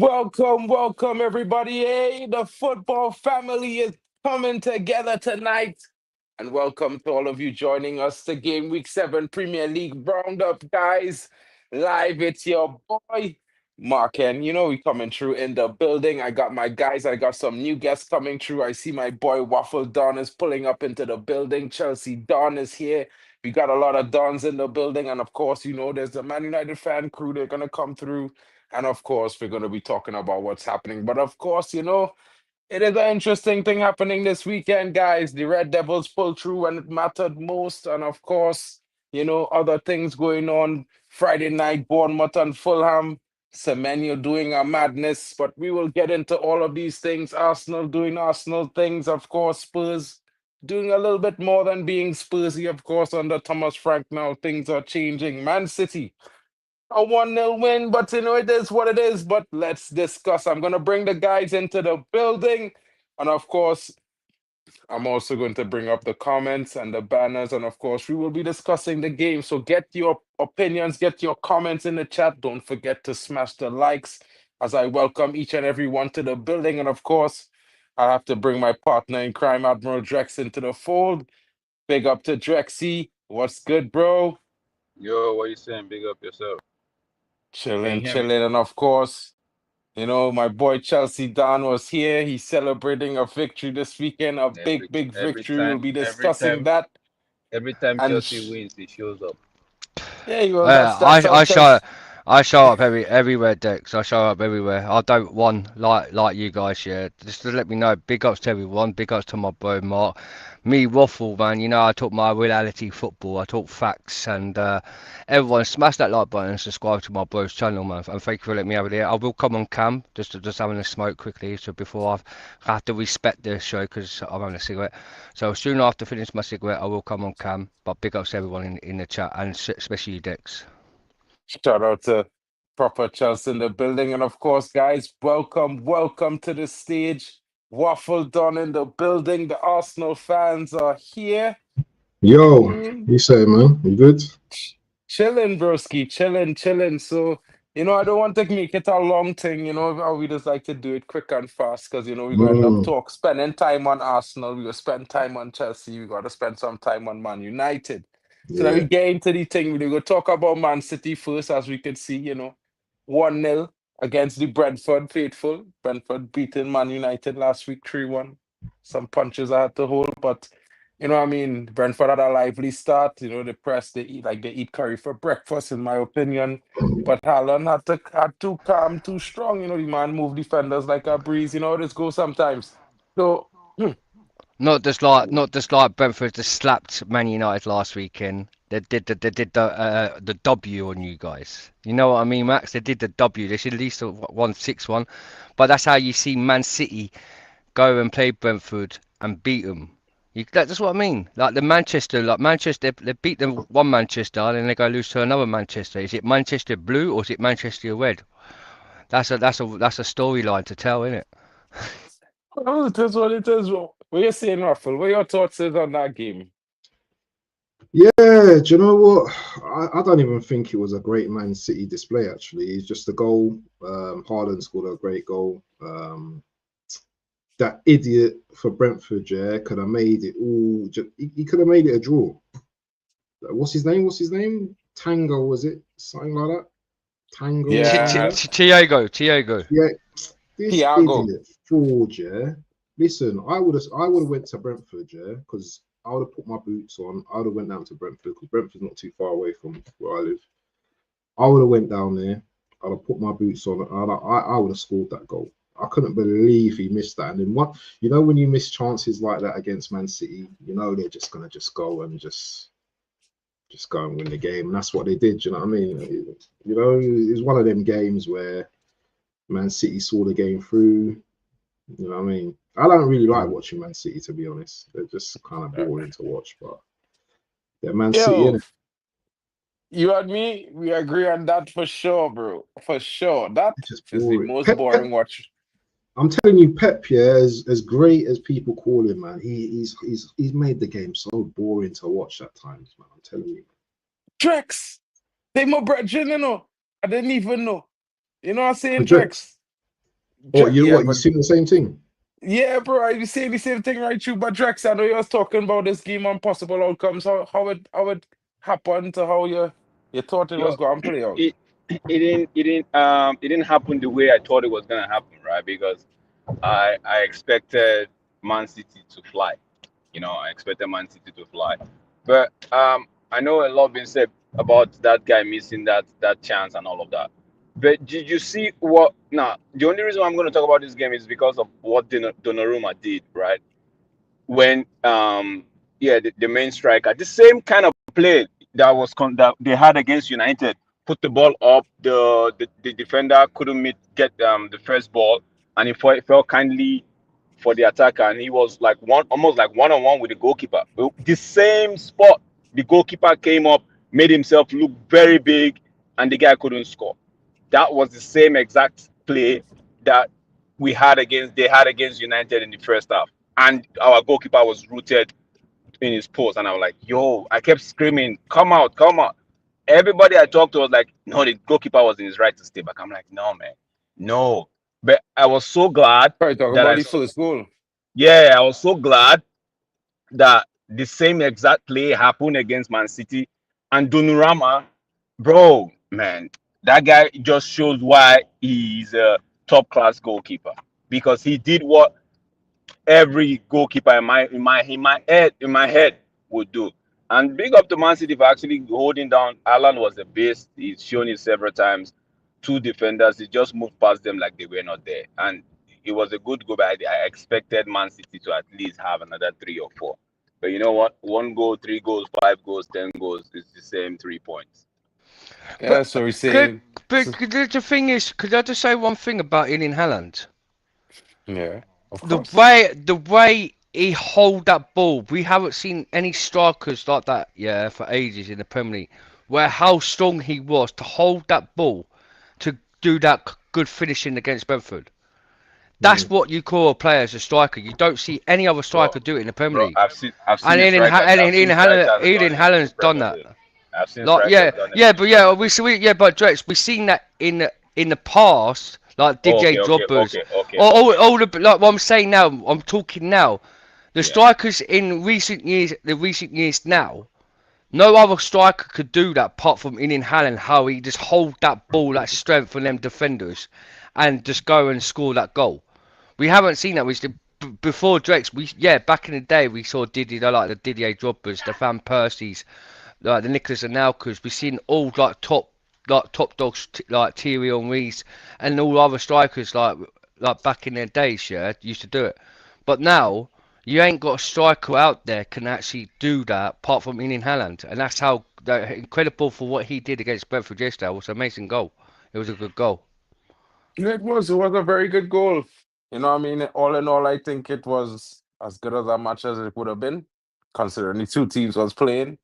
Welcome, everybody. Hey, the football family is coming together tonight. And welcome to all of you joining us to Game Week 7 Premier League Roundup, guys. Live, it's your boy, Mark. And we coming through in the building. I got my guys, I got some new guests coming through. I see my boy Waffle Don is pulling up into the building. Chelsea Don is here. We got a lot of Dons in the building. And of course, there's the Man United fan crew. They're going to come through. And of course, we're going to be talking about what's happening. But of course, it is an interesting thing happening this weekend, guys. The Red Devils pulled through when it mattered most. And of course, other things going on. Friday night, Bournemouth and Fulham. Semenyo doing a madness. But we will get into all of these things. Arsenal doing Arsenal things. Of course, Spurs doing a little bit more than being Spursy. Of course, under Thomas Frank now, things are changing. Man City a 1-0 win, but it is what it is. But let's discuss. I'm going to bring the guys into the building. And of course, I'm also going to bring up the comments and the banners. And of course, we will be discussing the game. So get your opinions, get your comments in the chat. Don't forget to smash the likes as I welcome each and every one to the building. And of course, I have to bring my partner in crime, Admiral Drex, into the fold. Big up to Drexy. What's good, bro? Yo, what you saying? Big up yourself. Can you Chilling, hear me? chilling. And of course, my boy Chelsea Don was here. He's celebrating a victory this weekend, a big, Every big every victory. We'll time, be every discussing time, that. every time And Chelsea wins, he shows up. yeah, well, Uh, that's I how I show Chelsea. I show up everywhere, Dex. I show up everywhere. I don't want like you guys, yeah. Just to let me know. Big ups to everyone. Big ups to my bro Mark. Me waffle, man. I talk my reality football. I talk facts, and everyone smash that like button and subscribe to my bro's channel, man. And thank you for letting me have it here. I will come on cam just having a smoke quickly. So before I have to respect the show because I'm having a cigarette. So soon after finish my cigarette, I will come on cam. But big ups to everyone in the chat and especially you, Dex. Shout out to proper Chelsea in the building. And of course, guys, welcome to the stage. Waffle Don in the building. The Arsenal fans are here. Yo, Mm, you say, man? You good? Chilling, broski, chilling. So, I don't want to make it a long thing, how we just like to do it quick and fast because, we're going to end up Mm, spending time on Arsenal. We're going to spend time on Chelsea. We got to spend some time on Man United. So that we yeah. get into the thing, we're going to talk about Man City first, as we can see, 1-0 against the Brentford faithful. Brentford beating Man United last week 3-1. Some punches I had to hold, but what I mean? Brentford had a lively start. The press they eat curry for breakfast, in my opinion. But Haaland had too calm, too strong. The man moved defenders like a breeze. This goes sometimes. So Not just like Brentford just slapped Man United last weekend. They did the W on you guys. You know what I mean, Max? They did the W. They should at least have won 6-1. But that's how you see Man City go and play Brentford and beat them. That's what I mean. Like Manchester, they beat them one Manchester, and then they go lose to another Manchester. Is it Manchester Blue or is it Manchester Red? That's a storyline to tell, isn't it? oh, it is what it is. What you saying, Ruffle? What your thoughts is on that game? Yeah, do you know what? I don't even think it was a great Man City display, actually. It's just a goal. Haaland scored a great goal. That idiot for Brentford, yeah, could have made it all. He could have made it a draw. What's his name? What's his name? Tango, was it? Something like that? Tango or something Yeah, like that? Thiago. Yeah, this Thiago. idiot fraud, yeah. Listen, I would have went to Brentford, yeah, because I would have put my boots on. I would have went down to Brentford because Brentford's not too far away from where I live. I would have went down there. I'd have put my boots on, and I would have scored that goal. I couldn't believe he missed that. And then what? When you miss chances like that against Man City, they're just gonna just go and just go and win the game, and that's what they did. You know what I mean? It was one of them games where Man City saw the game through. You know what I mean? I don't really like Mm. watching Man City, to be honest. They're just kind of boring to watch, but they're Man City, Yo, innit? you and me, we agree on that for sure, bro. For sure. That They're just is the boring. most Pep, boring watch. I'm telling you, Pep, yeah, as great as people call him, man, he's made the game so boring to watch at times, man. I'm telling you. Drex, they my brethren, I didn't even know. You know what I'm saying, But Drex, Drex? What you Yeah, what you but seen the same thing? yeah, bro, I was saying the same thing right through. But Drex, I know you was talking about this game on possible outcomes. How it happened to how you thought it Yo, was going to play out. it it didn't happen the way I thought it was gonna happen, right? Because I expected Man City to fly. I expected Man City to fly, but I know a lot been said about that guy missing that chance and all of that. But did you see what? Now, the only reason I'm going to talk about this game is because of what Donnarumma did, right? When yeah, the main striker, the same kind of play that they had against United, put the ball up, the defender couldn't get the first ball, and it fell kindly for the attacker, and he was like almost like one on one with the goalkeeper. The same spot, the goalkeeper came up, made himself look very big, and the guy couldn't score. That was the same exact play that they had against United in the first half, and our goalkeeper was rooted in his post, and I was like, "Yo!" I kept screaming, "Come out, come out!" Everybody I talked to was like, "No, the goalkeeper was in his right to stay back." I'm like, "No, man, no." But I was so glad Probably talking that about I the saw. first goal. Yeah, I was so glad that the same exact play happened against Man City, and Donnarumma, bro, man, that guy just shows why he's a top class goalkeeper, because he did what every goalkeeper in my head would do. And big up to Man City for actually holding down. Alan was the best. He's shown it several times. Two defenders, he just moved past them like they were not there. And it was a good goal, but I expected Man City to at least have another 3 or 4. But you know what? 1 goal, 3 goals, 5 goals, 10 goals is the same 3 points. Yeah, But so we're could, saying, the thing is, could I just say one thing about Erling Haaland? yeah, of The course. way he hold that ball, we haven't seen any strikers like that, yeah, for ages in the Premier League. Where how strong he was to hold that ball, to do that good finishing against Brentford. That's Mm. what you call a player as a striker. You don't see any other Bro, striker do it in the Premier bro, League. I've seen And the strikers I've seen strikers done Erling it in the Haaland's done Premier that. League. I've seen Like strikers done it in the but Premier League. yeah, but Drex, we've seen that in the past, like Oh, Didier okay, okay, Drogbas, okay, okay, okay. all the like what I'm saying now. I'm talking now. The Yeah. strikers in recent years now, no other striker could do that apart from Ian Hallen. How he just hold that ball, that strength from them defenders, and just go and score that goal. We haven't seen that. Before Drex, back in the day we saw Didier, like the Didier Drogbas, the Van Persies, like the Nicholas Anelkas. We've seen all like top dogs like Thierry Henry's and all other strikers like back in their days, yeah, used to do it. But now you ain't got a striker out there can actually do that apart from Ian Haaland, and that's how incredible for what he did against Brentford yesterday. It was an amazing goal. It was a good goal. Yeah, it was a very good goal. You know, what I mean, all in all, I think it was as good as a match as it would have been, considering the two teams was playing.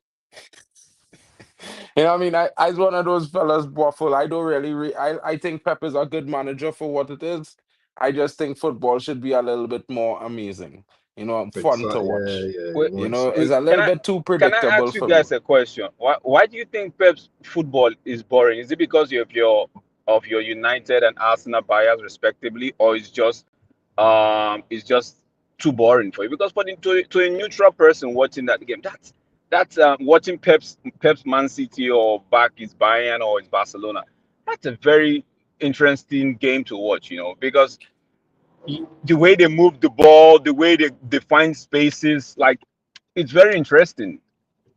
You know, what I mean, I was one of those fellas, waffle. I don't really, I think Pep is a good manager for what it is. I just think football should be a little bit more amazing. You know, fun to Yeah, watch. yeah, Wait, more You know, it's wait, a exciting. can little I bit too can I predictable ask you for me. guys a question? Why do you think Pep's football is boring? Is it because you have your United and Arsenal bias respectively, or it's just too boring for you? Because to a neutral person watching that game, that's watching Pep's Man City or back is Bayern or it's Barcelona. That's a very interesting game to watch, because the way they move the ball, the way they find spaces, like it's very interesting.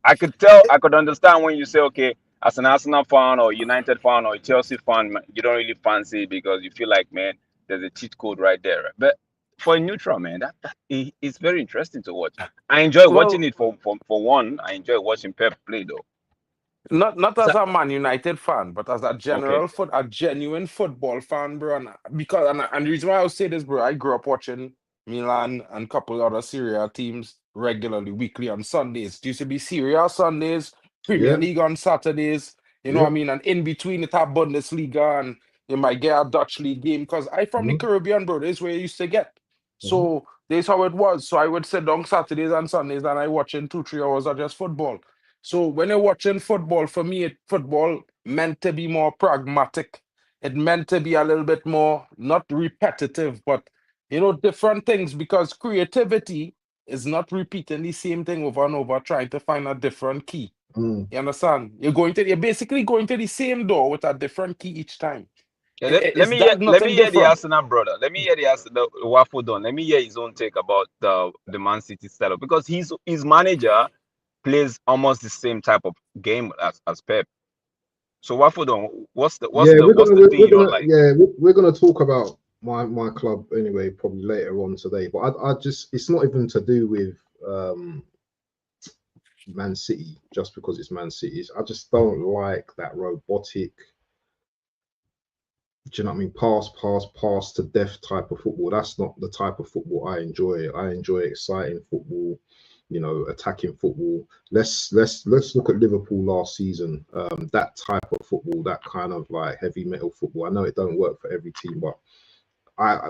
I could understand when you say, okay, as an Arsenal fan or United fan or a Chelsea fan, you don't really fancy it because you feel like, man, there's a cheat code right there. Right? But for a neutral man, it's very interesting to watch. I enjoy watching Well, it for one. I enjoy watching Pep play though. not So, as a Man United fan, but as a okay, a genuine football fan, bro. And the reason why I would say this, bro, I grew up watching Milan and couple other Serie A teams regularly, weekly on Sundays. It used to be Serie A Sundays, Premier Yeah, League on Saturdays. You know what I yeah. mean? And in between it have Bundesliga and you might get a Dutch league game because I from the Mm-hmm. Caribbean, bro. This is where you used to get. Mm-hmm. So this how it was. So I would sit down Saturdays and Sundays and I watching 2, 3 hours of just football. So when you're watching football, for me, football meant to be more pragmatic. it meant to be a little bit more, not repetitive, but different things, because creativity is not repeating the same thing over and over, trying to find a different key. Mm. You understand? You're basically going to the same door with a different key each time. Yeah, Is that let me nothing hear the different? Arsenal brother. Let me hear the Waffle Don. Let me hear his own take about the Man City setup, because his manager plays almost the same type of game as Pep. So Waffle Don, Yeah, what's the thing we're you don't gonna like? yeah we're gonna talk about my club anyway, probably later on today. But I just it's not even to do with um Man City just because it's Man City. I just don't like that robotic. Do you know what I mean? Pass to death type of football. That's not the type of football I enjoy. I enjoy exciting football, attacking football. Let's look at Liverpool last season. That type of football, that kind of like heavy metal football. I know it don't work for every team, but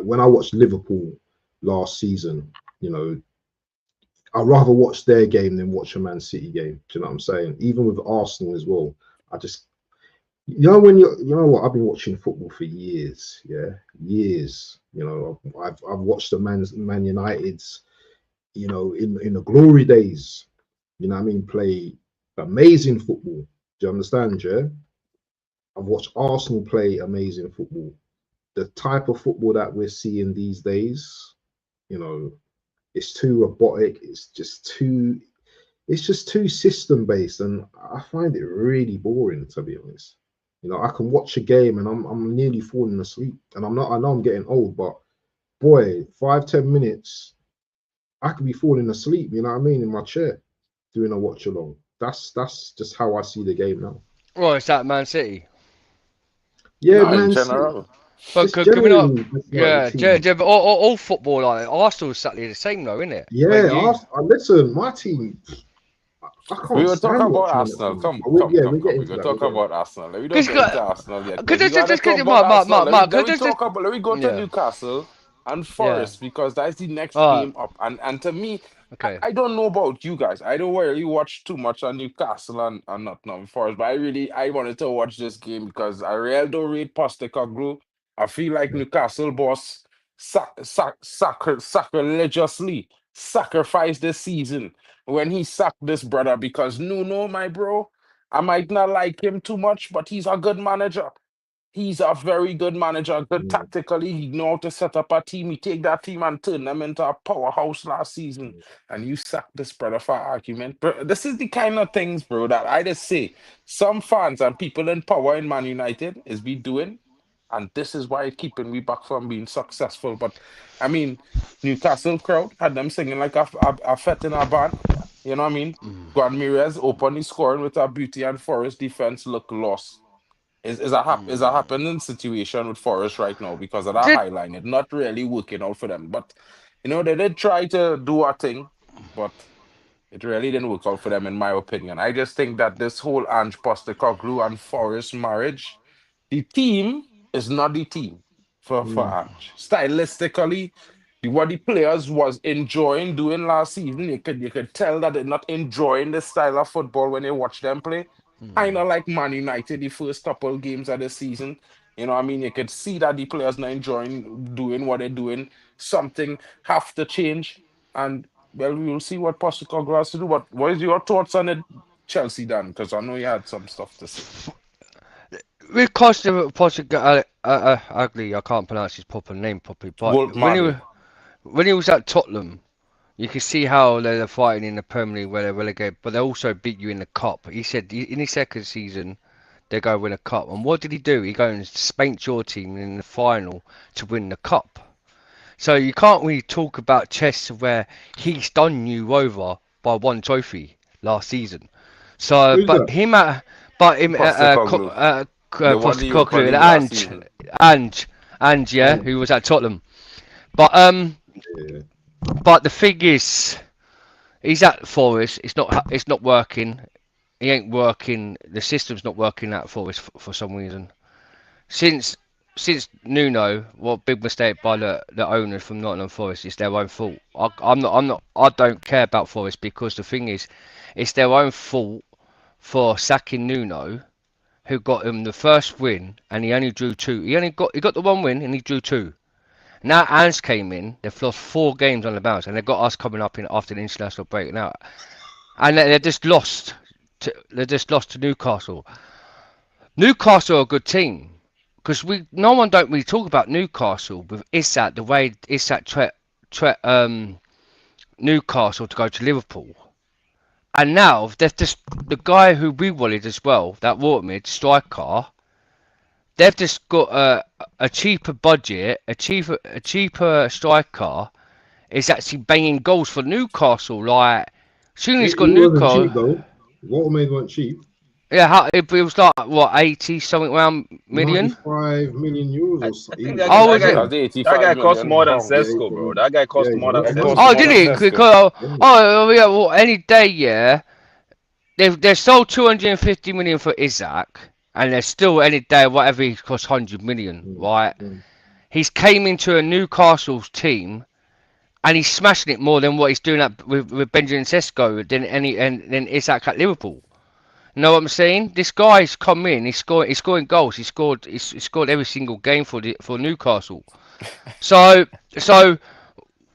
when I watched Liverpool last season, you know, I'd rather watch their game than watch a Man City game. Do you know what I'm saying? Even with Arsenal as well. I just you know what, I've been watching football for years, yeah, years. I've watched the Man United's, in the glory days, what I mean, play amazing football. Do you understand, yeah? I've watched Arsenal play amazing football. The type of football that we're seeing these days, you know, it's too robotic. It's just too system based, and I find it really boring, to be honest. I can watch a game and I'm nearly falling asleep, and I'm not. I know I'm getting old, but boy, 5-10 minutes, I could be falling asleep. You know what I mean, in my chair doing a watch along. That's just how I see the game now. Well, it's that Man City. Yeah, No, in Man City, general. But just can we not? generally just like the Yeah, team. all football like Arsenal's exactly the same though, isn't it? When Yeah, you listen, my team. I We can't will talk stand about watching that Arsenal. team. Come, But come, yeah, come, we get come. We into will that. We talk get into about Arsenal. Let me not because get into Arsenal yet, because we just gotta talk about Mark, Arsenal. Mark, Let me just talk about. Let me go to yeah, Newcastle and yeah. Forest, because that's the next All right, game up. And to me, okay. I don't know about you guys. I don't really watch too much on Newcastle and Nottingham Forest, but I wanted to watch this game because I really don't rate Postecoglou. I feel like Newcastle boss sacrilegiously sacrificed this season when he sacked this brother, because Nuno, my bro, I might not like him too much, but he's a good manager. He's a very good manager, good mm, tactically. He know how to set up a team. He take that team and turn them into a powerhouse last season. And you sack this brother for argument. Bro, this is the kind of things, bro, that I just say some fans and people in power in Man United is be doing. And this is why it's keeping me back from being successful. But I mean, Newcastle crowd had them singing like a fet in a band. You know what I mean? Guan openly scoring with a beauty, and Forest defense look lost. Is a happening situation with Forest right now because of that Did highline. It's not really working out for them. But they did try to do a thing, but it really didn't work out for them, in my opinion. I just think that this whole Ange Postecoglou and Forest marriage, the team is not the team for mm, Ange. Stylistically, what the players was enjoying doing last season, you could tell that they're not enjoying the style of football when they watch them play. Kind of like Man United the first couple games of the season. You know what I mean? You could see that the players not enjoying doing what they're doing. Something have to change. And well, we will see what Postecoglou has to do. But what is your thoughts on it, Chelsea, Dan? Because I know you had some stuff to say. with Costa ugly? I can't pronounce his proper name properly. But Volt Made. when he was at Tottenham, you can see how they're fighting in the Premier League where they're relegated, but they also beat you in the cup. He said in his second season they go win a cup, and what did he do? He go and spanked your team in the final to win the cup. So you can't really talk about Chess where he's done you over by one trophy last season. So, Who's that? but him, Postecoglou. They won the Europa Postecoglou League last and season. yeah, Oh, who was at Tottenham. But yeah. but the thing is, he's at Forest. It's not working. He ain't working. The system's not working at Forest for some reason. Since Nuno, what big mistake by the owners from Nottingham Forest. It's their own fault. I don't care about Forest because the thing is, it's their own fault for sacking Nuno, who got him the first win, and he only drew two. He got the one win, and he drew two. Now Ange came in. They've lost 4 games on the bounce, and they've got us coming up in after the international break now, and they're just lost. They just lost to Newcastle. Newcastle are a good team because no one don't really talk about Newcastle with Isak, the way Isak Newcastle to go to Liverpool. And now they've just the guy who we wanted as well, that water mid striker. They've just got a cheaper budget, a cheaper striker is actually banging goals for Newcastle. Like, soon he's got He wasn't cheap Newcastle. though. Watermaid weren't cheap. Yeah, it was like what 80 something around million. 95 million euros or so. I think Oh, was that it? guy, That's that 85 guy cost million more than pounds. Sesko, bro. That guy cost more than he's It a lot costs Sesko. Oh, more did than he? Sesko. Oh, yeah. Well, any day, yeah. They've sold 250 million for Isaac, and they're still any day whatever he costs 100 million, right? He's came into a Newcastle's team, and he's smashing it more than what he's doing with Benjamin Sesko than Isaac at Liverpool. You know what I'm saying? This guy's come in. He's scoring goals. He scored every single game for Newcastle. So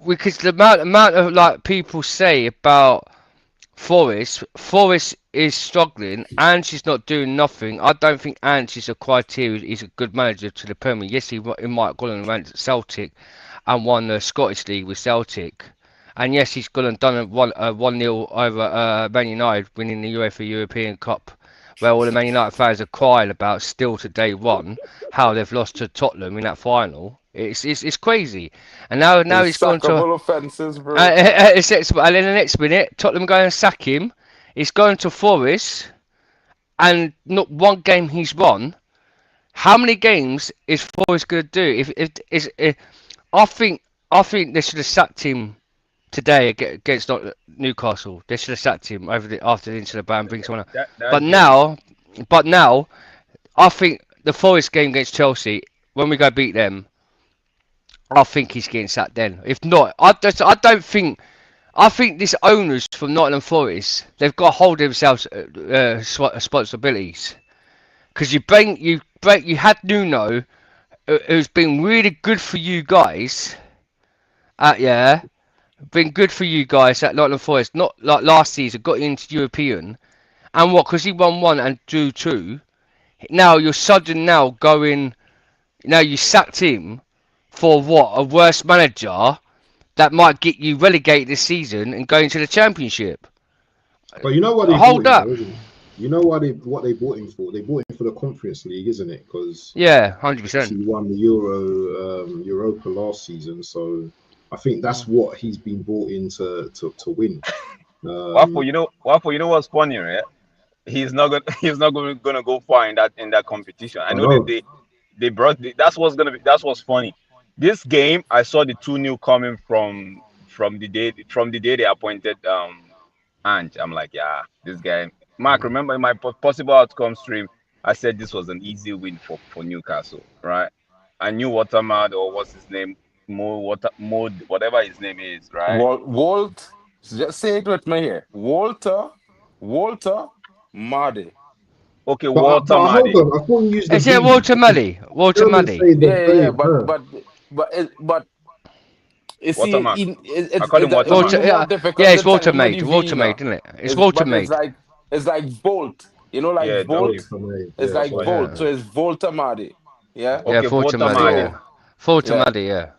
because the amount of like people say about Forest is struggling. Ange is not doing nothing. I don't think Ange is a criteria. He's a good manager to the Premier. Yes, he might have gone and ran at Celtic and won the Scottish League with Celtic. And yes, he's gone and done a 1-0 over Man United, winning the UEFA European Cup, where all the Man United fans are crying about still to day one how they've lost to Tottenham in that final. It's crazy. And now It's he's gone to. sackable offences, bro. And in the next minute, Tottenham go and sack him. He's going to Forest, and not one game he's won. How many games is Forest going to do? If I think they should have sacked him today against Newcastle. They should have sacked him after the incident and bring someone else. But now, I think the Forest game against Chelsea, when we go beat them, I think he's getting sacked then. If not, I don't think. I think this owners from Nottingham Forest, they've got to hold themselves responsibilities. Because you had Nuno, who's been really good for you guys. Been good for you guys at Nottingham Forest. Not like last season, got into European, and what? Because he won one and drew two. Now you're sudden now going. Now you sacked him for what? A worse manager that might get you relegated this season and go into the Championship. But you know what they Hold bought up. him for, isn't it? You know what they bought him for? They bought him for the Conference League, isn't it? Because Yeah, 100%. he won the Europa last season, so I think that's what he's been brought in to win. Waffle, you know what's funny, right? He's not gonna go far in that competition. I know that they brought that's what's funny. This game, I saw the 2-0 coming from the day they appointed Ange. I'm like, yeah, this guy. Mark, remember in my possible outcome stream, I said this was an easy win for Newcastle, right? I knew Watermad, or what's his name, whatever his name is, right? Walt, just say it with me here. Walter Mardy. Okay, But Walter hold Maddy. on, I thought you used the Is it V. Walter Maddy? Walter Don't Maddy. say the Yeah, V, huh? but you see, Watermark. it's I call him it's Walter, more yeah, difficult it's to tell Walter him with Maid. the V Walter Maid, now. isn't it? It's Walter But Maid. it's like Volt. You know, like Yeah, Volt. W. It's Yeah, like so, Volt. Yeah. So it's Volta Mardy. Yeah. Yeah, Okay, Walter Walter Maddy. Maddy. Yeah. Walter Yeah. Maddy. Yeah.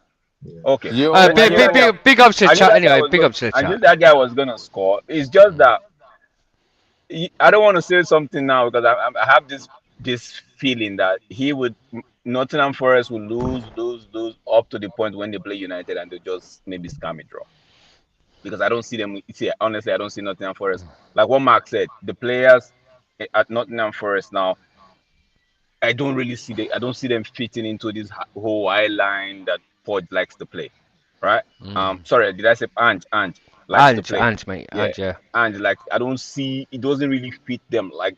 Okay. Yo, I knew that guy- Big up to I the knew chat that guy anyway. was Big go- up to the I knew chat. that guy was gonna score. It's just that I don't want to say something now because I have this feeling that Nottingham Forest will lose up to the point when they play United and they just maybe scam a draw. Because I don't see them. See, honestly, I don't see Nottingham Forest. Like what Mark said, the players at Nottingham Forest now, I don't see them fitting into this whole high line that Ford likes to play, right? Sorry, did I say Ange likes to play? Ange, mate. Yeah. Ange, yeah. And like I don't see it doesn't really fit them like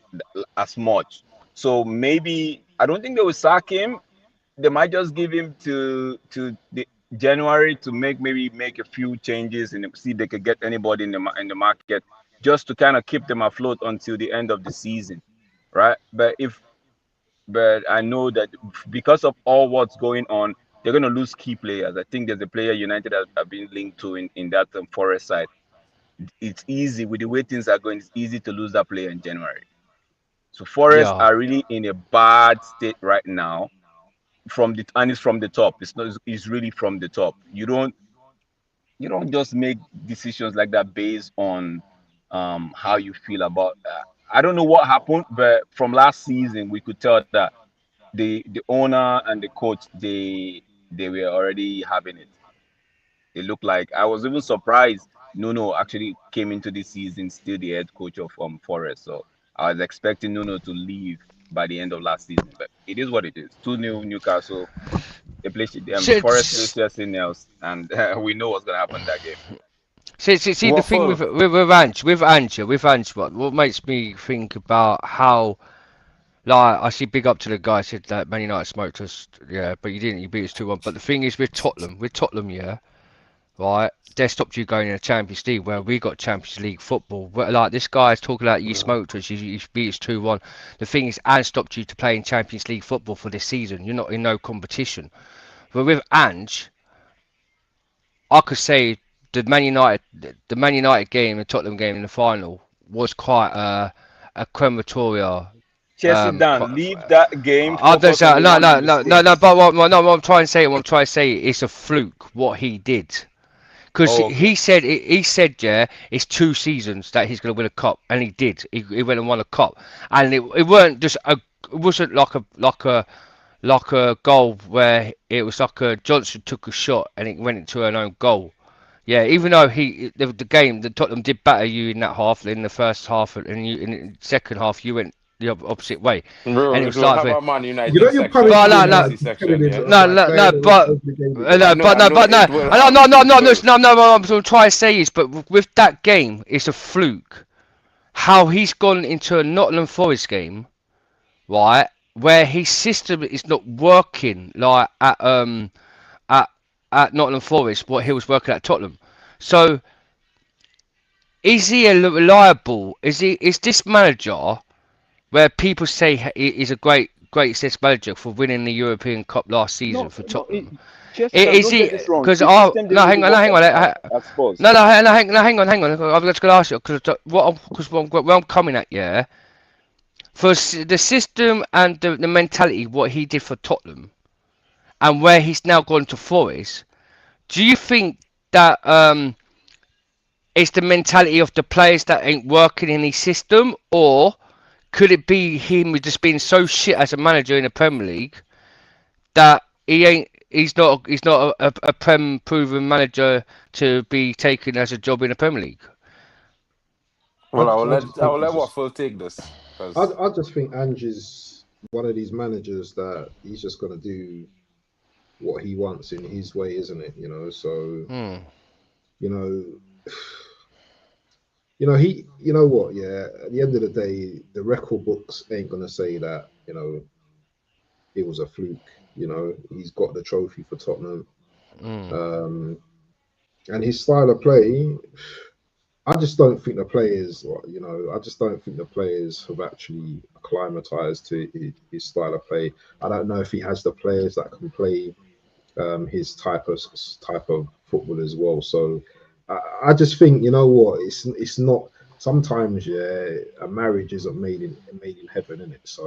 as much. So maybe I don't think they will sack him. They might just give him to the January to make a few changes and see if they could get anybody in the market just to kind of keep them afloat until the end of the season, right? But if but I know that because of all what's going on, they're going to lose key players. I think there's a player United have been linked to in that Forest side. It's easy with the way things are going. It's easy to lose that player in January. So Forest Yeah. are really in a bad state right now. And it's from the top. It's not. It's really from the top. You don't just make decisions like that based on how you feel about. I don't know what happened, but from last season we could tell that the owner and the coach they were already having it. It looked like I was even surprised Nuno actually came into this season still the head coach of Forest. So I was expecting Nuno to leave by the end of last season, but it is what it is. 2-0 Newcastle. They play Forest plays See, Chelsea else, and we know what's gonna happen in that game. see the thing Waffle. with Ange, what makes me think about how like I see big up to the guy said that Man United smoked us, yeah, but you didn't, you beat us 2-1. But the thing is with Tottenham, yeah, right, they stopped you going in the Champions League where we got Champions League football. Where, like this guy is talking about you smoked us, you beat us 2-1. The thing is, Ange stopped you to play in Champions League football for this season. You're not in no competition. But with Ange, I could say the Man United game, the Tottenham game in the final was quite a crematoria. Chelsea down, leave that game, Others, focus on the no, one no, in the no, no, no. States. But what I'm trying to say, it's a fluke what he did. Because Oh, okay. he said, yeah, it's 2 seasons that he's going to win a cup, and he did. He went and won a cup, and it weren't just it wasn't like a goal where it was like a Johnson took a shot and it went into an own goal. Yeah, even though the game, the Tottenham did batter you in that half, in the first half, and you in the second half you went the opposite way, and it was We'll like, have a Man You United know you're section but and punishing a no, him no, by Chelsea telling section, him yeah. to no, like no, going no, over but the game I again. know, I know it will no, have, no, no, it no, no, will. no, no. What I'm trying to say is, but with that game, it's a fluke. How he's gone into a Nottingham Forest game, right, where his system is not working like at at Nottingham Forest, what he was working at Tottenham. So is he a reliable? Is this manager where people say he's a great success manager for winning the European Cup last season No, for no. Tottenham? Chelsea down. Is Don't he? get this wrong. Because The oh system no, didn't really hang on, work hang on. at Spurs. No, no, hang on. I'm just gonna ask you because where I'm coming at, yeah, for the system and the mentality, what he did for Tottenham, and where he's now gone to Forest. Do you think that it's the mentality of the players that ain't working in his system, or could it be him just being so shit as a manager in the Premier League that he's not a prem proven manager to be taken as a job in the Premier League? Well, I just I think will he's let just. Waffle take this because I just think Ange is one of these managers that he's just gonna do what he wants in his way, isn't it? You know, so Hmm. you know, you know what? Yeah, at the end of the day, the record books ain't gonna say that. It was a fluke. He's got the trophy for Tottenham, Hmm. um, and his style of play. I just don't think the players, I just don't think the players have actually acclimatized to his style of play. I don't know if he has the players that can play his type of football as well. So I just think it's not. Sometimes, yeah, a marriage isn't made in heaven, in it. So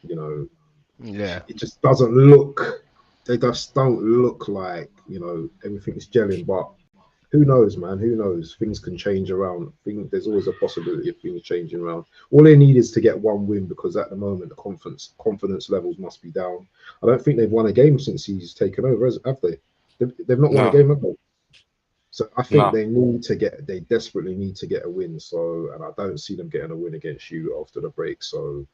you know, Yeah. it just doesn't look. They just don't look like everything is gelling. But who knows, man? Who knows? Things can change around. There's always a possibility of things changing around. All they need is to get one win because at the moment the confidence levels must be down. I don't think they've won a game since he's taken over, have they? They've not won a no, game, have they? So I think no. they desperately need to get a win. So, and I don't see them getting a win against you after the break. So,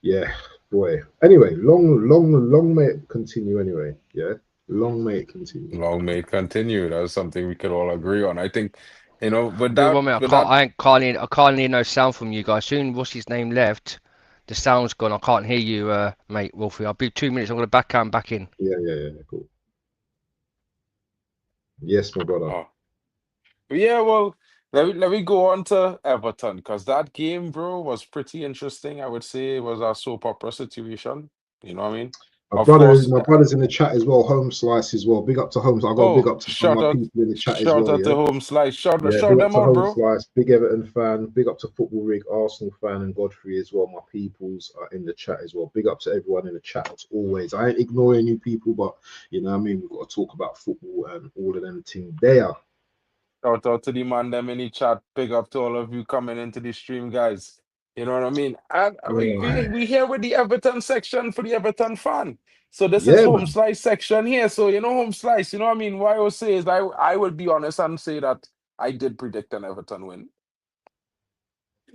yeah, boy. Anyway, long may it continue. Anyway, yeah, long may it continue. Long may it continue. That's something we could all agree on. I think, with Wait that, 1 minute. with that, I can't hear no sound from you guys. Soon, what's his name left? The sound's gone. I can't hear you, mate, Wolfie. I'll be 2 minutes. I'm gonna back out and back in. Yeah, cool. Yes, my brother. oh, yeah, well. let me go on to Everton because that game, bro, was pretty interesting. I would say it was a soap opera situation. You know what I mean? Of course. My brother's in the chat as well. Home Slice as well. Big up to Homes. I got big Oh, up to my people in the chat as shout well. out Yeah. to Home Slice. Yeah, Shout big up them to out, Home bro. Slice, big Everton fan, big up to Football Rig, Arsenal fan, and Godfrey as well. My peoples are in the chat as well. Big up to everyone in the chat as always. I ain't ignoring you people, but you know what I mean, we've got to talk about football and all of them things there. Shout out to the man them in the chat. Big up to all of you coming into the stream, guys. You know what I mean? And Oh, we here with the Everton section for the Everton fan. So this is yeah, Home man. Slice section here. So you know Home Slice, you know what I mean? What I will say is I will be honest and say that I did predict an Everton win.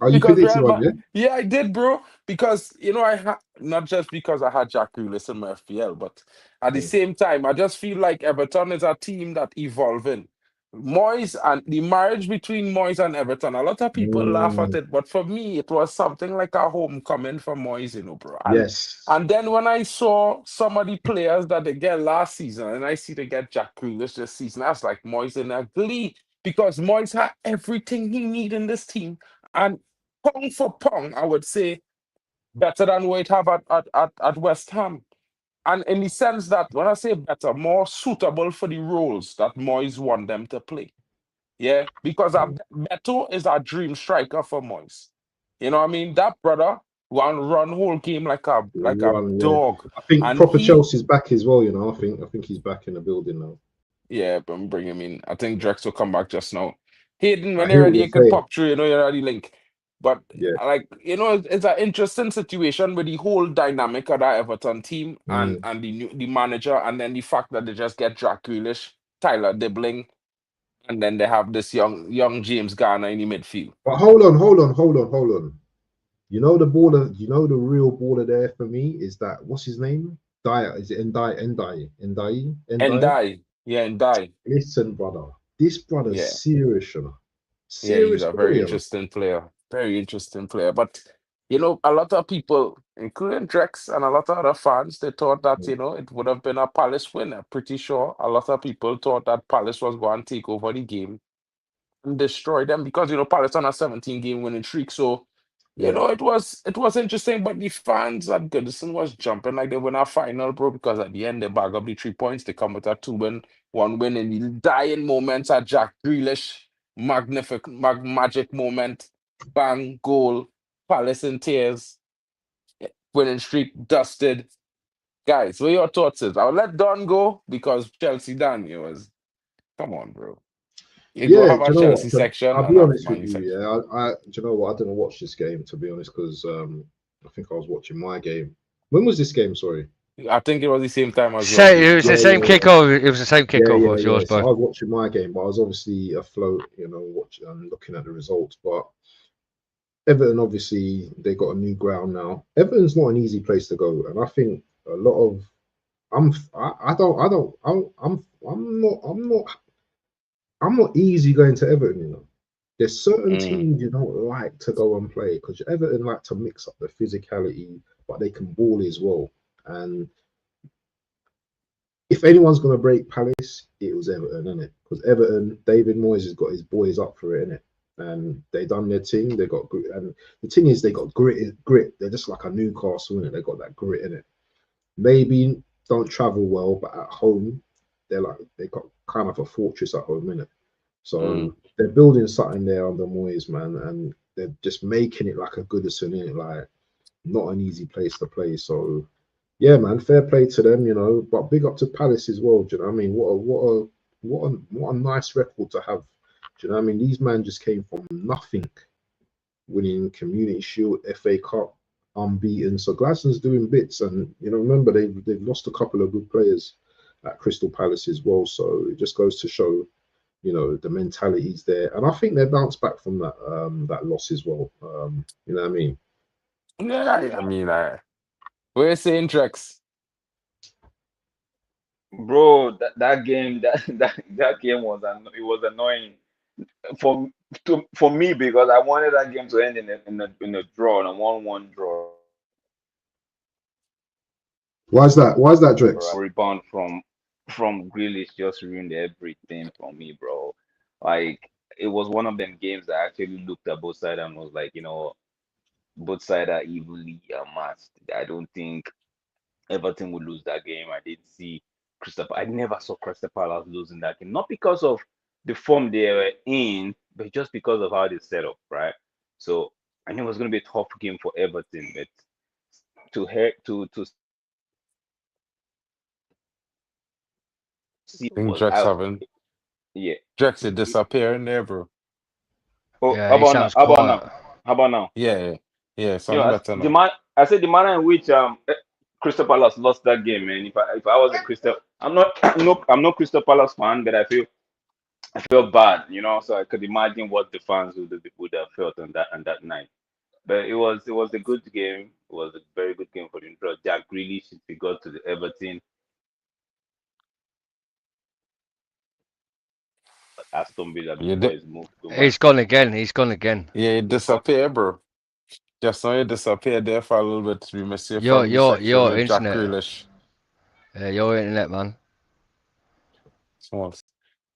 Are you Because predicting Real one, Ma yeah? yeah, I did, bro. Because you know, not just because I had Jack Grealish in my FPL, but at the Mm. same time, I just feel like Everton is a team that evolving. Moyes and the marriage between Moyes and Everton, a lot of people laugh at Mm, it, but for me, it was something like a homecoming for Moyes, you know, bro. yes. And then when I saw some of the players that they get last season, and I see they get Jack Grealish this season, I was like Moyes in a glee because Moyes had everything he need in this team. And pound for pound, I would say better than what it have at West Ham. And in the sense that when I say better, more suitable for the roles that Moyes want them to play. Yeah, because Mm. Beto is a dream striker for Moyes. You know what I mean? That brother run whole game like a One, yeah. dog. I think And proper he Chelsea's back as well, you know. I think he's back in the building now. Yeah, but I'm bringing him in. I think Drex will come back just now. Hayden, I when you're hear what ready, you're you could saying. pop through, you know, you're already link. But Yeah. like, you know, it's an interesting situation with the whole dynamic of that Everton team and Mm. the manager, and then the fact that they just get Jack Grealish, Tyler Dibbling, and then they have this young James Garner in the midfield. But hold on. You know the baller, you know the real baller there for me is that what's his name? Dyer. Is it And Endai? die. Yeah, and die. Listen, brother. This brother's Yeah. serious, you know. Yeah, he's Serious a player, very you know. interesting player. Very interesting player. But you know, a lot of people, including Drex and a lot of other fans, they thought that, you know, it would have been a Palace win. I'm pretty sure a lot of people thought that Palace was going to take over the game and destroy them because, you know, Palace on a 17-game winning streak. So, you Yeah. know, it was interesting, but the fans at Goodison was jumping like they win a final, bro, because at the end they bag up the 3 points. They come with a 2-win, 1 win in the dying moments at Jack Grealish. Magnificent magic moment. Bang, goal, Palace in tears, winning streak dusted. Guys, what your thoughts is? I'll let Don go because Chelsea Don, it was come on, bro. You go Yeah, have do a you know Chelsea what? section I'll and be have honest with Man U you. section. Yeah, do you know what? I didn't watch this game to be honest because I think I was watching my game. When was this game? Sorry. I think it was the same time as yours, So it bro. was the Yeah, same yeah, kickoff. It was the same yeah, kickoff yeah, as yeah. yours, So bro. I was watching my game, but I was obviously afloat, you know, watching and looking at the results. But Everton, obviously, they got a new ground now. Everton's not an easy place to go, and I think a lot of I'm not easy going to Everton. You know, there's certain Mm, teams you don't like to go and play because Everton like to mix up the physicality, but they can ball as well. And if anyone's gonna break Palace, it was Everton, isn't it? Because Everton, David Moyes has got his boys up for it, innit? And they done their thing. They got grit, and the thing is, they got grit. Grit. They're just like a Newcastle, innit? They got that grit in it. Maybe don't travel well, but at home, they got kind of a fortress at home, innit? mm. So they're building something there under Moyes, man, and they're just making it like a Goodison, innit? Like not an easy place to play. So yeah, man, fair play to them, you know. But big up to Palace as well. Do you know what I mean? What a nice record to have. Do you know what I mean? These men just came from nothing, winning Community Shield, FA Cup, unbeaten. So Gladstone's doing bits, and you know, remember they've lost a couple of good players at Crystal Palace as well. So it just goes to show, you know, the mentality's there, and I think they bounced back from that loss as well. You know what I mean? Yeah, I mean, we're saying Drex. Bro, that game that game it was annoying for for me because I wanted that game to end in a draw, in a 1-1 draw. Why is that? Why is that, Right? Drex? Rebound from Grealish just ruined everything for me, bro. Like it was one of them games that I actually looked at both sides and was like, both sides are evenly matched. I don't think Everton would lose that game. I did see I never saw Crystal Palace losing that game, not because of the form they were in, but just because of how they set up, right? So I knew it was going to be a tough game for Everton, but to see I think was Drex I having yeah. Drex it disappear in there, bro. Oh, Yeah, how he about now? sounds How about now? quiet. How about now? Yeah, yeah, yeah. Sound better The now. man. I said the manner in which Crystal Palace lost that game, man. If I was a Crystal, I'm not I'm no Crystal Palace fan, but I felt bad, So I could imagine what the fans would have felt on that night. But it was a good game. It was a very good game for the draw. Jack Grealish, if he got to the Everton, Aston Villa You before did, his move to Man He's City. gone again. He's gone again. yeah, you He's gone. disappear, bro. Just now you disappeared there for a little bit. We missed you Your from the your section your with Jack internet. Grealish. Yeah, your internet, man. Small.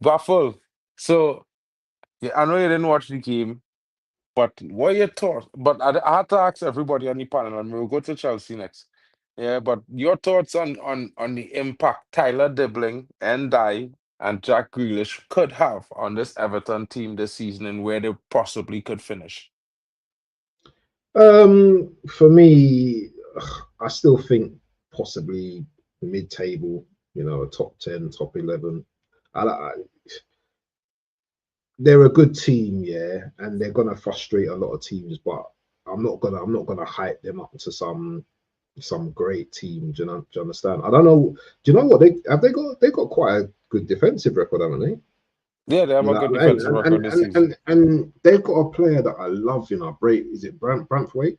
Baffle. So yeah, I know you didn't watch the game, but what your thoughts? But I had to ask everybody on the panel, and we'll go to Chelsea next. Yeah, but your thoughts on the impact Tyler Dibbling and Jack Grealish could have on this Everton team this season and where they possibly could finish. For me, I still think possibly mid-table. Top 10, top 11. I, they're a good team, yeah, and they're gonna frustrate a lot of teams. But I'm not gonna hype them up to some great team. Do you understand? I don't know. Do you know what they got quite a good defensive record, haven't they? Yeah, they have You a know good what I mean? defensive record this season. And they've got a player that I love. Is it Brantwaite?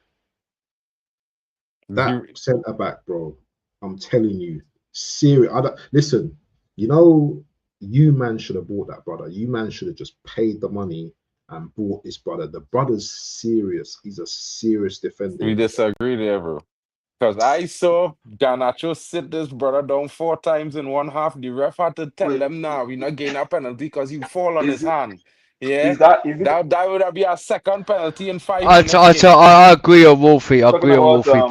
That You- centre back, bro. I'm telling you, serious. I don't listen. You know, you man should have bought that brother. You man should have just paid the money and bought this brother. The brother's serious. He's a serious defender. We disagree there, bro. Because I saw Garnacho sit this brother down 4 times in one half. The ref had to tell Wait, them now, we not getting a penalty because he fall on his is it hand. Yeah, is that is it that would have been a second penalty in five I, minutes I, game. I agree on Wolfie. I talking agree on about Wolfie.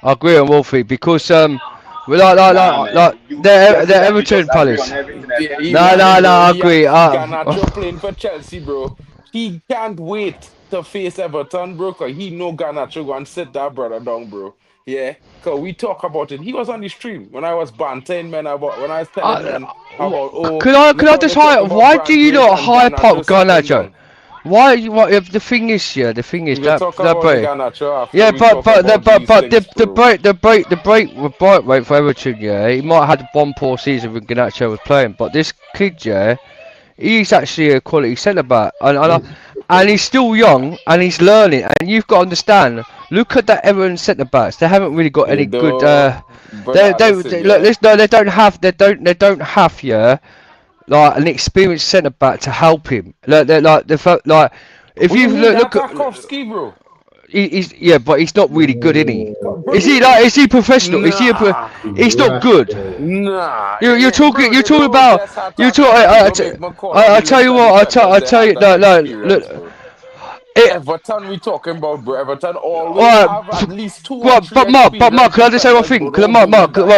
I agree on Wolfie because we nah, man, you the Chelsea like you Everton just agree on Palace. everything I Yeah, say. he No, right, no, no. bro. I He agree. Garnacho playing for Chelsea, bro. He can't wait to face Everton, bro, because he know Garnacho going to sit that brother down, bro. Yeah, because we talk about it. He was on the stream when I was bantering men about, when I was telling men about, oh, Could look I how they just talk hype? about Why do you Brantwaite not and hype up Garnacho sat him Garnacho? down. Why? What if the thing is, yeah, the thing is We will that talk that about the break. Garnacho after Yeah, we talk about these but things, bro. the break with Brightweight for Everton, yeah, he might have had one poor season when Garnacho was playing, but this kid, yeah, he's actually a quality centre back, and he's still young and he's learning. And you've got to understand. Look at that Everton centre backs. They haven't really got You any good. know, brother, listen, Look, yeah. no, they don't have, yeah, like an experienced centre back to help him. Look, they're like like if What you you mean? That's look at. Tarkovsky, bro. He's yeah, but he's not really good, is he? Bro, you Is he professional? nah, He's not good. nah. You're Bro, they talking don't about just have you're Tarkovsky. Don't make me call on I the tell list you of what defenders they tell have you that's look experienced, bro. it, Everton we talking about, bro. Everton always alright, have at least two or well, three but Mark, experienced can I just say one defenders, thing? bro. Because Don't do me that.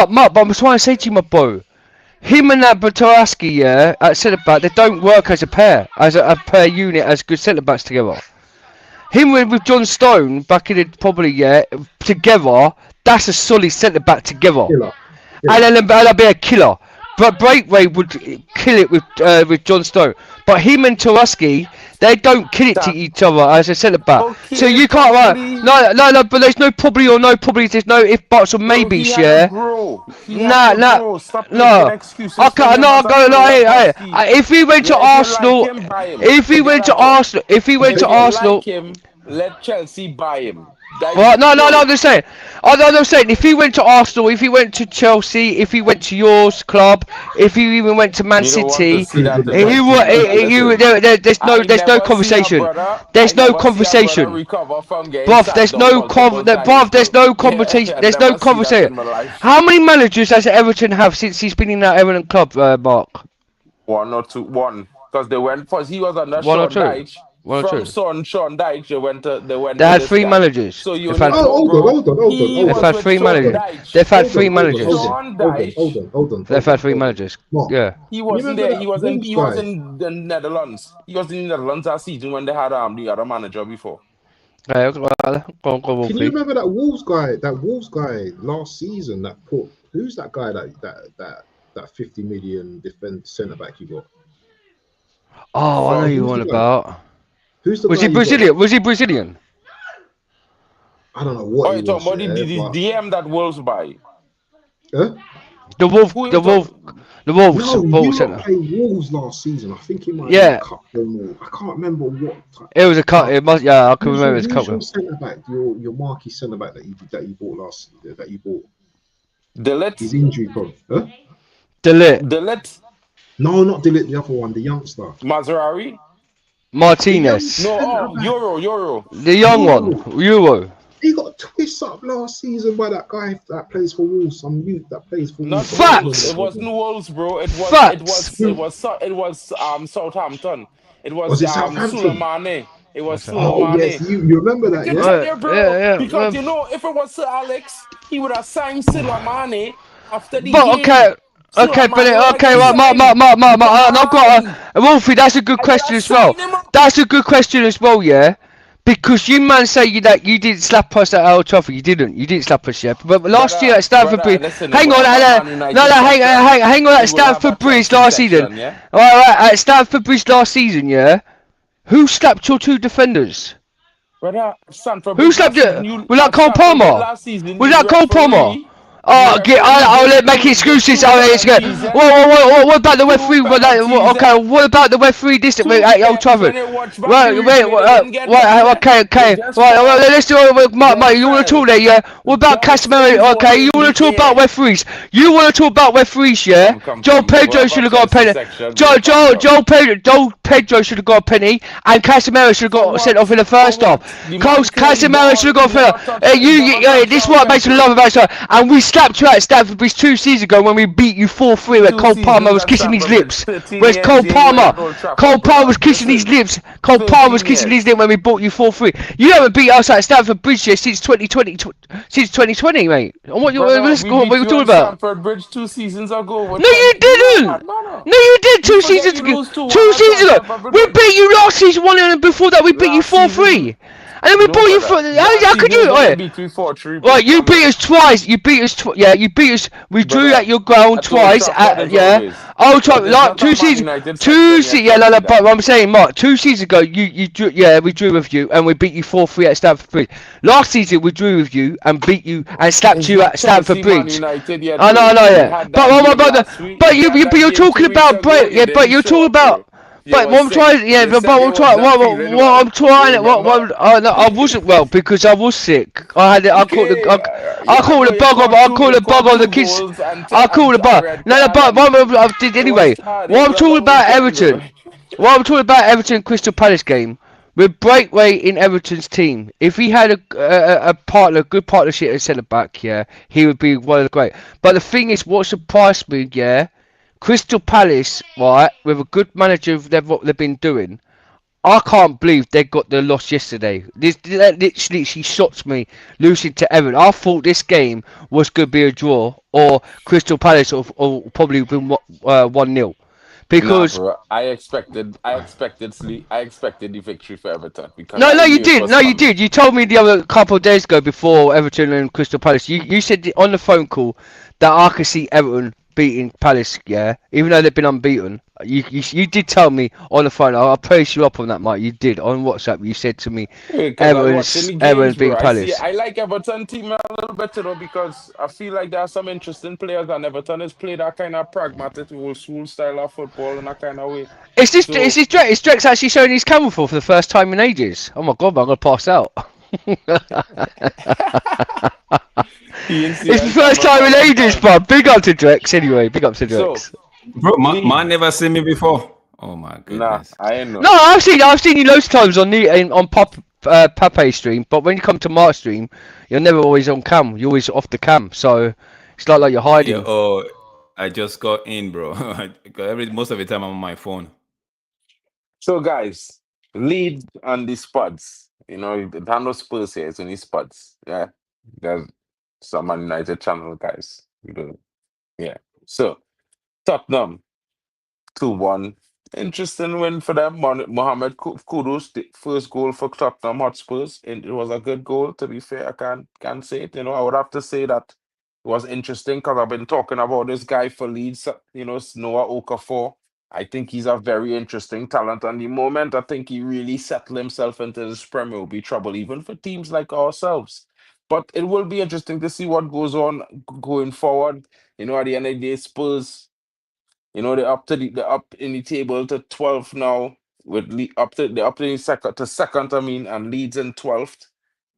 Mark, but I'm trying to say to you, my boy, him and that Batarovsky, yeah, at centre back, they don't work as a pair, as a pair unit, as good centre backs together. Him with John Stone back in it probably, yeah, together, that's a solid centre back together. Killer. And then that'll be a killer. But Breakaway would kill it with John Stone. But him and Tawaski, they don't kill it to That each other as a centre back. So okay, you can't probably, no. But there's no probably or no probably. There's no if buts or bro. He maybes. had to Yeah. grow. He had Nah, to nah, grow. Stop making no. excuses for No, him I'm as a going. No, player, Broski. if he went to Yeah, if you like Arsenal, him, buy him. Forget I talk. If he went to If you Arsenal, like him, let Chelsea buy him. That well, no, bro. I'm just saying. I'm saying if he went to Arsenal, if he went to Chelsea, if he went to yours club, if he even went to Man Me don't want to City, see that in my he team, would. brother. Listen, I There's no never see a conversation. brother. I There's no never see a brother conversation, recover from getting bruv. sat down multiple times, There's bro. no Yeah, conversation. I There's no never see that conversation. in my life. How many managers does Everton have since he's been in that Everton club, Mark? One or two, one. because they went first. He was under One or Sean two. Dyche. One or From two. Sean Dyche, they went They to had this three guy. managers. So you They've need had to Oh, know, bro. He they've was had with three Sean managers. Dyche. They've had three managers. Sean Dyche, They've had three managers. Mark, Yeah. he you wasn't remember there. that Wolves He was guy? in the Netherlands. He was in the Netherlands that season when they had the other manager before. Yeah, go on, Can you Wolfie. remember that Wolves guy? That Wolves guy last season that put who's that guy that 50 million defend centre back you got? Oh, I know From you Who's on the guy? about. Who's the Was guy he you got? Brazilian? Was he Brazilian? I don't know what Oh, he you talking was, about yeah, the but DM that Wolves buy? huh? The Wolf, Who the you Wolf, talking? the Wolves, No, Wolves you lot centre. played Wolves last season. I think he might have Yeah, been cup them all. I can't remember what. it was a cut. But It must. Yeah, I can remember it was a who's your cut. centre back? Your marquee centre back that you bought that you bought. His Delit? injury problem. Huh? Delit, Delit? No, not Dillit, the other one, the youngster. Mazarari? The young Martinez, No, centre oh, back. Euro. the young one, Euro. Euro. He got twist up last season by that guy that plays for Wolves. Some youth that plays for Not Wolves. I can't Wolves. remember It Facts, what wasn't it Wolves, bro. facts. It was Southampton. It was was it Southampton? Suleimane. It was What's that? Oh yes, Suleimane. you remember I that, can yeah? tell you, bro, Yeah, because yeah. if it was Sir Alex, he would have signed Suleimane after the But game. okay, but Suleimane would have okay, get right, signed. And I've got Aye, Wolfie. That's a good I would question have as well. signed him up. That's a good question as well, yeah. Because you man say that you didn't slap us at Old Trafford. You didn't. You didn't slap us, yeah. But last year at Stamford Bridge, Listen, it hang will on, have a Man no, United section. hang on. At We will have a Stamford Bridge Chelsea last season, section, yeah? right. At Stamford Bridge last season, yeah. Who slapped your two defenders? Brother, Stamford Who Bridge slapped last it? season, you Was that at Cole Stamford Bridge Palmer? last season, Was that Cole Palmer? Oh, I'll make excuses. Oh, it's good. What about the referee? What about the referee this at Old Trafford? When they watch back the Right, replay, they didn't get booked, yeah? okay. They Right, just well, fell. let's do Just you want to fell. talk there, yeah? What about Don't say Casemiro? what Okay, you in want to the talk about air. referees? You want to talk about referees, yeah? Come, Joe we will Pedro have should a have got a Chelsea penny. section, bro. Joe Pedro should have got a penny, and Casemiro should have For got sent what? off in the For first half. what? The man cleared the Casemiro should ball. have got a penny. He never touched This is our what makes me love referee. about it. And we slapped you at Stamford Bridge 2 seasons ago when we beat you 4-3 where 2 Cole Palmer seasons was at kissing his Stamford Bridge. lips. 13 Where's years Cole you ain't win Palmer? at Old Cole Trafford, Palmer brother. was kissing his Listen, lips. Cole Palmer was 13 kissing his years. lips when we bought you 4-3. You haven't beat us at Stamford Bridge yet since 2020, mate. And what Brother, we what beat you you talking at about? Stamford Bridge 2 seasons ago with No, you 10. You didn't. mad, brother. No, you did You two forget seasons you ago. lose 2-1 Two at seasons ago, Stamford we Bridge beat you last season one, and before that we beat you last season. 4-3. And then we No, bought you brother. for Last how could season you? is when they Right, beat 3-4-3, bro. right, you Come beat here. us twice. You beat us. Yeah, you beat us. We drew at Brother, your ground at Old twice. Trafford as Yeah. always. Oh, But it's like not a two Man seasons. United section yet, Yeah, Chelsea, but that. I'm saying, Mark, 2 seasons ago, you drew. Yeah, we drew with you, and we beat you 4-3 at Stamford Bridge. Last season, we drew with you and beat you and slapped It's you not at Stamford Chelsea, Man Bridge. United yet, I bro. know, We yeah. had that game last week. We had that You're game talking 2 weeks about ago. break. You Yeah, but didn't you're show talking up, bro. about. You But were what I'm sick. trying, yeah, You said you was not feeling what well. I'm You trying, remember? no, I wasn't well because I was sick. Okay, I yeah, I caught know the you bug on, caught two. You on caught the two kids. goals and I caught the a bug. red No, card, but and I did it was anyway. hard. It What I'm was a talking long about weekend, bro. Everton. What I'm talking about Everton Crystal Palace game. With Breakway in Everton's team, if he had a partner, good partnership at centre back, yeah, he would be one of the great. But the thing is, what surprised me, yeah, Crystal Palace, right, with a good manager of what they've been doing, I can't believe they got the loss yesterday. That literally, she shocks me losing to Everton. I thought this game was going to be a draw, or Crystal Palace, or probably been 1-0. Nah, Because bro. I expected the victory for Everton because no, I you knew it did. was No, you coming. did. You told me the other couple of days ago before Everton and Crystal Palace. You said on the phone call that I could see Everton beating Palace. Yeah, even though they've been unbeaten. You did tell me on the phone. I'll praise you up on that, Mike. You did on WhatsApp. You said to me, Because I was watching the Everton games, bro. beating Palace. I like Everton team a little bit, because I feel like there are some interesting players, and Everton has played that kind of pragmatic, old school style of football in that kind of way. So, Is Drex actually showing his camera for the first time in ages? Oh my god, I'm gonna pass out. he ain't see It's the that first camera for time a in long ages, time. bro. Big up to Drex anyway. Big up to So, Drex. Bro, man the, never seen me before. Oh my nah, goodness. I ain't No, know. I've seen you loads of times on Pape's stream, but when you come to my stream, you're never always on cam. You're always off the cam, so it's like you're Yeah, hiding. oh, I just got in, bro. Most of the time I'm on my phone. So, guys, Leeds and the Spuds. You know, the no Spurs here, it's only Spuds. Yeah. There's some Man United channel, guys. You know, yeah. So, Tottenham 2-1. Interesting win for them. Mohamed Kudus, the first goal for Tottenham Hotspurs. And it was a good goal, to be fair. I can't say it. You know, I would have to say that it was interesting because I've been talking about this guy for Leeds, you know, Noah Okafor. I think he's a very interesting talent. And the moment I think he really settled himself into this Premier will be trouble, even for teams like ourselves. But it will be interesting to see what goes on going forward. You know, at the end of the day, Spurs, you know, they're up in the table to 12th now, with they're up in second, I mean, and Leeds in 12th.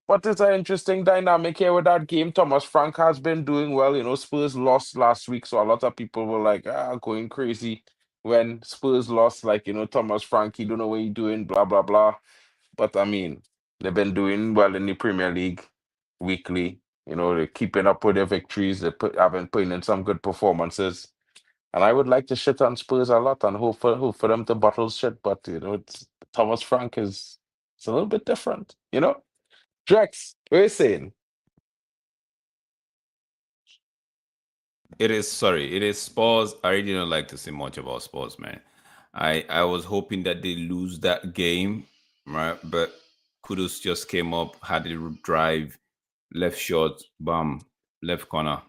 But it's an interesting dynamic here with that game. Thomas Frank has been doing well. You know, Spurs lost last week, so a lot of people were like, going crazy when Spurs lost. Like, you know, Thomas Frank, he don't know what he's doing, blah, blah, blah. But I mean, they've been doing well in the Premier League weekly. You know, they're keeping up with their victories. Have been putting in some good performances. And I would like to shit on Spurs a lot and hope for them to bottle shit. But, you know, Thomas Frank it's a little bit different, you know? Drex, what are you saying? It is Spurs. I really don't like to say much about Spurs, man. I was hoping that they lose that game, right? But Kudus just came up, had a drive, left shot, bam, left corner.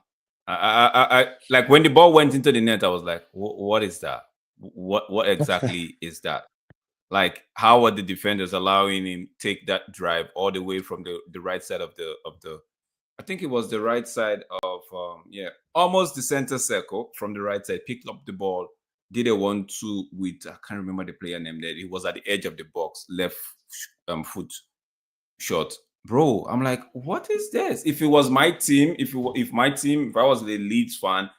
Like when the ball went into the net, I was like, what is that? What exactly is that? Like, how are the defenders allowing him take that drive all the way from the right side of the I think it was the right side of almost the center circle from the right side, picked up the ball, did a 1-2 with I can't remember the player name there. He was at the edge of the box, left foot shot. Bro, I'm like, what is this? If it was my team, if my team, if I was the Leeds fan,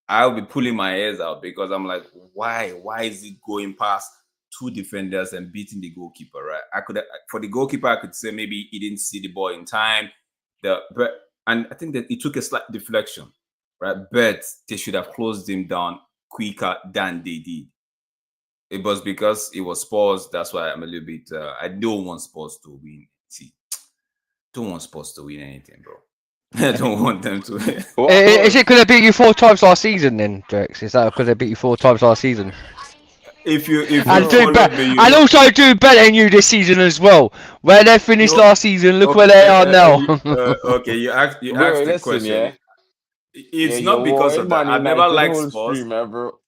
I'll be pulling my ears out because I'm like, why? Why is it going past two defenders and beating the goalkeeper? Right? I could for the goalkeeper, I could say maybe he didn't see the ball in time. And I think that it took a slight deflection, right? But they should have closed him down quicker than they did. It was because it was Spurs. That's why I'm a little bit. I don't want Spurs to win. See, don't want Spurs to win anything, bro. I don't want them to. Is it because they beat you 4 times last season then, Drex? Is that because they beat you 4 times last season? If you And followed me, you and know. also doing better than you this season as well. Where they finished No, last season, look okay, where they are now. okay. You Bro, asked the listen, question. yeah. Yeah, It's you're not because warring of that. Man I've never United liked whole Spurs. stream, bro.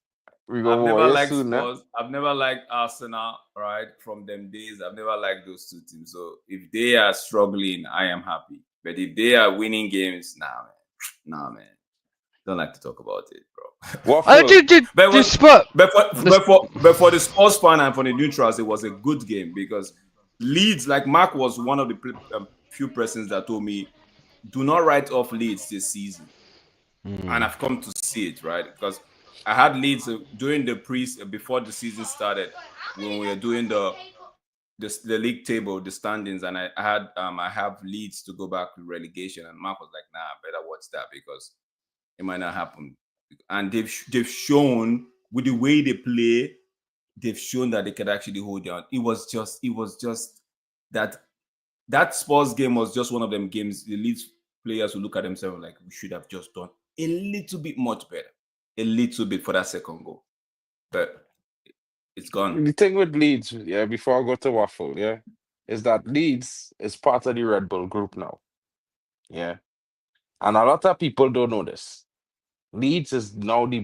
We go I've war never you liked soon, Spurs. I've never liked Arsenal, right? From them days, I've never liked those two teams. So if they are struggling, I am happy. But if they are winning games, nah, man. Don't like to talk about it, bro. I Waffle. did But, the spot. but for the Spurs fan and for the neutrals, it was a good game because Leeds, like Mark was one of the few persons that told me, do not write off Leeds this season. And I've come to see it, right? Because I had Leeds during the before the season started when we were doing the league table, the standings, and I have Leeds to go back to relegation, and Mark was like, "Nah, better watch that because it might not happen." And they've shown with the way they play, they've shown that they can actually hold down. It was just that Spurs game was just one of them games. The Leeds players will look at themselves like we should have just done a little bit much better, a little bit for that second goal, but it's gone. The thing with Leeds, yeah, before I go to Waffle, yeah, is that Leeds is part of the Red Bull group now. Yeah. And a lot of people don't know this. Leeds is now the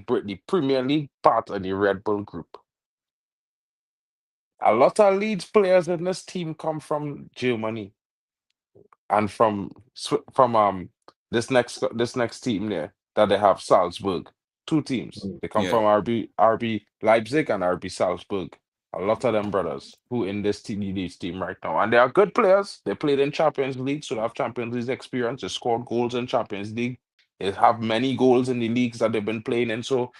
Premier League part of the Red Bull group. A lot of Leeds players in this team come from Germany and from this next team there that they have, Salzburg. Two teams. They come Yeah, from RB Leipzig and RB Salzburg. A lot of them brothers who in this team, Leeds team right now, and they are good players. They played in Champions League, so they have Champions League experience. They scored goals in Champions League. They have many goals in the leagues that they've been playing in. So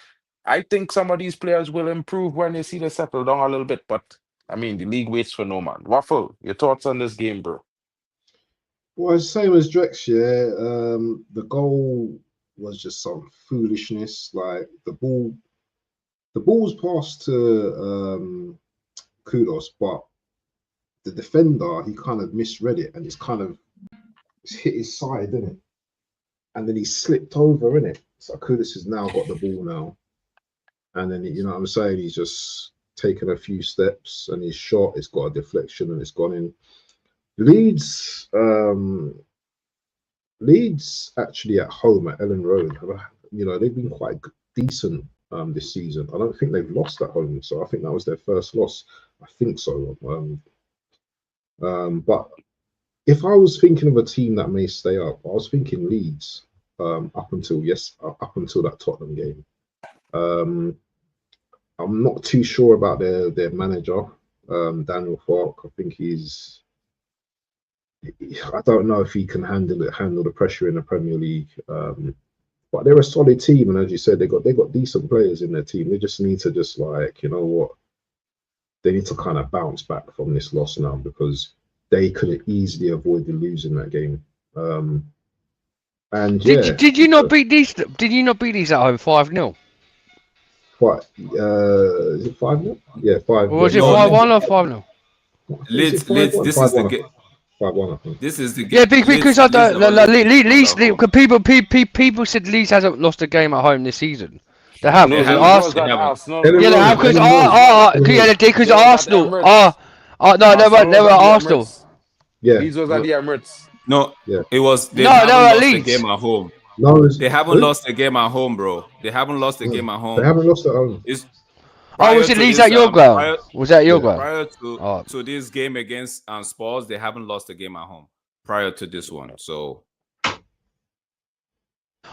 I think some of these players will improve when they see they settle down a little bit. But I mean, the league waits for no man. Waffle, your thoughts on this game, bro? Well, same as Drex, yeah. The goal was just some foolishness. Like the ball was passed to kudos. But the defender, he kind of misread it, and it's hit his side, didn't it? And then he slipped over, in it. So Kudus has now got the ball now, and then you know what I'm saying, he's just taken a few steps, and his shot, it's got a deflection, and it's gone in. Leeds actually at home at Ellen Road, you know, they've been quite decent this season. I don't think they've lost at home, so I think that was their first loss. I think so. But if I was thinking of a team that may stay up, I was thinking Leeds up until that Tottenham game. I'm not too sure about their manager, Daniel Farke. I think I don't know if he can handle the pressure in the Premier League. But they're a solid team, and as you said, they got decent players in their team. They just need to you know what, they need to kind of bounce back from this loss now, because they could have easily avoided losing that game. And did you not beat these? Did you not beat these at home 5-0? What? Is it 5-0? Yeah, 5. Or was it 5-1 or 5-0? Leeds, this is the game. 5-1, I think. This is the game. Yeah, because I don't. Leeds, people said Leeds hasn't lost a game at home this season. They have. They Was it haven't. Arsenal? They haven't. Arsenal. Yeah, they have, because Arsenal. They were at Arsenal. Yeah. Leeds was at the Emirates. No, Yeah. it was. They No, haven't they were at lost a Leeds. game at home. No, They haven't lost a game at home, bro. They haven't lost a game at home. They haven't lost at home. It's Was it Leeds at your ground? Was that your ground? Prior to this game against Spurs, they haven't lost a game at home. Prior to this one, so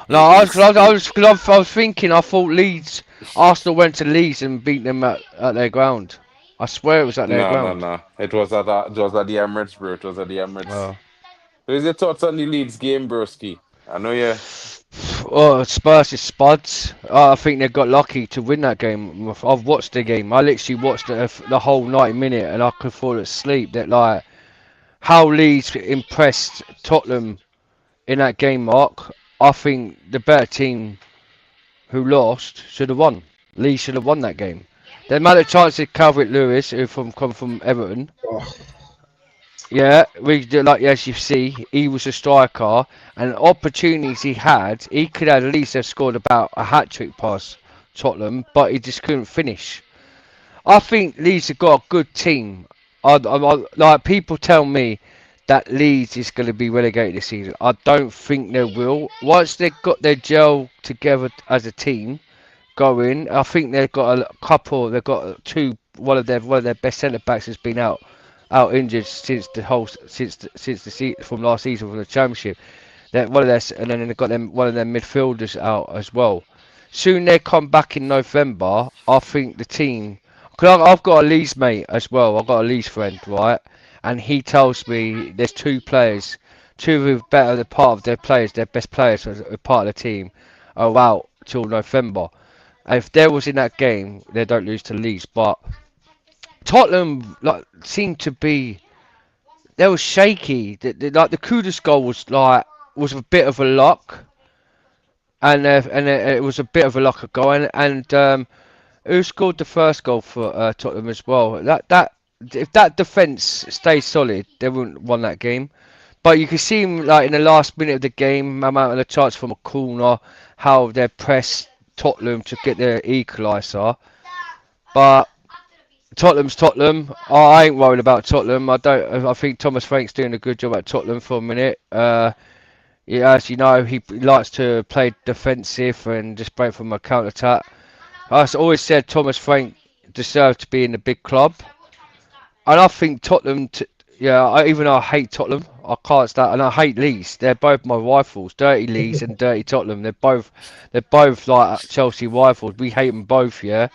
No, I was thinking. I thought Arsenal went to Leeds and beat them at their ground. I swear it was at their ground. No. It was at the Emirates, bro. It was at the Emirates. Oh. So is your thoughts on the Leeds game, broski? I know you. Oh, Spurs is spuds. I think they got lucky to win that game. I've watched the game. I literally watched the whole 90 minutes, and I could fall asleep. That like how Leeds impressed Tottenham in that game, Mark. I think the better team who lost should have won. Leeds should have won that game. The amount of chances Calvert-Lewin, who come from Everton. Oh. Yeah, as you see, he was a striker, and opportunities he had, he could at least have scored about a hat-trick pass, Tottenham, but he just couldn't finish. I think Leeds have got a good team. Like people tell me that Leeds is going to be relegated this season. I don't think they will. Once they've got their gel together as a team going, I think they've got a couple. They've got two. One of their best centre backs has been out injured since from last season from the Championship. And then they've got one of their midfielders out as well. Soon they come back in November. I think the team. Cause I've got a Leeds mate as well. I've got a Leeds friend, right? And he tells me there's two who are better than part of their players, their best players as part of the team, are out till November. And if they was in that game, they don't lose to Leeds. But Tottenham seemed to be, they were shaky. The Kudus goal was a bit of a luck, and it was a bit of a luck of goal. And who scored the first goal for Tottenham as well? If that defence stays solid, they wouldn't have won that game. But you can see him in the last minute of the game, amount of the chance from a corner, how they pressed Tottenham to get their equaliser. But Tottenham's Tottenham. I ain't worried about Tottenham. I think Thomas Frank's doing a good job at Tottenham for a minute. As you know, he likes to play defensive and just break from a counter attack. I've always said Thomas Frank deserved to be in the big club, and I think Tottenham. Even though I hate Tottenham, I can't stand, and I hate Leeds. They're both my rivals, Dirty Leeds and Dirty Tottenham. They're both like Chelsea rivals. We hate them both. Yeah.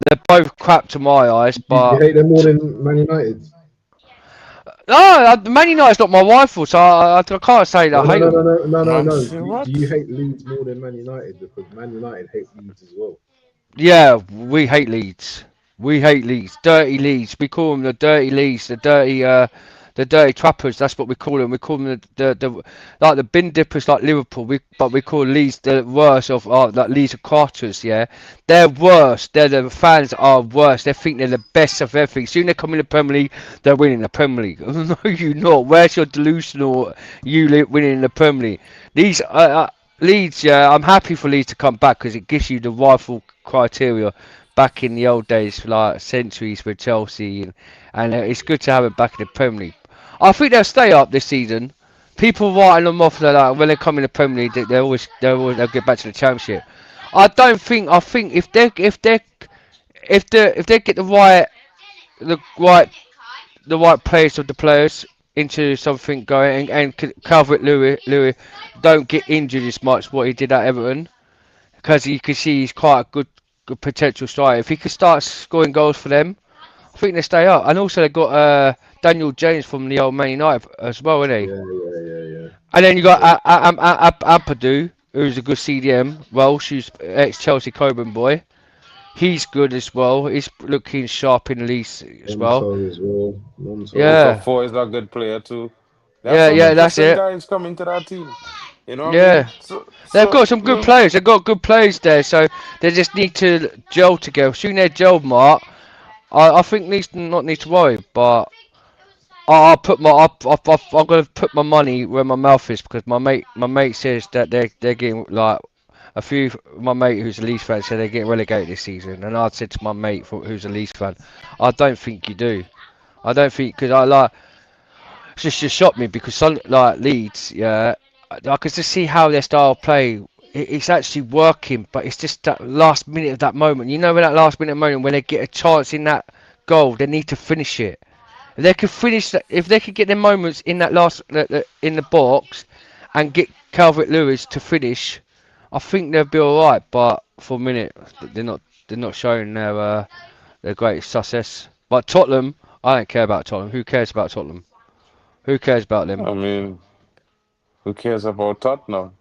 They're both crap to my eyes, but You hate them more than Man United? No, Man United's not my rival, so I can't say that I hate them. No. Do you hate Leeds more than Man United? Because Man United hate Leeds as well. Yeah, we hate Leeds. We hate Leeds. Dirty Leeds. We call them the Dirty Leeds, the the dirty trappers. That's what we call them. We call them the like the bin dippers, like Liverpool. But we call Leeds the worst of like Leeds are Carters. Yeah, they're worse. The fans are worse. They think they're the best of everything. Soon they come in the Premier League, they're winning the Premier League. No, you not. Where's your delusional winning the Premier League? These Leeds, yeah, I'm happy for Leeds to come back because it gives you the rival criteria back in the old days, like centuries with Chelsea, and it's good to have it back in the Premier League. I think they'll stay up this season. People writing them off, they're like when they come in the Premier League, they'll get back to the Championship. I don't think. I think if they get the right the right place of the players into something going and Calvert Lewis don't get injured as much what he did at Everton because you can see he's quite a good potential striker. If he could start scoring goals for them, I think they stay up. And also they got Daniel James from the old Man United as well, isn't he? Yeah. And then you got Ampadu, who's a good CDM, Welsh, who's ex-Chelsea Coburn boy. He's good as well. He's looking sharp in the least as well. Monto as well. Monto. Yeah. Okafor is a good player too. They have Yeah, some yeah, that's interesting it. guys coming to that team. You know what I Yeah. mean? So, They've so got some good players. They've got good players there, so they just need to gel together. Soon they gel, Mark. I think needs not need to worry, but I'll put I'm gonna put my money where my mouth is because my mate says that they're getting like a few. My mate who's a Leeds fan said they're getting relegated this season, and I said to my mate who's a Leeds fan, I don't think you do. I don't think because I like it's just shocked me because some like Leeds, yeah, I could just see how their style of play. It's actually working, but it's just that last minute of that moment. You know, when that last minute moment when they get a chance in that goal, they need to finish it. If they could finish that, if they could get their moments in that last in the box, and get Calvert Lewis to finish, I think they'll be all right. But for a minute, they're not showing their greatest success. But Tottenham, I don't care about Tottenham. Who cares about Tottenham? Who cares about them? I mean, who cares about Tottenham?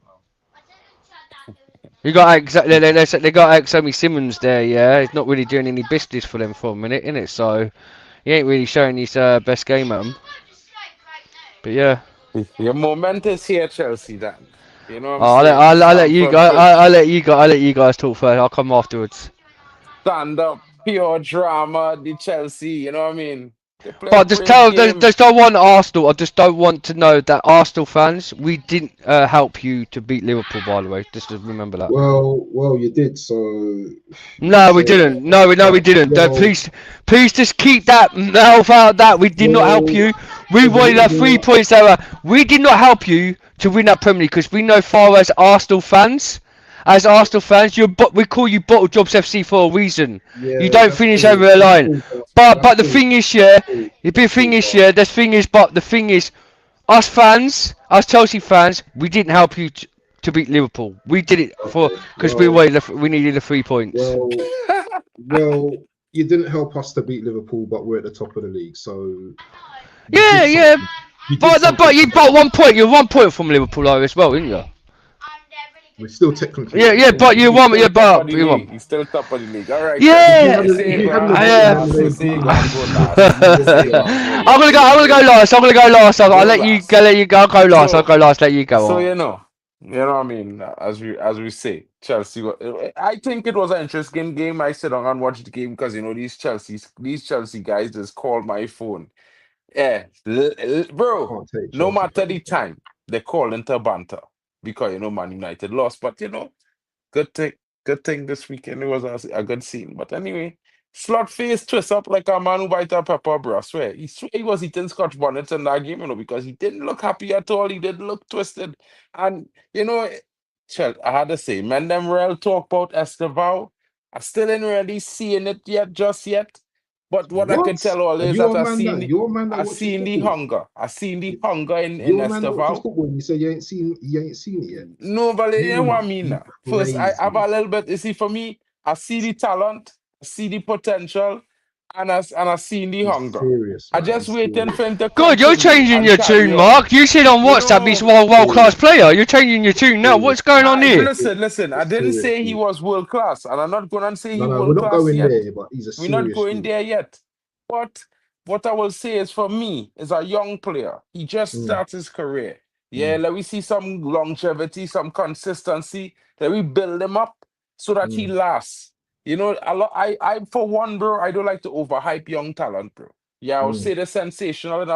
You got they got Sammy Simmons there, yeah. He's not really doing any business for them for a minute, innit? So he ain't really showing his best game at them. But yeah, Your moment is here, Chelsea. Dan. You know what I'm I'll let saying? I'll, I'll let Stamford you guys Bridge. I'll let you guys talk first. I'll come afterwards. Stand up, pure drama, the Chelsea, you know what I mean? They play a But just great tell, game. just don't want Arsenal. I just don't want to know that Arsenal fans, we didn't help you to beat Liverpool. By the way, just to remember that. Well, you did. So No, we say didn't. No, we didn't. well, Please, just keep that mouth out. Of that we did not help well, you. We wanted that 3 points there. We did not help you to win that Premier League because we know far as Arsenal fans. As Arsenal fans, we call you Bottle Jobs FC for a reason. You yeah, don't that's finish cool. over the That's line. cool. But That's the cool. thing is, yeah, Cool. the big That's thing cool. is, yeah, the thing is, us fans, us Chelsea fans, we didn't help you to beat Liverpool. We did it for Okay. because we needed the 3 points. Well, you didn't help us to beat Liverpool, but we're at the top of the league, so you Yeah, did yeah, something. You did but something you to got help. 1 point. You're 1 point from Liverpool though as well, didn't you? We're still technically Yeah, at the yeah, top. but you He's won. still Yeah, top of but the you won. league. He's still top of the league. All right, Chelsea. Yeah, I say If you you go hadn't and have go yeah. voted last. I them say you away, go and go last. I say you go and go I'm last. gonna go last. I'm gonna go last. I'll Go let you go. last. Let you go. I'll go last. I'll So, go last. Let you go so on. you know what I mean. As we say, Chelsea. I think it was an interesting game. I sit down and watch the game because you know these Chelsea guys just called my phone. Yeah, I bro. can't take No Chelsea matter fans, the man. time, they call into banter because you know Man United lost. But you know, good thing, good thing this weekend it was a good scene. But anyway, slot face twist up like a man who bite a pepper, bro. I swear he was eating Scotch bonnets in that game, you know, because he didn't look happy at all. He didn't look twisted, and you know, Chel, I had to say, man, them real talk about Esteval. I still ain't really seeing it yet, just yet. But what I What? could tell all And is that you're a man that I watches seen the football. hunger. I seen the hunger in You're a man that watches Esteval. football. And you say you ain't seen it yet. No, but you know what I You mean. you Now. First, I have crazy. a little bit. You see, for me, I see the talent, I see the potential, and I see the He's hunger. serious, I man. just He's waiting serious. for him to Good, you're continue changing and your carry tune, on. Mark. You said on You WhatsApp he's a know, world class Serious, player. You're changing your tune now. serious. What's going on I here? listen. I He's didn't serious, say he dude. was world class, and I'm not gonna say he No, we're world not class going yet. there, but he's a We're not serious going dude. there yet. But what I will say is for me, is a young player. He just Mm, starts his career. Yeah, mm, let me see some longevity, some consistency. Let me build him up so that he mm, lasts. You know, I for one, bro, I don't like to overhype young talent, bro. Yeah, I'll mm. say the sensational in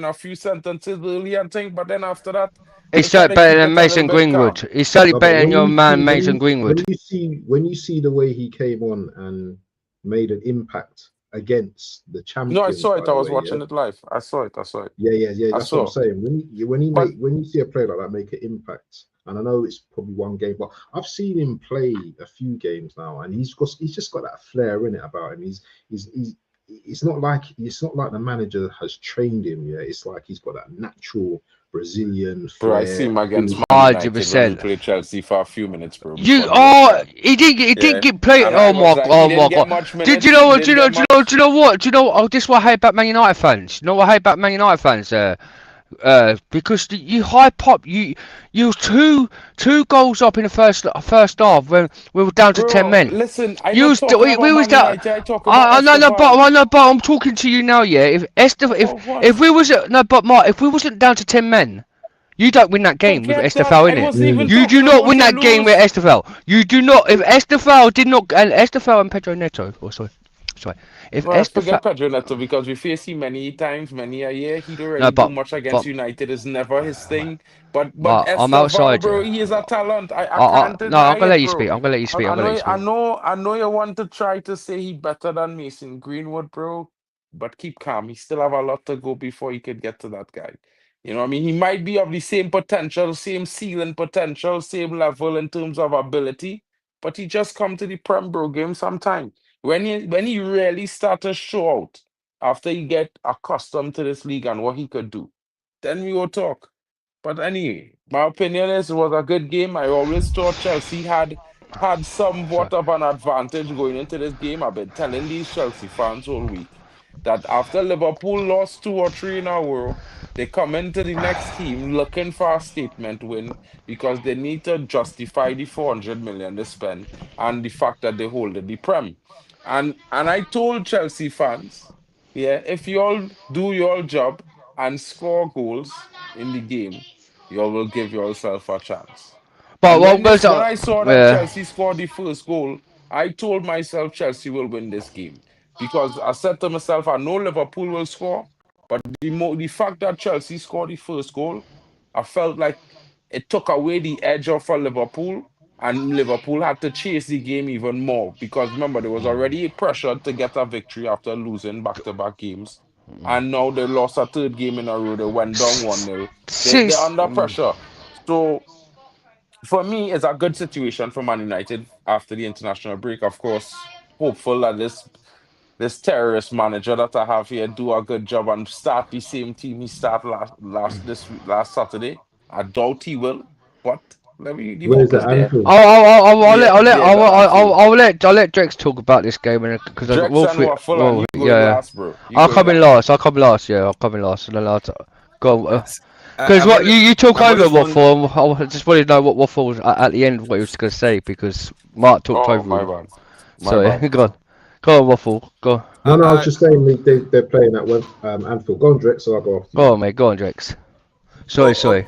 a few sentences early and thing, but then after that, He's I try certainly to better keep than it a little Mason bit calm. Greenwood. He's certainly No, but better than your man Mason Greenwood. when you see the way he came on and made an impact against the No, I champions, saw it. by I the was way, yeah, watching it live. I saw it. I saw it. yeah, yeah, yeah. I That's what I'm saw. saying. But When you see a player like that make an impact, and I know it's probably one game, but I've seen him play a few games now, and he's just got that flair in it about him. He's it's not like the manager has trained him. Yeah, it's like he's got that natural Brazilian bro, I see flair. him against Man Hundred United when we percent. played Chelsea for a few minutes, bro, You before the World Cup. he didn't Yeah. get played. And I was like, he Oh didn't my get god. much Did you minutes. know He what? Do didn't you know? get Do you know? much. Do you know what? Do you know? Oh, this is what I hate about Man United fans. You know what I hate about Man United fans? Because you hype up. You two goals up in the first half when we were down to 10 Bro, men. listen, I'm You not was talking about we was Man down. United. I talk about I know, no, but Esteval. I know, but I'm talking to you now. Yeah, About if what? we was no, but Mark, if we wasn't down to 10 men. You don't win that game with Forget that. Estefao I in it. wasn't even Mm, You do talking not about win to that game with lose. Estefao. You do not. If Estefao did not, and Estefao and Pedro Neto, oh sorry, if Well, Estefao, forget Pedro Neto because we face him many times, many a year. He don't no, really do much against but United. Is never his thing. But Mark, I'm Esteval, outside bro, you. he is a talent. I can't No, I'm deny gonna it, let you speak. bro. I'm gonna let you speak. I'm gonna let you speak. I know you want to try to say he better than Mason Greenwood, bro. But keep calm. He still have a lot to go before he could get to that guy. You know what I mean? He might be of the same potential, same ceiling potential, same level in terms of ability, but he just come to the Prem, bro, give him some time. When he really start to show out after he get accustomed to this league and what he could do, then we will talk. But anyway, my opinion is it was a good game. I always thought Chelsea had Sorry. somewhat of an advantage going into this game. I've been telling these Chelsea fans all week that after Liverpool lost two or three in a row, they come into the next game looking for a statement win because they need to justify the 400 million they spend and the fact that they hold the Prem. And I told Chelsea fans, yeah, if you all do your job and score goals in the game, you all will give yourself a chance. But And what goes when on? I saw that Yeah. Chelsea scored the first goal, I told myself Chelsea will win this game because I said to myself, I know Liverpool will score, but the fact that Chelsea scored the first goal, I felt like it took away the edge off for Liverpool, and Liverpool had to chase the game even more because remember there was already pressure to get a victory after losing back-to-back games, and now they lost a third game in a row. They went down 1-0. They're Six. under pressure. So for me, it's a good situation for Man United after the international break. Of course, hopeful that this terrorist manager that I have here do a good job and start the same team he started last Saturday. I doubt he will, but the where is hope that? is there. Anfield. Yeah, yeah, it's at Anfield. I'll let Drex talk about this game because Drex we'll and free. Waffle, and Well, you going yeah. last, bro. You going last. I'll come in last. Yeah, I'll come in last, and then I'll go. Because I've what always, you took I've over always wondered. Waffle. I just wanted to know what Waffle was at the end what he was going to say because Mark talked Oh, over my him. bad. My So bad. go on, Waffle. No, no, I was I, just saying they're playing at Anfield. Go on, Drex, so I'll go after you. Go on, mate. Go on, Drex.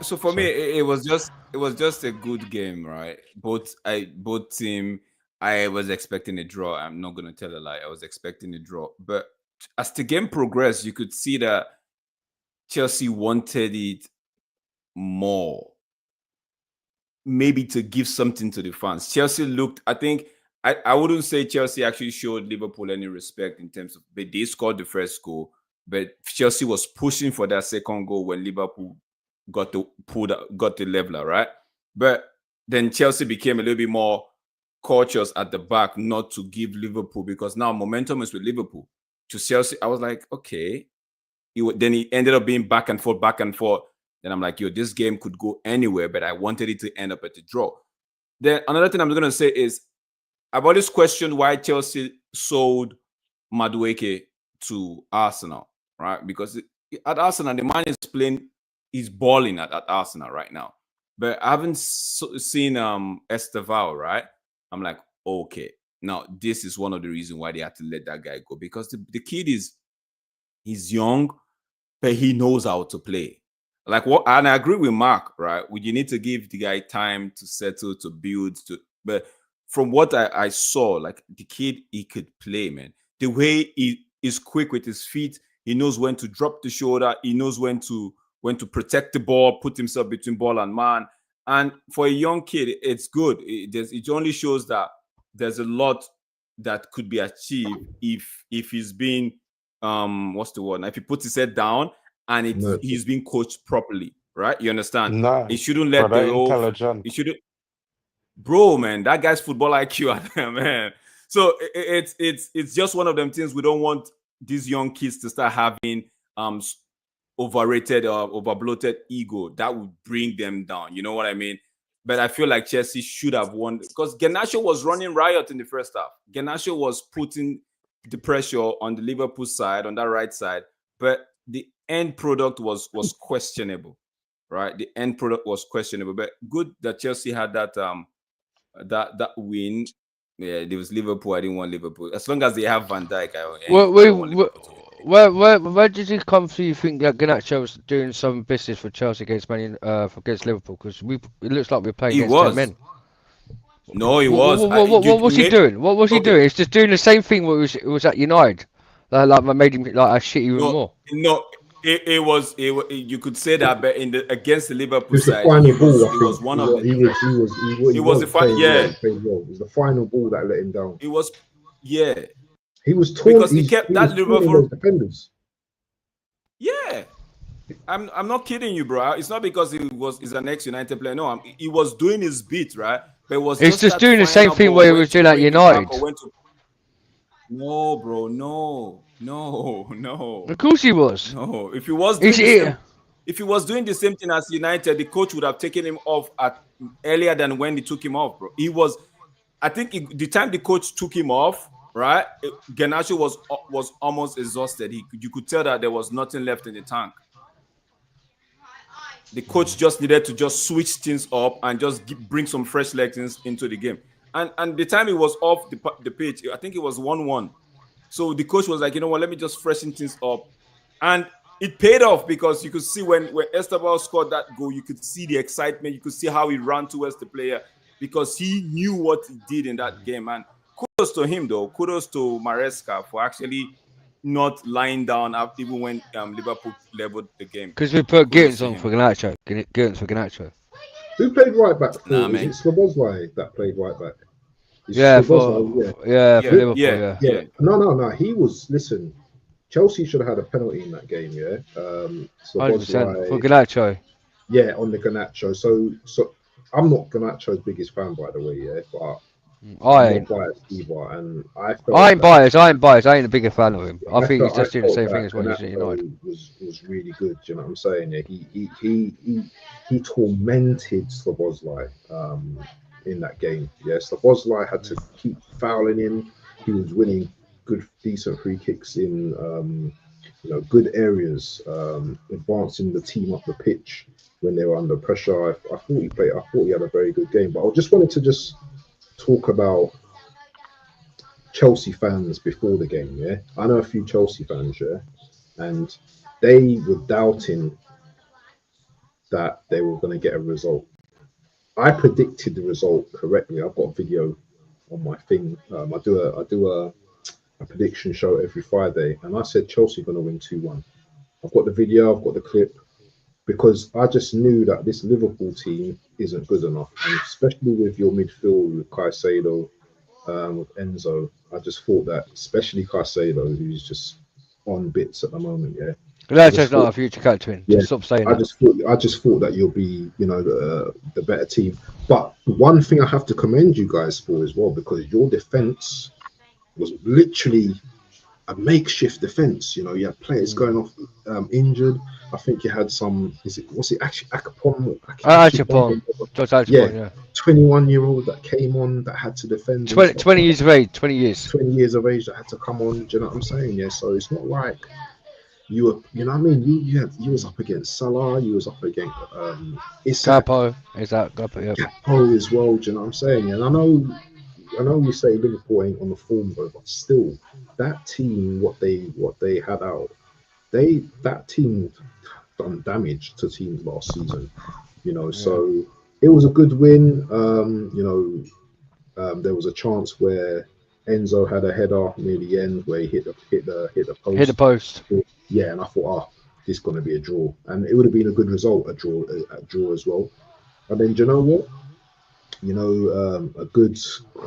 So for me, it was just a good game, right? Both team. I was expecting a draw. I'm not gonna tell a lie. I was expecting a draw, but as the game progressed, you could see that Chelsea wanted it more, maybe to give something to the fans. Chelsea looked. I think I wouldn't say Chelsea actually showed Liverpool any respect in terms of, but they scored the first goal. But Chelsea was pushing for that second goal when Liverpool got the leveler, right? But then Chelsea became a little bit more cautious at the back, not to give Liverpool, because now momentum is with Liverpool. To Chelsea, I was like, okay. Then it ended up being back and forth, back and forth. Then I'm like, yo, this game could go anywhere, but I wanted it to end up at a draw. Then another thing I'm going to say is I've always questioned why Chelsea sold Madueke to Arsenal, right? Because at Arsenal, the man is playing, he's balling at Arsenal right now. But I haven't seen Esteval, right? I'm like, okay, now this is one of the reasons why they had to let that guy go, because the kid is He's young, but he knows how to play. Like what, and I agree with Mark, right? You need to give the guy time to settle, to build, but from what I saw, like the kid, he could play, man. The way he is quick with his feet, he knows when to drop the shoulder, he knows when to protect the ball, put himself between ball and man. And for a young kid, it's good. It only shows that there's a lot that could be achieved if he's being what's the word? If he puts his head down and he's being coached properly, right? You understand? He Nice. shouldn't let Brother the whole. intelligent. He shouldn't, bro, man. That guy's football IQ, man. So it's just one of them things. We don't want these young kids to start having overrated or overbloated ego that would bring them down. You know what I mean? But I feel like Chelsea should have won because Garnacho was running riot in the first half. Garnacho was putting the pressure on the Liverpool side, on that right side, but the end product was questionable, right? The end product was questionable, but good that Chelsea had that that win. Yeah, there was Liverpool. I didn't want Liverpool. As long as they have Van Dijk, I don't want Liverpool to win. Where did it come from? You think that Garnacho was doing some business for Chelsea against against Liverpool? Because it looks like we're playing He against 10 was. men. No, he What, was. what was he doing? What was he Okay. doing? It's just doing the same thing. It was at United, like made him like a shit even more. No, it was. You could say that, but against the Liverpool It was the side, final he ball. I was think one of the. he was the playing yeah. well, he played well. It was the final ball that let him down. It was yeah. He was torn Because he kept that Liverpool those defenders. Yeah. I'm not kidding you, bro. It's not because he's an ex-United player. No, he was doing his bit, right? But it was It's just that doing the same final thing ball what he when was to doing at bring it back United. or when to. No, bro. No. Of course he was. No. If he was doing the same thing as United, the coach would have taken him off earlier than when he took him off, bro. I think the time the coach took him off, right? Garnacho was almost exhausted. You could tell that there was nothing left in the tank. The coach just needed to just switch things up and just bring some fresh legs into the game. And the time he was off the pitch, I think it was 1-1. So the coach was like, you know what, let me just freshen things up. And it paid off because you could see when Esteban scored that goal, you could see the excitement. You could see how he ran towards the player because he knew what he did in that game. And kudos to him, though. Kudos to Maresca for actually not lying down even when Liverpool leveled the game. Because we put Gittins on for Garnacho. Who played right back for? Nah, is it Szoboszlai that played right back? Yeah, for Liverpool. Yeah. No. He was. Listen, Chelsea should have had a penalty in that game. Yeah. 100% for Garnacho. Yeah, on the Garnacho. So I'm not Garnacho's biggest fan, by the way. Yeah, but I'm not biased either, and I ain't biased. I ain't a bigger fan of him. I think he's just doing the same thing as when he's at United. Was really good. Do you know what I'm saying? Yeah, he tormented Szoboszlai in that game. Yeah, Szoboszlai had to keep fouling him. He was winning decent free kicks in good areas, advancing the team up the pitch when they were under pressure. I thought he had a very good game. But I just wanted to talk about Chelsea fans before the game. Yeah, I know a few Chelsea fans. Yeah, and they were doubting that they were going to get a result. I predicted the result correctly. I've got a video on my thing. I do a prediction show every Friday, and I said Chelsea going to win 2-1. I've got the video. I've got the clip. Because I just knew that this Liverpool team isn't good enough, and especially with your midfield with Caicedo, with Enzo, I just thought that, especially Caicedo, who's just on bits at the moment. Yeah, Garnacho's not a future captain. Yeah, stop saying that. I just thought that you'll be, the better team. But one thing I have to commend you guys for as well, because your defense was literally a makeshift defense. You had players going off injured. I think you had some. Was it actually Akpom? Yeah, 21-year-old that came on that had to defend. 20 years of age. 20 years. 20 years of age that had to come on. Do you know what I'm saying? Yeah. So it's not like you were. You know what I mean? You was up against Salah. You was up against Gakpo. Is that Gakpo? Yeah. Gakpo as well. Do you know what I'm saying? And I know you say Liverpool ain't on the form though, but still, that team, what they had out, that team done damage to teams last season. Yeah. So it was a good win. There was a chance where Enzo had a header near the end where he hit the Hit the post. post. Yeah, and I thought, this is going to be a draw, and it would have been a good result, a draw as well. And then, do you know what? A good.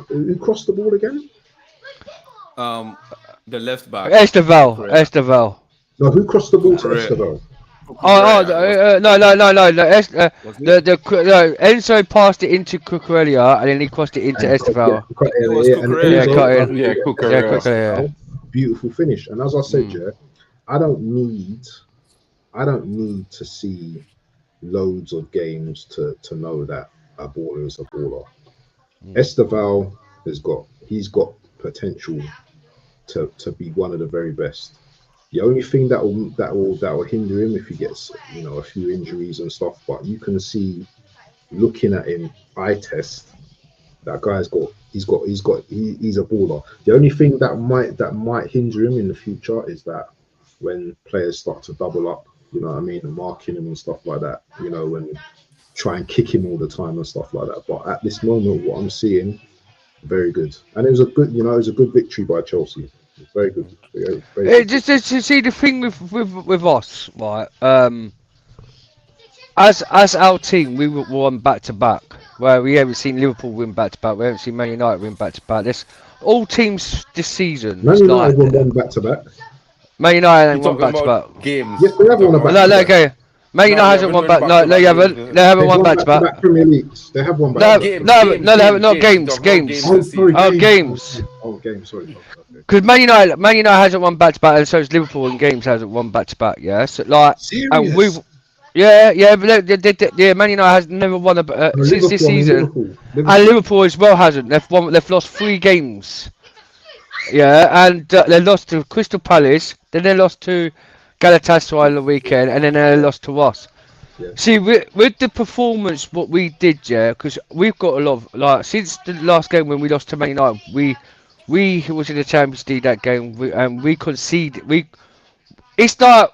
Who crossed the ball again? The left back, Esteval. Cucurella. Esteval. No, who crossed the ball to Cucurella. Esteval? Cucurella was, No. was The it? no, Enzo passed it into Cucurella and then he crossed it into And Esteval. It was and Cucurella. Yeah, cut Enzo, in. Yeah, Yeah, Cooker. quickly. Yeah. beautiful finish. And as I said, Mm. yeah, I don't need to see loads of games to know that a baller is a baller. Mm. Esteval he's got potential to be one of the very best. The only thing that will hinder him if he gets a few injuries and stuff, but you can see looking at him, eye test, that he's a baller. The only thing that might hinder him in the future is that when players start to double up, what I mean, and marking him and stuff like that, when try and kick him all the time and stuff like that. But at this moment, what I'm seeing, very good, and it was a good victory by Chelsea. Very good, very, very It good. just to see the thing with us, right? As our team, we won back to back. Where we haven't seen Liverpool win back to back, we haven't seen Man United win back to back. This all teams this season. Man It's like United won one back to back. Man United You ain't won talking back to back. about games? Yes, they You have talking won a about back No, to no, back. okay. Man No, United we hasn't haven't won won back. No, no, you back-to-back haven't. games. They haven't They've won won back to back to back. back Premier Leagues. They have won back No, to back. Games, no, games, no, games, not games. games, You're talking about games. games Oh, this sorry, season. Oh, games. games. Games. Sorry. Okay. Because Man United hasn't won back to back, and so has Liverpool, and games hasn't won back to back. Yeah, so like, and we've, Serious. yeah, but yeah, Man United has never won No, since this Liverpool. I mean season, Liverpool. and Liverpool. Liverpool as well hasn't. They've lost 3 games. Yeah, and they lost to Crystal Palace, then they lost to Galatasaray on the weekend, and then they lost to us. Yeah. See, with the performance, what we did, yeah, because we've got a lot of, like, since the last game when we lost to Man United, we was in the Champions League that game, and we conceded. It's like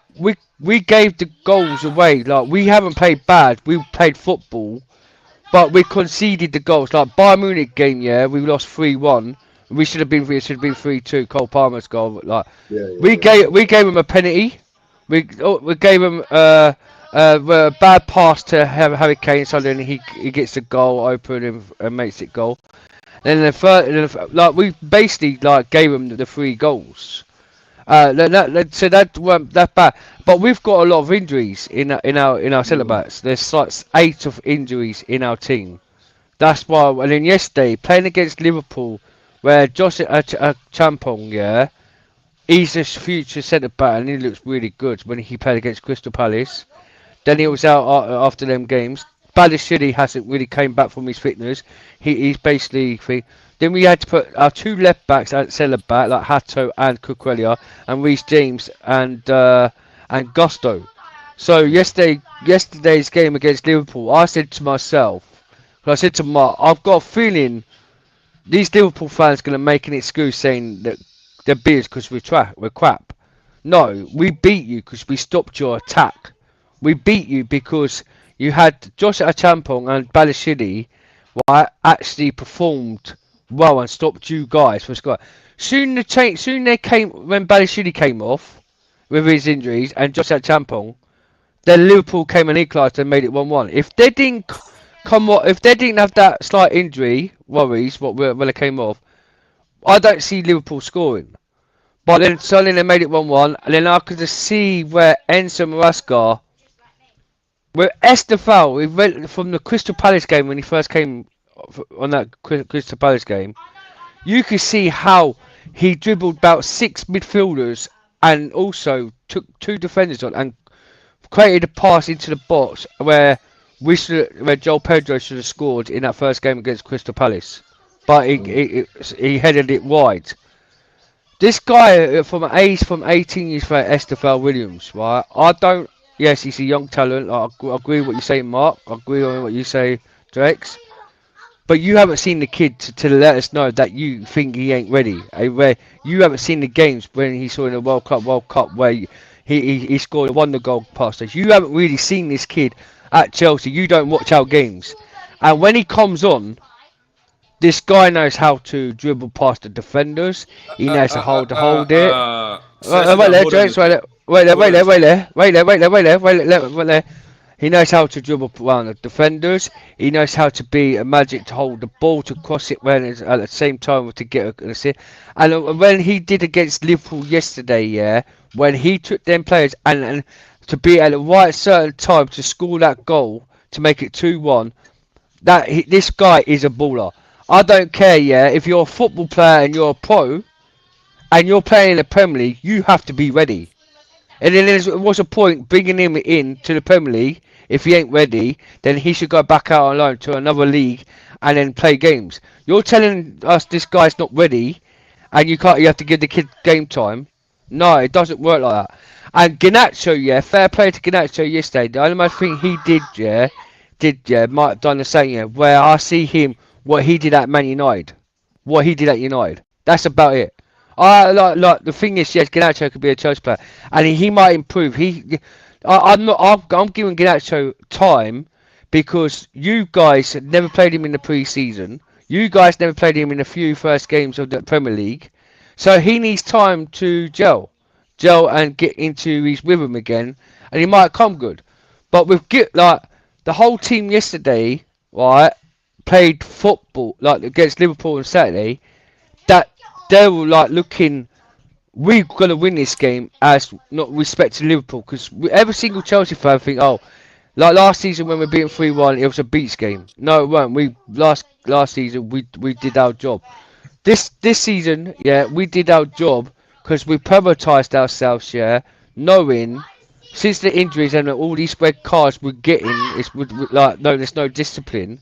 we gave the goals away. Like, we haven't played bad. We played football, but we conceded the goals. Like Bayern Munich game, yeah, we lost 3-1. We should have been. It should have been 3-2. Cole Palmer's goal. Like, Yeah. we gave him a penalty. We gave him a bad pass to Harry Kane, so then he gets the goal open and makes it goal. Then the third, like, we basically like gave him the 3 goals. So that weren't that bad, but we've got a lot of injuries in our centre backs. There's like 8 of injuries in our team. That's why. And then yesterday, playing against Liverpool, where Josh Champong, yeah, he's a future centre back and he looks really good when he played against Crystal Palace. Then he was out after them games. Badiashile hasn't really came back from his fitness. He's basically. Then we had to put our 2 left backs at centre back, like Hato and Cucurella, and Reece James and Gusto. So yesterday's game against Liverpool, I said to myself, I said to Mark, I've got a feeling these Liverpool fans are going to make an excuse saying that they're beers because we're crap. No, we beat you because we stopped your attack. We beat you because you had Josh Achampong and Badiashile, right, actually performed well and stopped you guys from scoring. Soon they came when Badiashile came off with his injuries and Josh Achampong. Then Liverpool came and equalised and made it 1-1. If they didn't if they didn't have that slight injury worries, when they came off, I don't see Liverpool scoring. But then suddenly they made it 1-1, and then I could just see where Enzo Maresca, where Estefan, we went from the Crystal Palace game when he first came on that Crystal Palace game. You could see how he dribbled about 6 midfielders and also took 2 defenders on and created a pass into the box where Joel Pedro should have scored in that first game against Crystal Palace, but he headed it wide. This guy from 18 years for Estefan Williams, right? I don't. Yes, he's a young talent. I agree with what you say, Mark. I agree on what you say, Drex. But you haven't seen the kid to let us know that you think he ain't ready. Where you haven't seen the games when he saw in the World Cup where he scored won the goal past us. You haven't really seen this kid at Chelsea. You don't watch our games, and when he comes on, this guy knows how to dribble past the defenders. He knows to hold it. Wait Searching, there, hold on a James. Wait second. there. Wait there. Hold Wait on a there. Wait second. there. Wait there. Wait there. Wait there. Wait there. He knows how to dribble around the defenders. He knows how to be a magic to hold the ball, to cross it when it's at the same time to get an assist. And when he did against Liverpool yesterday, yeah, when he took them players and to be at the right certain time to score that goal to make it 2-1, this guy is a baller. I don't care, yeah, if you're a football player and you're a pro and you're playing in the Premier League, you have to be ready. And then what's the point bringing him in to the Premier League if he ain't ready? Then he should go back out on loan to another league and then play games. You're telling us this guy's not ready, and you can't. You have to give the kid game time. No, it doesn't work like that. And Ganacho, yeah, fair play to Ganacho yesterday. The only thing he did, might have done the same, yeah. Where I see him, what he did at Man United, what he did at United. That's about it. I like the thing is, yes, Ganacho could be a Chelsea player, and he might improve. I'm not. I'm giving Ganacho time because you guys had never played him in the pre-season. You guys never played him in the few first games of the Premier League, so he needs time to gel and get into his rhythm again, and he might come good. But with the whole team yesterday, right, played football like against Liverpool on Saturday. That they were like looking, we're gonna win this game as not respecting Liverpool because every single Chelsea fan think, oh, like last season when we beat 3-1, it was a beats game. No, it weren't. We last season we did our job. This season, yeah, we did our job because we prioritised ourselves, yeah, knowing since the injuries and all these red cards we're getting, like no, there's no discipline.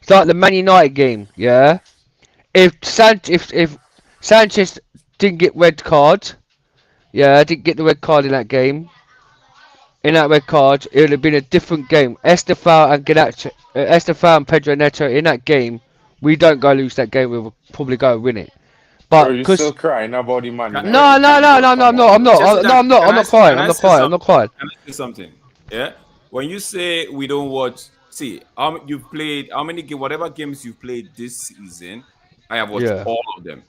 It's like the Man United game, yeah. If Sanchez didn't get red card, yeah, didn't get the red card in that game. In that red card, it would have been a different game. Estefan and Pedro Neto in that game, we don't go lose that game. We'll probably go win it. Bro, But you because still crying about the Man Can, no, United no, game, no, bro. no, no, Come I'm not. on, I'm not. bro. Chelsea, No, I'm not. I'm not can crying. I I'm not say crying. I'm something? not crying. Can I say something? Yeah. When you say we don't watch, see, you've played how many whatever games you've played this season, I have watched Yeah. all of them.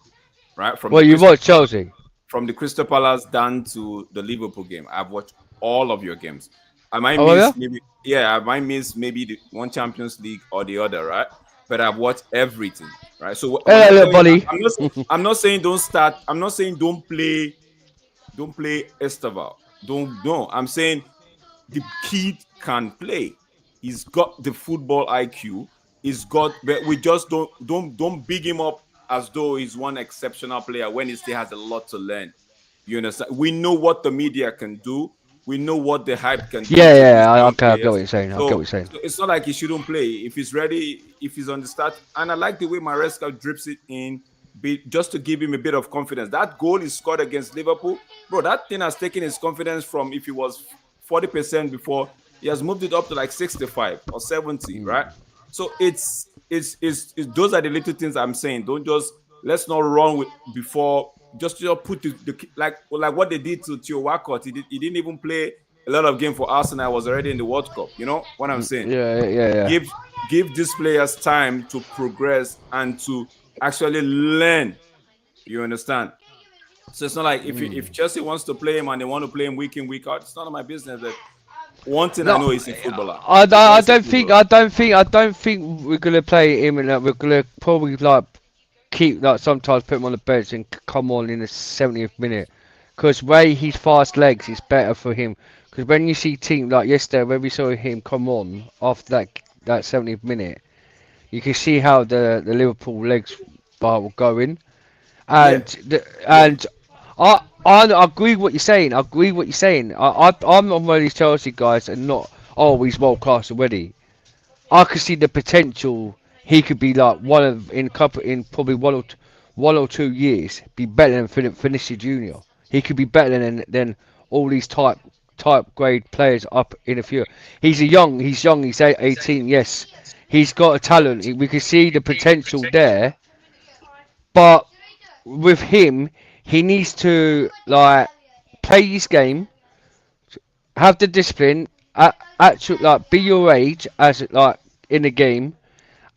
Right Well, you watch Chelsea. From the Crystal Palace down to the Liverpool game. I've watched all of your games. I might Oh yeah. miss maybe, yeah, I might miss maybe the one Champions League or the other, right? But I've watched everything, right? So when Hey, I little tell you, buddy. I'm not saying don't start. I'm not saying don't play Esteval. Don't no. I'm saying the kid can play. He's got the football IQ. He's got, but we just don't big him up as though he's one exceptional player when he still has a lot to learn. You understand? We know what the media can do. We know what the hype can do Yeah, to these yeah. young Okay, I get what players. you're saying. I get what So, you're saying. so it's not like he shouldn't play if he's ready, if he's on the start. And I like the way Maresca drips it in, just to give him a bit of confidence. That goal he scored against Liverpool, bro, that thing has taken his confidence from if he was 40% before, he has moved it up to like 65 or 70, right? So it's those are the little things I'm saying. Don't just let's not run with before just put like what they did to Theo Walcott. He didn't even play a lot of game for Arsenal. I was already in the World Cup. You know what I'm saying? Yeah. Give these players time to progress and to actually learn. You understand? So it's not like if Chelsea wants to play him and they want to play him week in week out, it's none of my business. But one thing I No, know is a footballer. I The guy I is a don't think footballer. I don't think we're gonna play him, and we're gonna probably like keep like sometimes put him on the bench and come on in the 70th minute, because way he's fast legs is better for him. Because when you see team like yesterday, when we saw him come on after that 70th minute, you can see how the Liverpool legs were going, Yeah, and yeah. I agree what you're saying. I agree what you're saying. I'm not one of these Chelsea guys and not, oh, he's world class already. I could see the potential. He could be like one of in probably 1 or 2 years be better than Vinicius Junior. He could be better than all these type grade players up in a few. He's young. He's 18. Yes, he's got a talent. We can see the potential there, but with him, he needs to like play his game, have the discipline, actual like be your age as like in the game,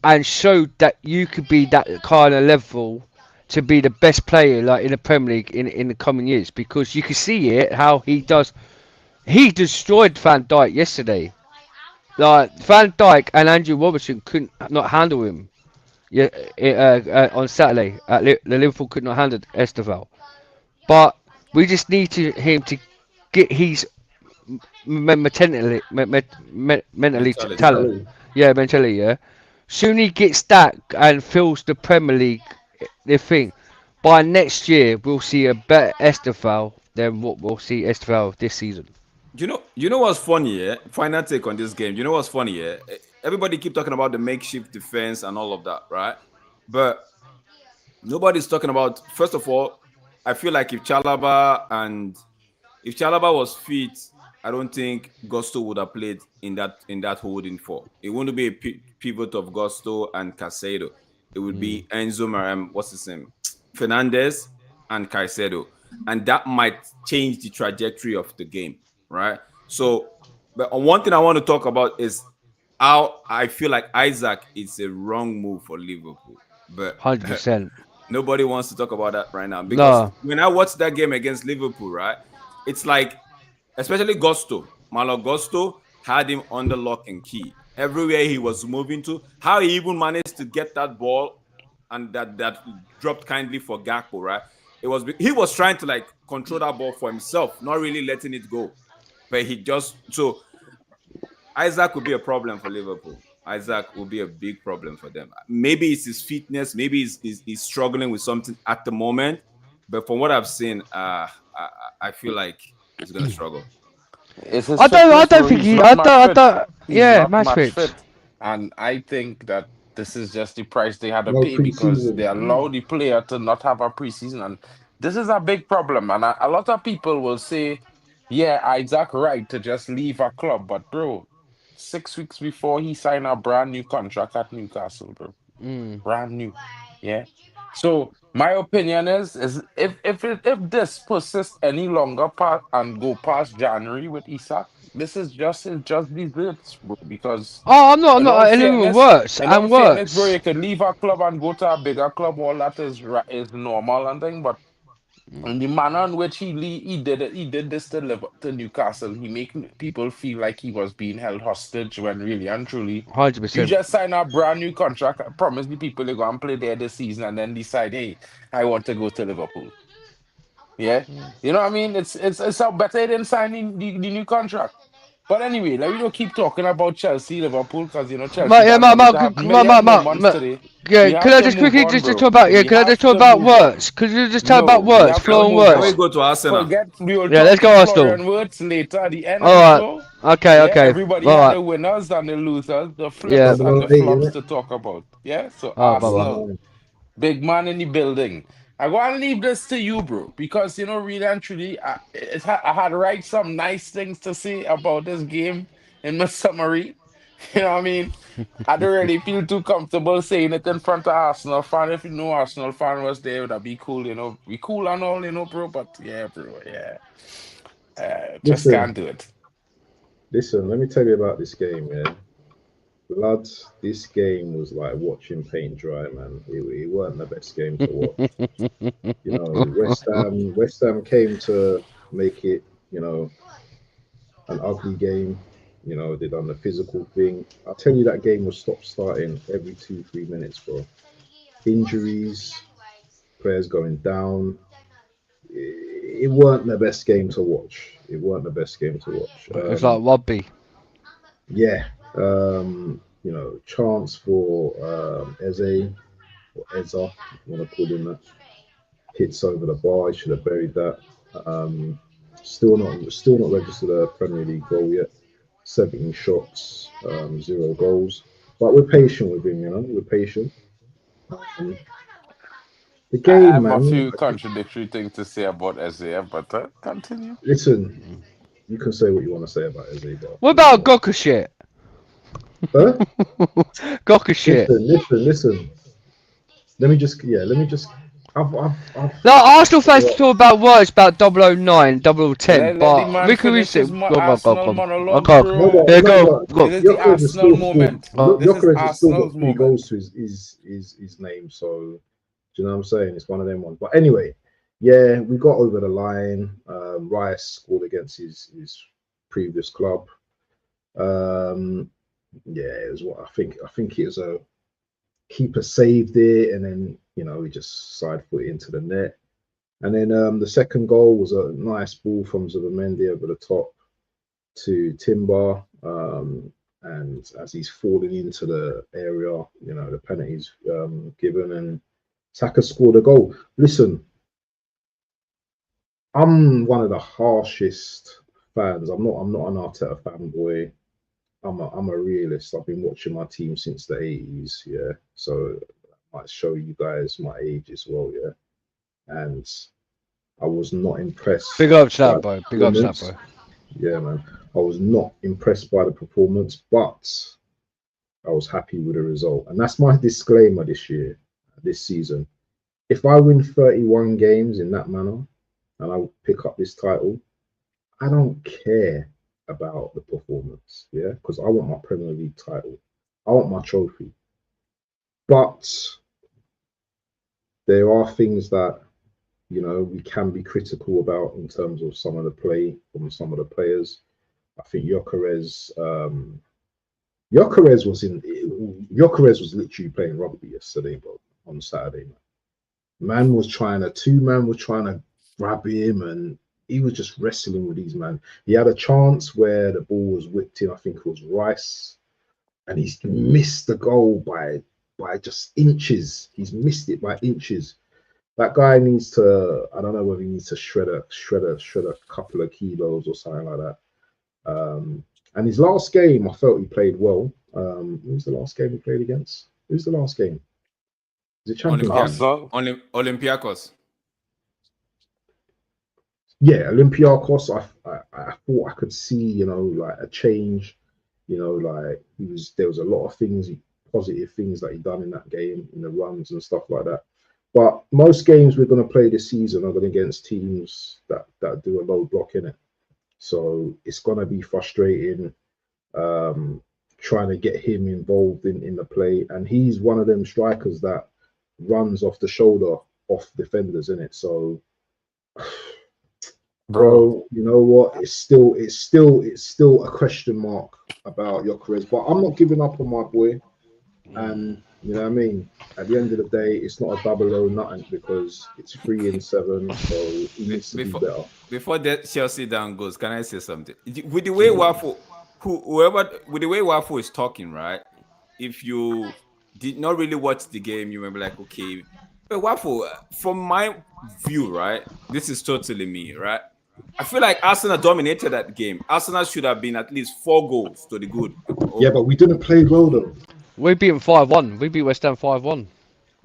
and show that you could be that kind of level to be the best player like in the Premier League in the coming years. Because you can see it how he does. He destroyed Van Dijk yesterday. Like Van Dijk and Andrew Robertson couldn't not handle him. Yeah, on Saturday, the Liverpool could not handle Esteval. But we just need him to get his mentally Mentality. talent. Mentality. Yeah, mentally. Yeah. Soon he gets that and feels the Premier League, the thing. By next year, we'll see a better Esteval than what we'll see Esteval this season. You know what's funny, yeah? Final take on this game. You know what's funny, yeah? Everybody keep talking about the makeshift defense and all of that, right? But nobody's talking about. First of all, I feel like if Chalaba was fit, I don't think Gusto would have played in that holding four. It wouldn't be a pivot of Gusto and Casado. It would be Enzo Maram, what's his name, Fernandez and Caicedo, and that might change the trajectory of the game, right? So, but one thing I want to talk about is how I feel like Isaac is a wrong move for Liverpool, but 100%. nobody wants to talk about that right now because No, when I watched that game against Liverpool, right, it's like, especially Gusto, Malo Gusto had him under lock and key. Everywhere he was moving to, how he even managed to get that ball and that dropped kindly for Gakpo, right? He was trying to like control that ball for himself, not really letting it go. But he just so Isaac will be a problem for Liverpool. Isaac will be a big problem for them. Maybe it's his fitness. Maybe he's struggling with something at the moment. But from what I've seen, I feel like he's gonna struggle. It's his I fitness, don't bro. think He's he. not match fit. He's Yeah, not match match fit. fit. And I think that this is just the price they had to No pay because they preseason. allow the player to not have a preseason. And this is a big problem. And a lot of people will say, yeah, Isaac right to just leave a club. But, bro, 6 weeks before he signed a brand new contract at Newcastle, bro. Mm, Brand new. Yeah. So my opinion is if this persists any longer and go past January with Isak, this is just these bits, bro. Because oh, I'm not. I'm in all not. And even fairness, worse. in all And fairness, bro, worse. you could leave a club and go to a bigger club. All that is normal and thing, but Mm, and the manner in which he did it, he did this to Newcastle. He make people feel like he was being held hostage when really and truly, hundred you percent. just sign a brand new contract, promise the people you're going to play there this season, and then decide, hey, I want to go to Liverpool. Yeah, you know what I mean? It's how better they didn't sign the new contract. But anyway, let me not keep talking about Chelsea, Liverpool, because Chelsea Yeah, got ready to have million moments today. Yeah, We can have I to just move quickly on, just bro. talk about? Yeah, We can I just have talk to about move on. words? Could you just talk No, about we words? have to Flowing move Can we words. on. go to Arsenal? Forget we will Yeah, let's talk go to Arsenal. Florian Wirtz later at the end of All the right. show. Okay. Yeah, Okay. everybody All had right. the winners and the losers, the Yeah. flips and Number the 8, flops innit? to talk about. Yeah, so Oh, bye bye. Arsenal, Number 9. big man in the building. I want to leave this to you, bro, because really and truly, I had write some nice things to say about this game in my summary. You know what I mean? I don't really feel too comfortable saying it in front of Arsenal fan. If Arsenal fan was there, that'd be cool, be cool and all, bro. But yeah, bro, yeah, just can't Listen, do it. listen. Let me tell you about this game, yeah. Blood, this game was like watching paint dry, man. It weren't the best game to watch. West Ham came to make it, an ugly game. They done the physical thing. I tell you, that game was stop starting every 2, 3 minutes, bro. Injuries, players going down. It weren't the best game to watch. It weren't the best game to watch. It's like rugby. Yeah, chance for Eze or Eza, if you want to call him that. Hits over the bar. He should have buried that. Um, still not registered a Premier League goal yet. 17 shots, 0 goals. But we're patient with him, We're patient. Um, the I game, have a man. few contradictory things to say about Isaiah, but continue. Listen, you can say what you want to say about Eze, but What about Gokka shit? huh? Gokka shit. Listen. Let me just No, Arsenal fans talk about words about 009, 010, Let the but man we can finish his reset. Go, go, go, Arsenal go. monologue, Okay. No, bro. but Yeah, no, go, but go. This is the Gyökeres has Arsenal still scored. moment. This is Gyökeres has still got Arsenal's 3 goals moment. to his name. So do you know what I'm saying? It's one of them ones. But anyway, yeah, we got over the line. Rice scored against his previous club. Yeah, it was what I think. I think it was a keeper saved it, and then he just side foot into the net. And then the second goal was a nice ball from Zubamendi over the top to Timber. And as he's falling into the area, the penalty's given, and Saka scored a goal. Listen, I'm one of the harshest fans. I'm not an Arteta fanboy. I'm a realist. I've been watching my team since the 80s, yeah. So I might show you guys my age as well, yeah. And I was not impressed Big up to by that, the bro. Big up to that, performance. bro. Yeah, man. I was not impressed by the performance, but I was happy with the result. And that's my disclaimer this season. If I win 31 games in that manner and I pick up this title, I don't care about the performance, yeah, because I want my Premier League title. I want my trophy. But there are things that we can be critical about in terms of some of the play from some of the players. I think Gyökeres was literally playing rugby yesterday, bro, on Saturday. Two man was trying to grab him, and he was just wrestling with these man. He had a chance where the ball was whipped in. I think it was Rice, and he's missed the goal by just inches. He's missed it by inches. That guy needs to. I don't know whether he needs to shred a couple of kilos or something like that. And his last game, I felt he played well. Who was the last game he played against? Who's the last game? Is it Champions League? Arsenal. Olympiacos. Yeah, Olympiacos. I thought I could see, like a change. Like there was a lot of positive things that he done in that game, in the runs and stuff like that. But most games we're going to play this season are going against teams that do a low block in it. So it's going to be frustrating trying to get him involved in the play. And he's one of them strikers that runs off the shoulder off defenders, in it. So, bro, you know what? It's still a question mark about Gyökeres. But I'm not giving up on my boy. And you know what I mean? At the end of the day, it's not a 0-0 nothing, because it's 3-7, so he needs to be better. Before that Chelsea down goes, can I say something? With the way Waffle is talking, right? If you did not really watch the game, you may be like, okay, but Waffle, from my view, right? This is totally me, right? I feel like Arsenal dominated that game. Arsenal should have been at least 4 goals to the good. Yeah, but we didn't play well though. We beat them 5-1. We beat West Ham 5-1.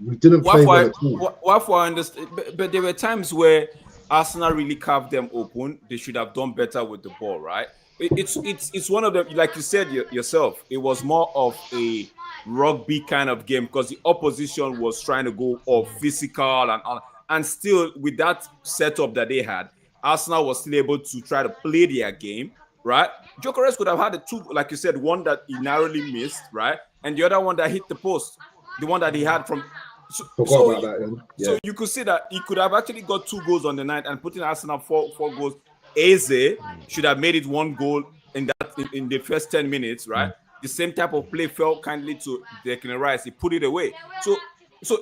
We didn't play well at all. Waffle, I understand, but there were times where Arsenal really carved them open. They should have done better with the ball, right? It's one of them, like you said yourself. It was more of a rugby kind of game because the opposition was trying to go all physical and still with that setup that they had, Arsenal was still able to try to play their game, right? Gyökeres could have had the 2, like you said, one that he narrowly missed, right, and the other one that hit the post, the one that he had from. Forgot about that. Yeah. So you could see that he could have actually got 2 goals on the night and putting Arsenal 4 goals. Eze should have made it 1 goal in the first 10 minutes, right? The same type of play fell kindly to Declan Rice. He put it away. So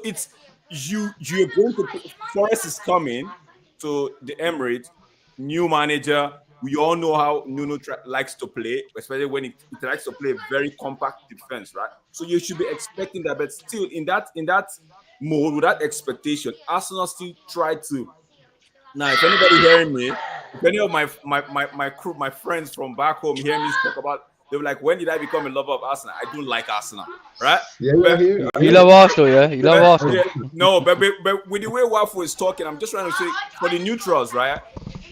it's you're going to Forest is coming to the Emirates, new manager. We all know how Nuno likes to play, especially when he likes to play very compact defense, right? So you should be expecting that, but still in that mode, with that expectation, Arsenal still try to. Now, if anybody hearing me, if any of my crew, my friends from back home hear me talk about, they were like, when did I become a lover of Arsenal? I don't like Arsenal, right? Yeah, you love Arsenal, yeah? You love Arsenal. Yeah, no, but with the way Waffle is talking, I'm just trying to say for the neutrals, right?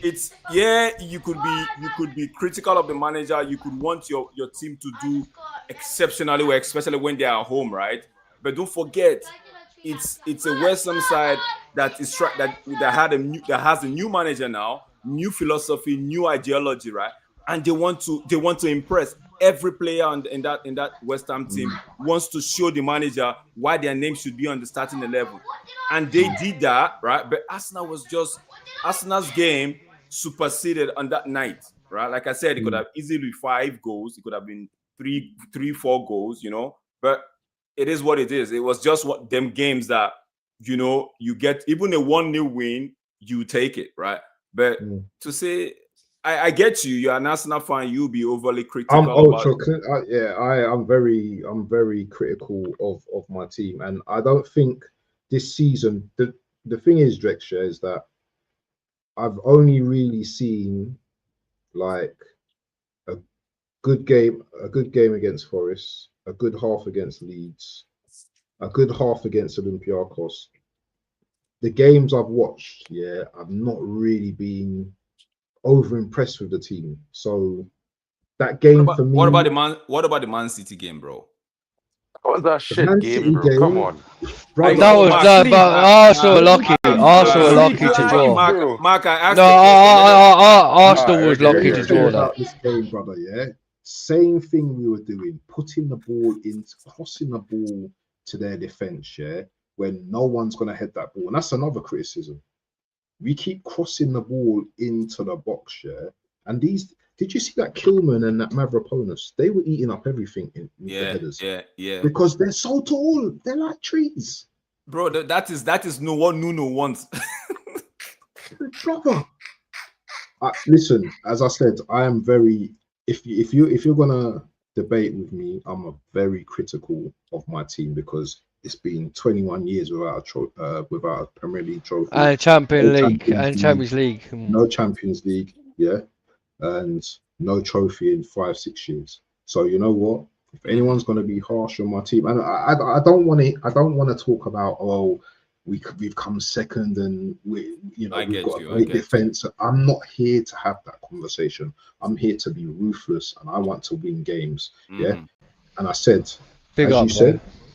It's you could be critical of the manager. You could want your team to do exceptionally well, especially when they are at home, right? But don't forget, it's a West Ham side that is that has a new manager now, new philosophy, new ideology, right? And they want to impress every player in that West Ham team wants to show the manager why their name should be on the starting 11, and they did that, right? But Arsenal's game superseded on that night, right? Like I said, it could have easily 5 goals, it could have been 4 goals, but it is what it is. It was just what them games that you get even a 1-0 win, you take it, right? But to say, I get you. You're an Arsenal fan. You'll be overly critical. I'm ultra. I'm very critical of my team, and I don't think this season. The thing is, Drexler, is that I've only really seen like a good game against Forest, a good half against Leeds, a good half against Olympiacos. The games I've watched, I've not really been over impressed with the team. So that game for me. What about the Man City game, bro? That was a shit game, bro. Come on. Bro, that was but Arsenal were lucky. Arsenal were lucky to draw. Mark, I asked. No, Arsenal was lucky to draw that. This game, brother, same thing we were doing, putting the ball in, crossing the ball to their defense, when no one's gonna head that ball, and that's another criticism. We keep crossing the ball into the box, and these. Did you see that Kilman and that Mavropanos? They were eating up everything in the headers. Yeah. Because they're so tall. They're like trees. Bro, that is no one Nuno wants. Brother. Listen, as I said, I am very. If you're gonna debate with me, I'm a very critical of my team because it's been 21 years without a Premier League trophy and Champions League. No Champions League, and no trophy in 5-6 years. So you know what? If anyone's going to be harsh on my team, and I don't want to talk about we've come second and we've got a great defense. I'm not here to have that conversation. I'm here to be ruthless, and I want to win games. And I said,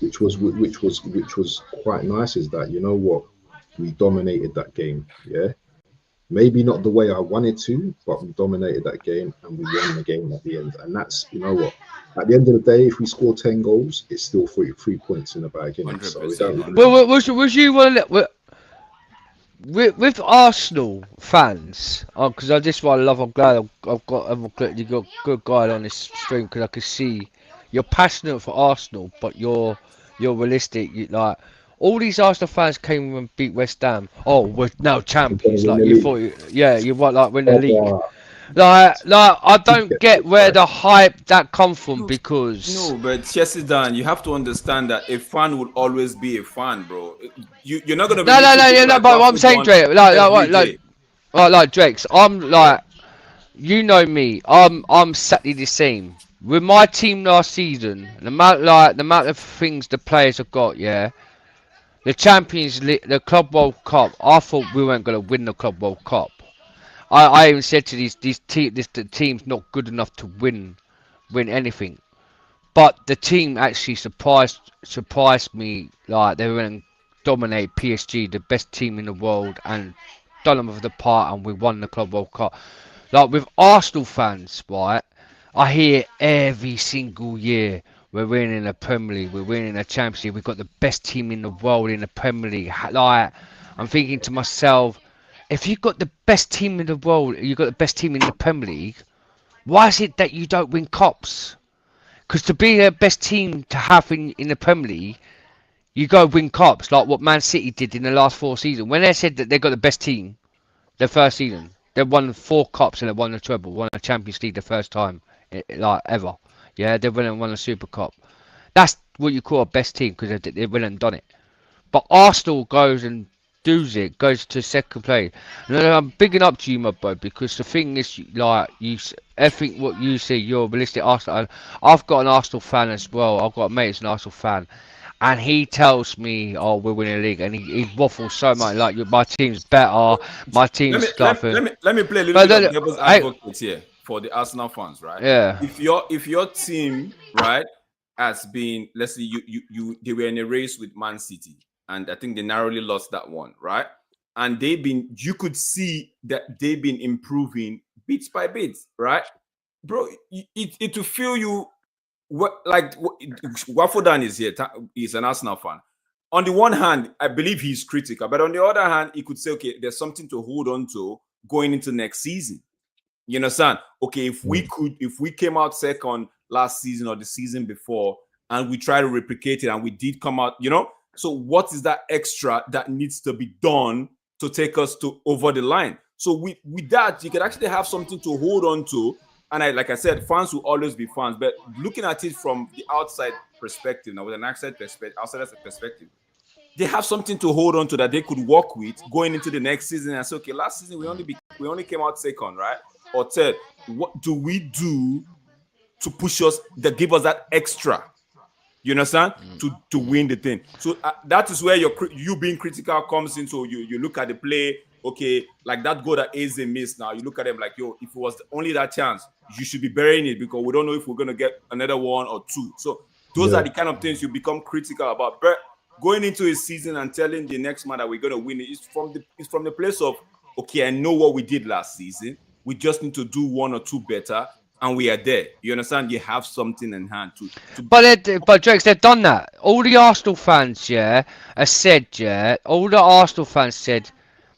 which was quite nice, is that you know what, we dominated that game. Maybe not the way I wanted to, but we dominated that game and we won the game at the end. And that's, you know what, at the end of the day, if we score 10 goals, it's still 3 points in the bag. So was you with Arsenal fans? Because I just want to love. I'm glad you got a good guy on this stream because I can see you're passionate for Arsenal, but you're realistic. All these Arsenal fans came and beat West Ham. Oh, we're now champions. Like you thought, you want like win the league. Like I don't get where the hype that come from because. No, but Chelsea Dan, you have to understand that a fan will always be a fan, bro. You're not gonna be. No. But what I'm saying, Drake, like Drake's, I'm like, you know me, I'm exactly the same. With my team last season, the amount of things the players have got, the Champions League, the Club World Cup. I thought we weren't going to win the Club World Cup. I even said to the team's not good enough to win anything. But the team actually surprised me. Like they were going to dominate PSG, the best team in the world, and done them with the part, and we won the Club World Cup. Like with Arsenal fans, right? I hear every single year. We're winning the Premier League. We're winning the Champions League. We've got the best team in the world in the Premier League. Like, I'm thinking to myself, if you've got the best team in the world, you've got the best team in the Premier League, why is it that you don't win cups? Because to be the best team to have in the Premier League, you go win cups, like what Man City did in the last 4 seasons. When they said that they got the best team, the first season, they won 4 cups and they won the treble, won the Champions League the first time, like ever. Yeah, they went and won a Super Cup. That's what you call a best team because they went and done it. But Arsenal goes and does it, goes to second place. And I'm bigging up to you, my bro, because the thing is, like everything what you say, you're a realistic Arsenal. I've got an Arsenal fan as well. I've got a mate who's an Arsenal fan, and he tells me, "Oh, we're winning the league," and he waffles so much. Like my team's better, my team's tougher. Let me play a little bit of devil's advocate here for the Arsenal fans, right? Yeah. If your team, right, has been, let's say they were in a race with Man City, and I think they narrowly lost that one, right? And you could see that they've been improving bits by bits, right? Bro, it will feel you Wafodan is here. He's an Arsenal fan. On the one hand, I believe he's critical, but on the other hand, he could say, okay, there's something to hold on to going into next season. You understand? Okay, if we came out second last season or the season before, and we try to replicate it, and we did come out, so what is that extra that needs to be done to take us to over the line? So with that, you can actually have something to hold on to. And like I said, fans will always be fans, but looking at it from the outside perspective, now with an outsider's perspective, they have something to hold on to that they could work with going into the next season and say, okay, last season we only came out second, right? Or third. What do we do to push us, that give us that extra? You understand? To win the thing. So that is where you being critical comes in. So you look at the play, okay, like that goal that Eze missed now. You look at them like, yo, if it was only that chance, you should be burying it because we don't know if we're going to get another one or two. So those are the kind of things you become critical about. But going into a season and telling the next man that we're going to win it is from the place of, okay, I know what we did last season. We just need to do one or two better. And we are there. You understand? You have something in hand to... But Drakes, they've done that. All the Arsenal fans, have said, all the Arsenal fans said,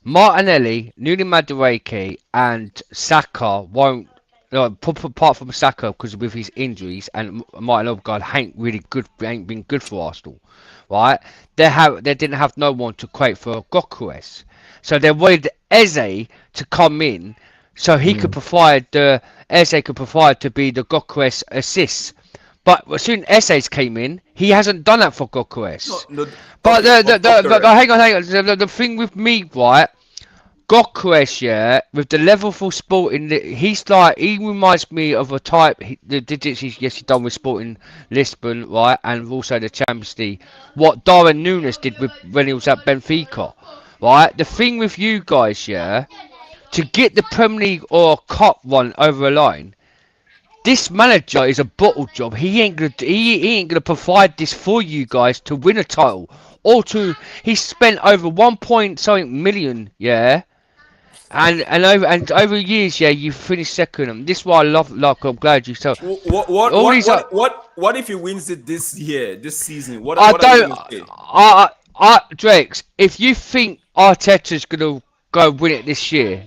Martinelli, Nuni Madueke, and Saka won't, apart from Saka, because with his injuries, and Martin Odegaard ain't been good for Arsenal, right? They didn't have no one to create for Gokues, so they wanted Eze to come in, so he could provide Eze could provide to be the Gokues assists. But as soon as Eze came in, he hasn't done that for Gokues. But hang on. The thing with me, right? Gokues, with the level for Sporting, he reminds me of a type. The digits he's done with Sporting Lisbon, right, and also the Champions League. What Darwin Núñez did when he was at Benfica, right? The thing with you guys, to get the Premier League or Cup run over a line, this manager is a bottle job. He ain't gonna provide this for you guys to win a title or to. He spent over 1 point something million, and over years, you finished second. And this is why I love. Like, I'm glad you said. What if he wins it this season? What are you gonna say? Drakes, if you think Arteta's gonna go win it this year,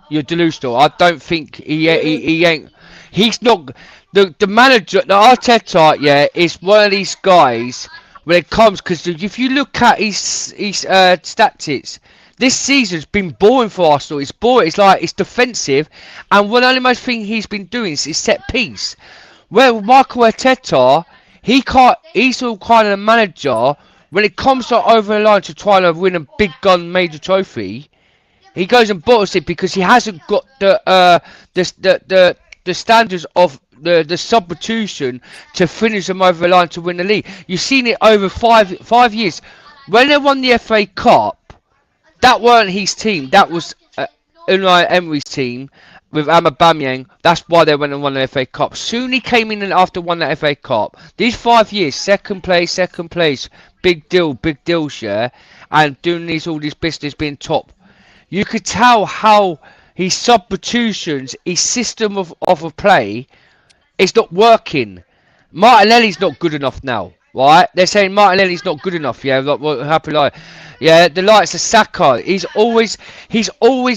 you're delusional. I don't think he ain't. He's not the manager. The Arteta, is one of these guys when it comes, because if you look at his stats, this season's been boring for Arsenal. It's boring. It's defensive, and one of the most thing he's been doing is set piece. Well, Michael Arteta, he's all kind of a manager when it comes to over the line to try to win a big gun major trophy. He goes and bottles it because he hasn't got the standards of the substitution to finish them over the line to win the league. You've seen it over five years. When they won the FA Cup, that weren't his team. That was Unai Emery's team with Aubameyang. That's why they went and won the FA Cup. Soon he came in and after won that FA Cup. These 5 years, second place, big deal, and doing all this business being top. You could tell how his substitutions, his system of a play, is not working. Martinelli's not good enough now, right? They're saying Martinelli's not good enough. Like what happened? The likes of Saka. He's always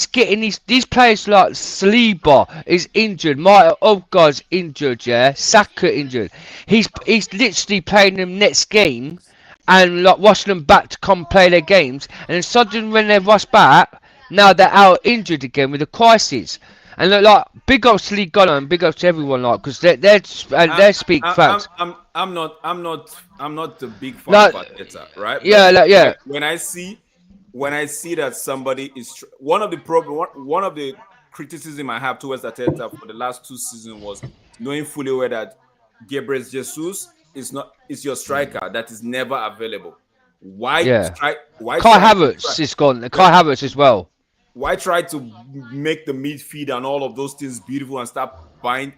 getting these players like Saliba is injured. Martin Odegaard's injured. Saka injured. He's literally playing them next game, and like rushing them back to come play their games, and then suddenly when they rush back. Now they're out injured again with the crisis, and like big ups to Lee Gunner and big ups to everyone, like, because they speak facts. I'm not a big fan of Arteta, right? Yeah. When I see that somebody is one of the criticism I have towards Arteta for the last 2 seasons was knowing fully well that Gabriel Jesus is your striker that is never available. Why Kai Havertz is gone. Kai Havertz as well. Why try to make the midfield and all of those things beautiful and start buy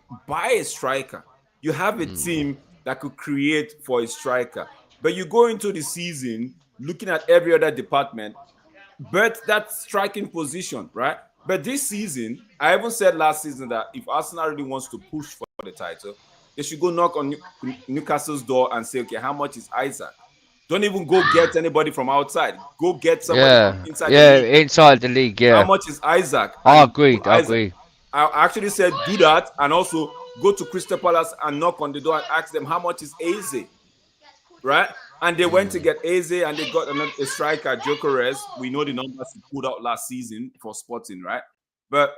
a striker? You have a team that could create for a striker. But you go into the season looking at every other department, but that striking position, right? But this season, I even said last season that if Arsenal really wants to push for the title, they should go knock on Newcastle's door and say, okay, how much is Isaac? Don't even go get anybody from outside. Go get somebody from inside the league. inside the league. How Yeah, much is Isaac? I And agree. put I Isaac. agree. I actually said do that, and also go to Crystal Palace and knock on the door and ask them how much is Eze, right? And they went to get Eze, and they got a striker, Jokeres. We know the numbers he pulled out last season for Sporting, right? But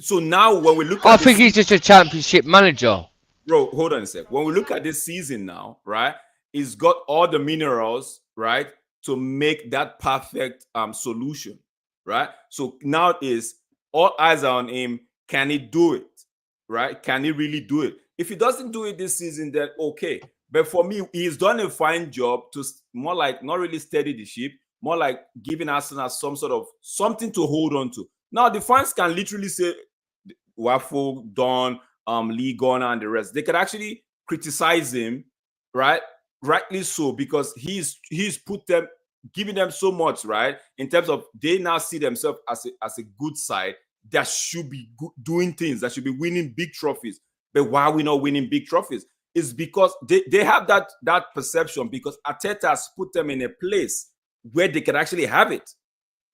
so now when we look at I think he's just a championship manager. bro, hold on a sec. When we look at this season now, right, he's got all the minerals, right, to make that perfect solution, right? So now is all eyes are on him. Can he do it? Right? Can he really do it? If he doesn't do it this season, then okay. But for me, he's done a fine job to more like not really steady the ship, more like giving Arsenal some sort of something to hold on to. Now the fans can literally say Waffle, Don, Lee Garner, and the rest. They could actually criticize him, right? Rightly so, because he's put them, giving them so much, right? In terms of they now see themselves as a good side that should be doing things, that should be winning big trophies. But why are we not winning big trophies? It's because they have that perception, because Arteta has put them in a place where they can actually have it.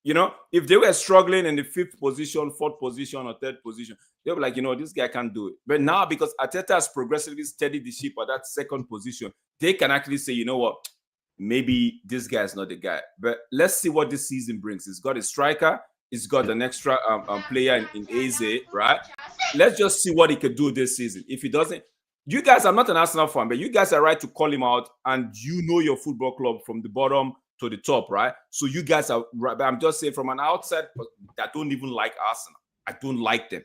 You know, if they were struggling in the 5th position, 4th position, or 3rd position, they were like, you know, this guy can't do it. But now, because Arteta has progressively steadied the ship at that 2nd position, they can actually say, you know what, maybe this guy is not the guy. But let's see what this season brings. He's got a striker. He's got an extra player in Eze, right? Let's just see what he could do this season. If he doesn't, you guys, I'm not an Arsenal fan, but you guys are right to call him out, and you know your football club from the bottom to the top, right? So you guys are right. But I'm just saying, from an outside, I don't even like Arsenal. I don't like them.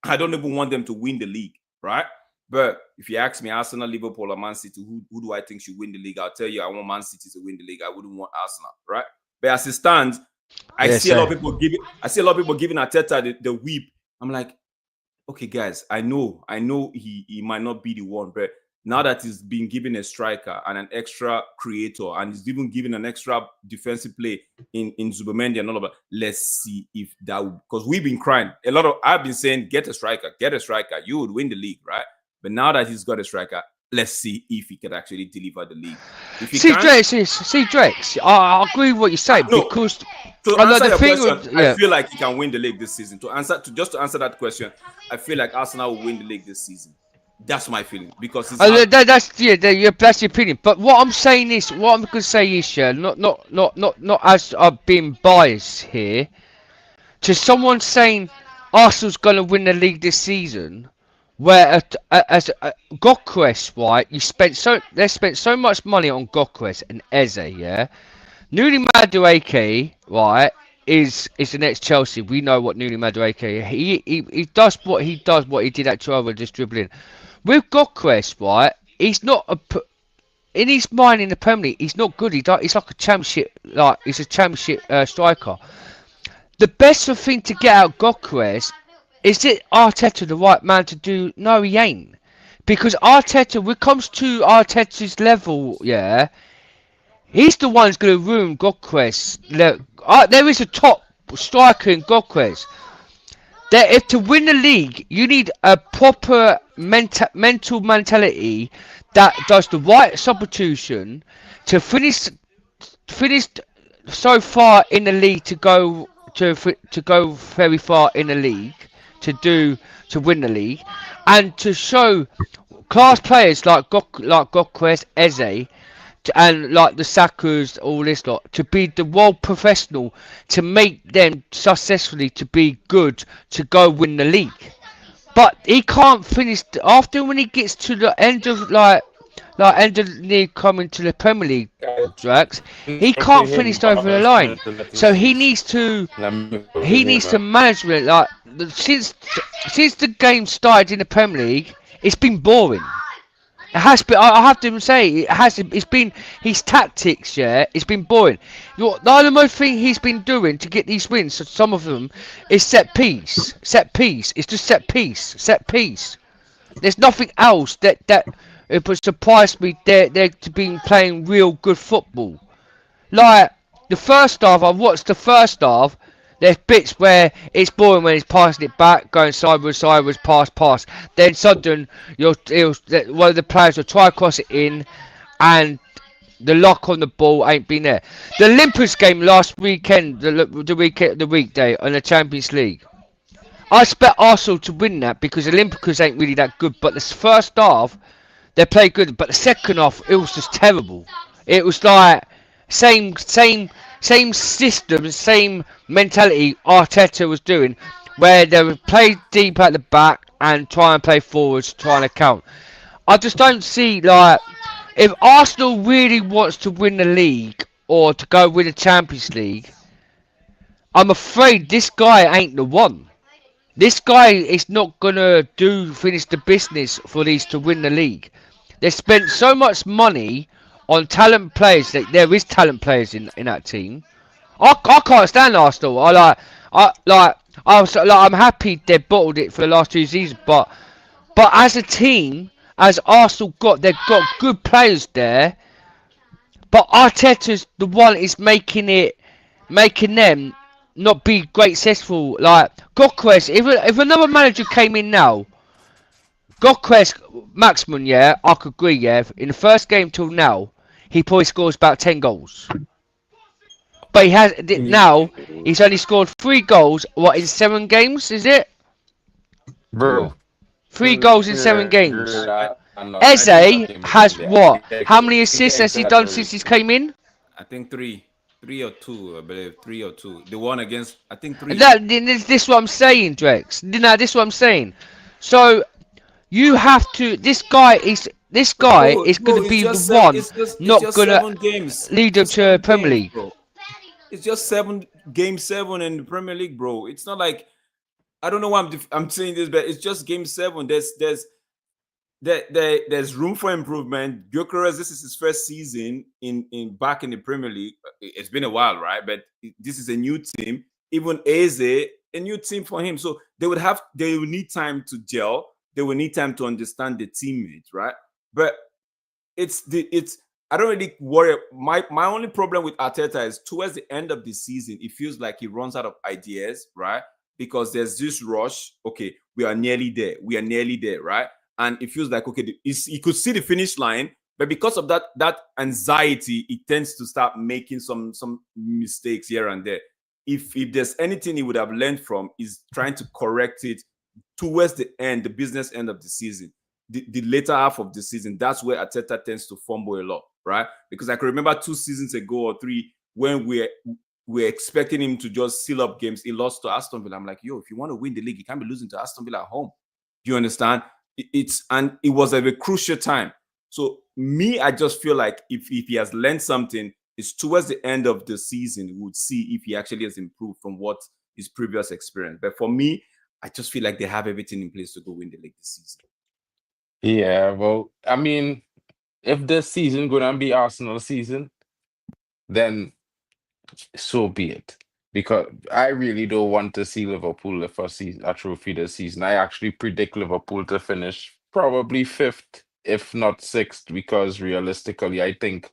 I don't even want them to win the league, right? But if you ask me, Arsenal, Liverpool, or Man City, who do I think should win the league? I'll tell you, I want Man City to win the league. I wouldn't want Arsenal, right? But as it stands, I see a lot of people giving Arteta the whip. I'm like, okay, guys, I know he might not be the one, but now that he's been given a striker and an extra creator, and he's even given an extra defensive play in Zubamendi and all of that, let's see if that would, because we've been crying. I've been saying, get a striker, you would win the league, right? But now that he's got a striker, let's see if he can actually deliver the league. If he Drex, I agree with what you say, because to answer your question, I feel like he can win the league this season. To answer that question, I feel like Arsenal will win the league this season. That's my feeling, because that's your opinion. But what I'm saying is, what I'm going to say is, not as I've been biased here, to someone saying Arsenal's going to win the league this season, where as Gokres, right? They spent so much money on Gokres and Eze, yeah. Nuni Madueke, right, is the next Chelsea. We know what Nuni Madueke. He does what he does, what he did at Trova, just dribbling. With Gokres, right, he's not in his mind in the Premier League. He's not good. He's like a championship, he's a championship striker. The best thing to get out of Gokres is it Arteta the right man to do? No, he ain't. Because Arteta, when it comes to Arteta's level, yeah, he's the one who's going to ruin Gokres. There is a top striker in Gokres. If to win the league, you need a proper mental mentality that does the right substitution to finish so far in the league, to go very far in the league, to win the league, and to show class players like Gokres, Eze, and like the Sakas, all this lot, to be the world professional, to make them successfully to be good, to go win the league. But he can't finish after, when he gets to the end of end of the league, coming to the Premier League, Drax, he can't finish over the line. So he needs to manage it. Since the game started in the Premier League, it's been boring. It has been. I have to say, it has. It's been his tactics. Yeah, it's been boring. The most thing he's been doing to get these wins, so some of them, is set piece. It's just set piece. There's nothing else that it would surprise me they're been playing real good football. Like the first half, I've watched the first half. There's bits where it's boring when he's passing it back, going sideways, pass. Then sudden, one of the players will try to cross it in, and the lock on the ball ain't been there. The Olympus game last weekend, the weekday on the Champions League. I expect Arsenal to win that because Olympiacos ain't really that good. But the first half, they played good. But the second half, it was just terrible. It was like same system, same mentality Arteta was doing, where they would play deep at the back and try and play forwards, trying to count. I just don't see like if Arsenal really wants to win the league or to go win the Champions League. I'm afraid this guy ain't the one. This guy is not gonna finish the business for these to win the league. They spent so much money on talent players that there is talent players in that team. I can't stand Arsenal. I'm happy they bottled it for the last 2 seasons, but as a team, as Arsenal they've got good players there, but Arteta's the one is making them not be great successful. Like Gokres, if another manager came in now, Gokres, Maxman, yeah, I could agree, yeah. In the first game till now, he probably scores about 10 goals. But now he's only scored 3 goals. What in 7 games? Is it? Bro. 3 goals in 7 games. I Eze think has yeah. what? How many assists has he done since he's came in? I think 3 or 2, I believe 3 or 2. The one against, I think 3. This is what I'm saying, Drex. No, this is what I'm saying. So you have to. This guy is going to be the one not going to lead them to Premier League. Bro. It's just 7 game 7 in the Premier League, bro. It's not like I don't know why I'm saying this, but it's just game 7. There's room for improvement. Gyökeres, this is his first season in back in the Premier League. It's been a while, right? But this is a new team. Even Eze, a new team for him. So they will need time to gel. They will need time to understand the teammates, right? But I don't really worry. My only problem with Arteta is towards the end of the season, it feels like he runs out of ideas, right? Because there's this rush. Okay, we are nearly there, right? And it feels like, okay, he could see the finish line, but because of that anxiety, it tends to start making some mistakes here and there. If there's anything he would have learned from, is trying to correct it towards the end, the business end of the season, the later half of the season. That's where Arteta tends to fumble a lot, right? Because I can remember 2 seasons ago or 3 when we're expecting him to just seal up games. He lost to Aston Villa. I'm like, yo, if you want to win the league, you can't be losing to Aston Villa at home. Do you understand? It was at a crucial time. So I just feel like if he has learned something, it's towards the end of the season we would see if he actually has improved from what his previous experience. But for me, I just feel like they have everything in place to go win the league this season. Yeah, well, I mean, if this season gonna be Arsenal season, then so be it. Because I really don't want to see Liverpool lift a trophy this season. I actually predict Liverpool to finish probably 5th, if not 6th, because realistically, I think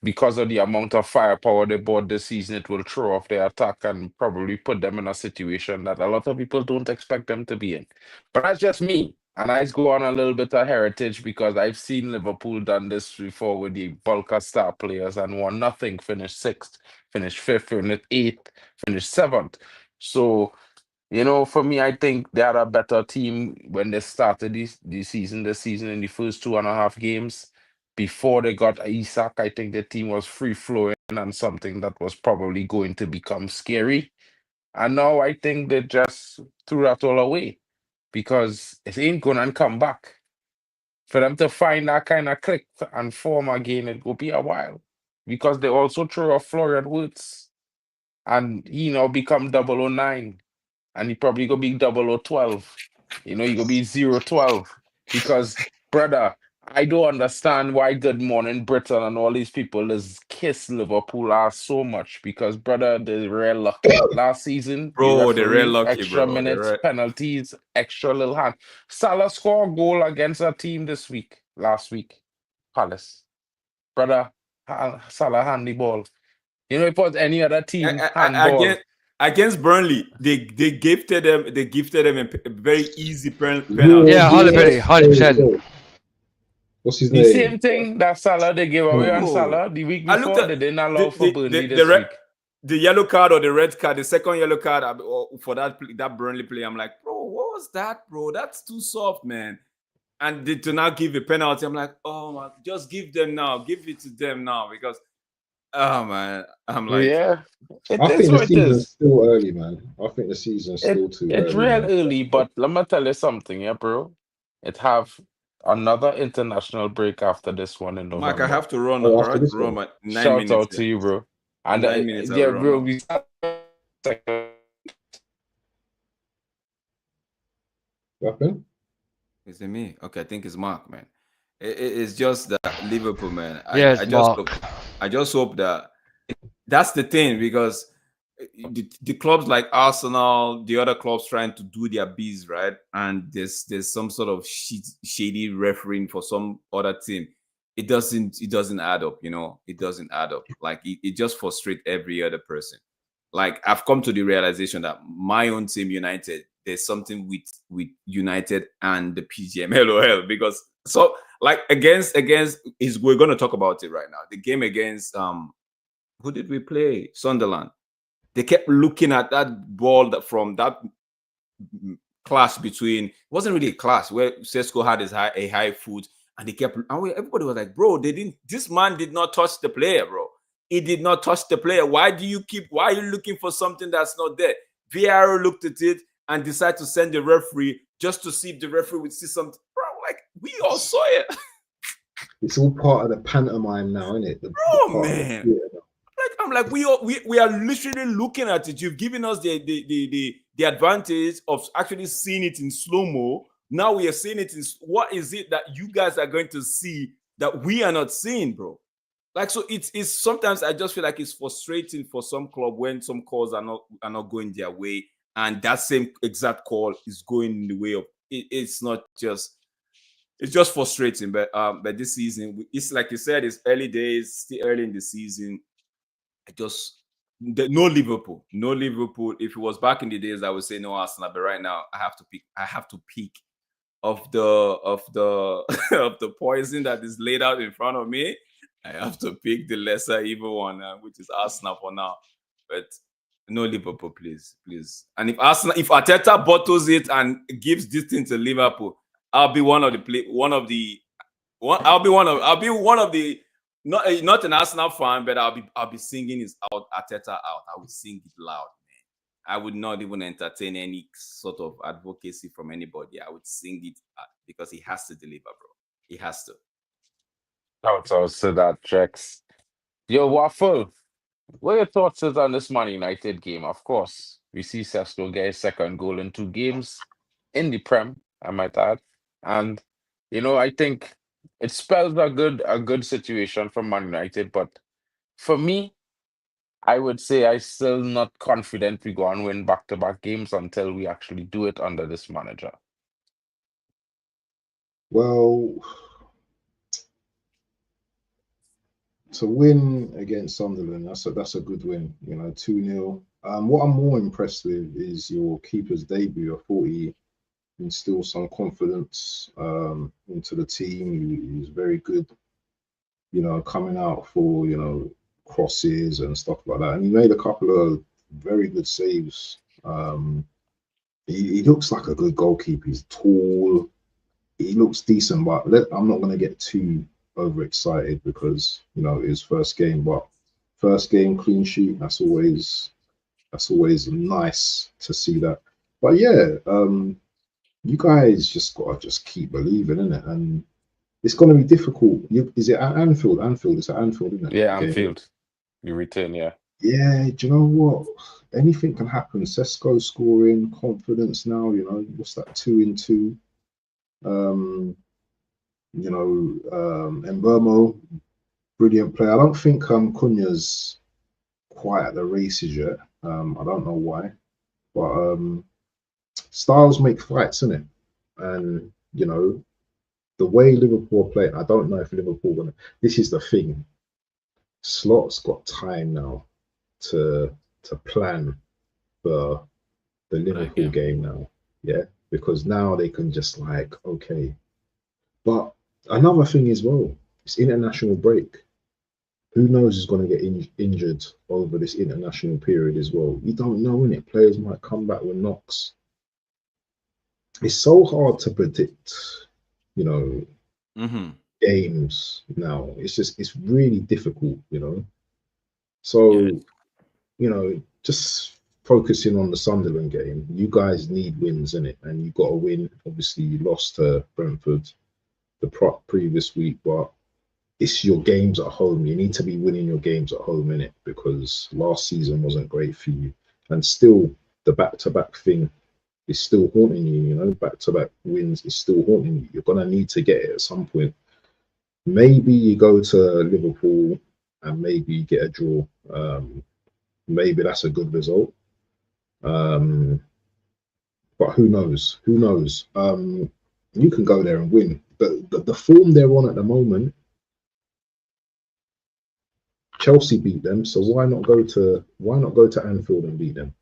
because of the amount of firepower they bought this season, it will throw off their attack and probably put them in a situation that a lot of people don't expect them to be in. But that's just me. And I go on a little bit of heritage because I've seen Liverpool done this before with the bulk of star players and won nothing, finished 6th, finished 5th, finished 8th, finished 7th. So, for me, I think they had a better team when they started this season in the first 2.5 games. Before they got Isak, I think the team was free flowing and something that was probably going to become scary. And now I think they just threw that all away because it ain't gonna come back. For them to find that kind of click and form again, it will be a while. Because they also threw off Florian Wirtz and he now become 009. And he probably gonna be 0012. He gonna be 012. Because, brother, I don't understand why Good Morning Britain and all these people is kiss Liverpool ass so much. Because, brother, they're real lucky. Last season, the Bro, they're real referee, lucky, extra bro. minutes, penalties, extra little hand. Salah scored a goal against our team this week. last week. Palace. Brother, Salah handball. You know, if it was any other team, handball. Against Burnley, they gifted them a very easy penalty. Yeah, Yeah. 100%. What's his The name? same thing that Salah they gave away on Bro, Salah the week I looked before, at they didn't allow for Burnley the this week. the yellow card or the red card, the second yellow card for that Burnley play. I'm like, bro, what was that, bro? That's too soft, man. And to now give a penalty, I'm like, oh man, just give them now, give it to them now, because oh man, I'm like, Yeah, it I is think the what it season's is. still early, man. I think the season's still too It's early, real man. early, but let me tell you something, yeah, bro. It have another international break after this one in Mark, I November. have to run. Oh, All after right, this run one. my 9 Shout minutes. out to you, bro. And 9 minutes, I'll yeah, run bro, now. we start What happened? Is it me? Okay, I think it's Mark, man. It's just that Liverpool, man. Yeah, it's Mark. I just hope that that's the thing, because the clubs like Arsenal, the other clubs trying to do their biz, right? And there's some sort of shady refereeing for some other team. It doesn't add up, you know. It doesn't add up. Like it just frustrates every other person. Like I've come to the realization that my own team, United, there's something with United and the PGM LOL, because so like against is we're gonna talk about it right now. The game against who did we play? Sunderland. They kept looking at that ball from that clash between, it wasn't really a clash, where Sesko had a high foot, and they kept, and everybody was like, bro, this man did not touch the player, bro. He did not touch the player. Why are you looking for something that's not there? VAR looked at it and decided to send the referee just to see if the referee would see something. Bro, like, we all saw it. It's all part of the pantomime now, isn't it? Bro, man. I'm like, we are literally looking at it. You've given us the advantage of actually seeing it in slow-mo. Now we are seeing it in, what is it that you guys are going to see that we are not seeing, bro? Like, so it's sometimes I just feel like it's frustrating for some club when some calls are not going their way, and that same exact call is going in the way of it. It's just frustrating. But this season, it's like you said, it's early days, still early in the season. No Liverpool. If it was back in the days, I would say no Arsenal. But right now, I have to pick of the of the poison that is laid out in front of me. I have to pick the lesser evil one, which is Arsenal for now. But no Liverpool, please. And if Arteta bottles it and gives this thing to Liverpool, I'll be one of the not an Arsenal fan, but I'll be singing his Arteta out. I will sing it loud, man. I would not even entertain any sort of advocacy from anybody. I would sing it because he has to deliver, bro. He has to. shout out to that, Trex. Yo, Waffle, what are your thoughts is on this Man United game? Of course, we see Sesko get his second goal in 2 games in the Prem, I might add. And I think it spells a good situation for Man United, but for me, I would say I still not confident we go and win back-to-back games until we actually do it under this manager. Well, to win against Sunderland, that's a good win. 2-0. What I'm more impressed with is your keeper's debut. I thought he instilled some confidence into the team. He was very good, coming out for crosses and stuff like that. And he made a couple of very good saves. He looks like a good goalkeeper. He's tall. He looks decent, but I'm not going to get too overexcited because his first game. But first game clean sheet, that's always nice to see that. But yeah, you guys just gotta keep believing in it, and it's going to be difficult. Is it at Anfield? It's at Anfield, isn't it? Yeah, Anfield. You return, yeah. Yeah, do you know what? Anything can happen. Sesko scoring, confidence now. What's that? 2-2. Mbermo, brilliant player. I don't think Cunha's quite at the races yet. I don't know why, but styles make fights, innit? And the way Liverpool are playing, I don't know if Liverpool gonna. This is the thing. Slot's got time now to plan for the Liverpool game now. Yeah, because now they can just like, okay. But another thing as well, it's international break. Who knows who's going to get injured over this international period as well? You don't know, innit? Players might come back with knocks. It's so hard to predict, you know, games now. It's really difficult, you know. So, you know, just focusing on the Sunderland game, you guys need wins in it, and you got to win. Obviously, you lost to Brentford the previous week, but it's your games at home. You need to be winning your games at home in it, because last season wasn't great for you, and still the back-to-back thing is still haunting you. You know, back-to-back wins is still haunting you. You're gonna need to get it at some point. Maybe you go to Liverpool and maybe you get a draw. Maybe that's a good result. But who knows? Who knows? You can go there and win. But the form they're on at the moment, Chelsea beat them, so why not go to Anfield and beat them?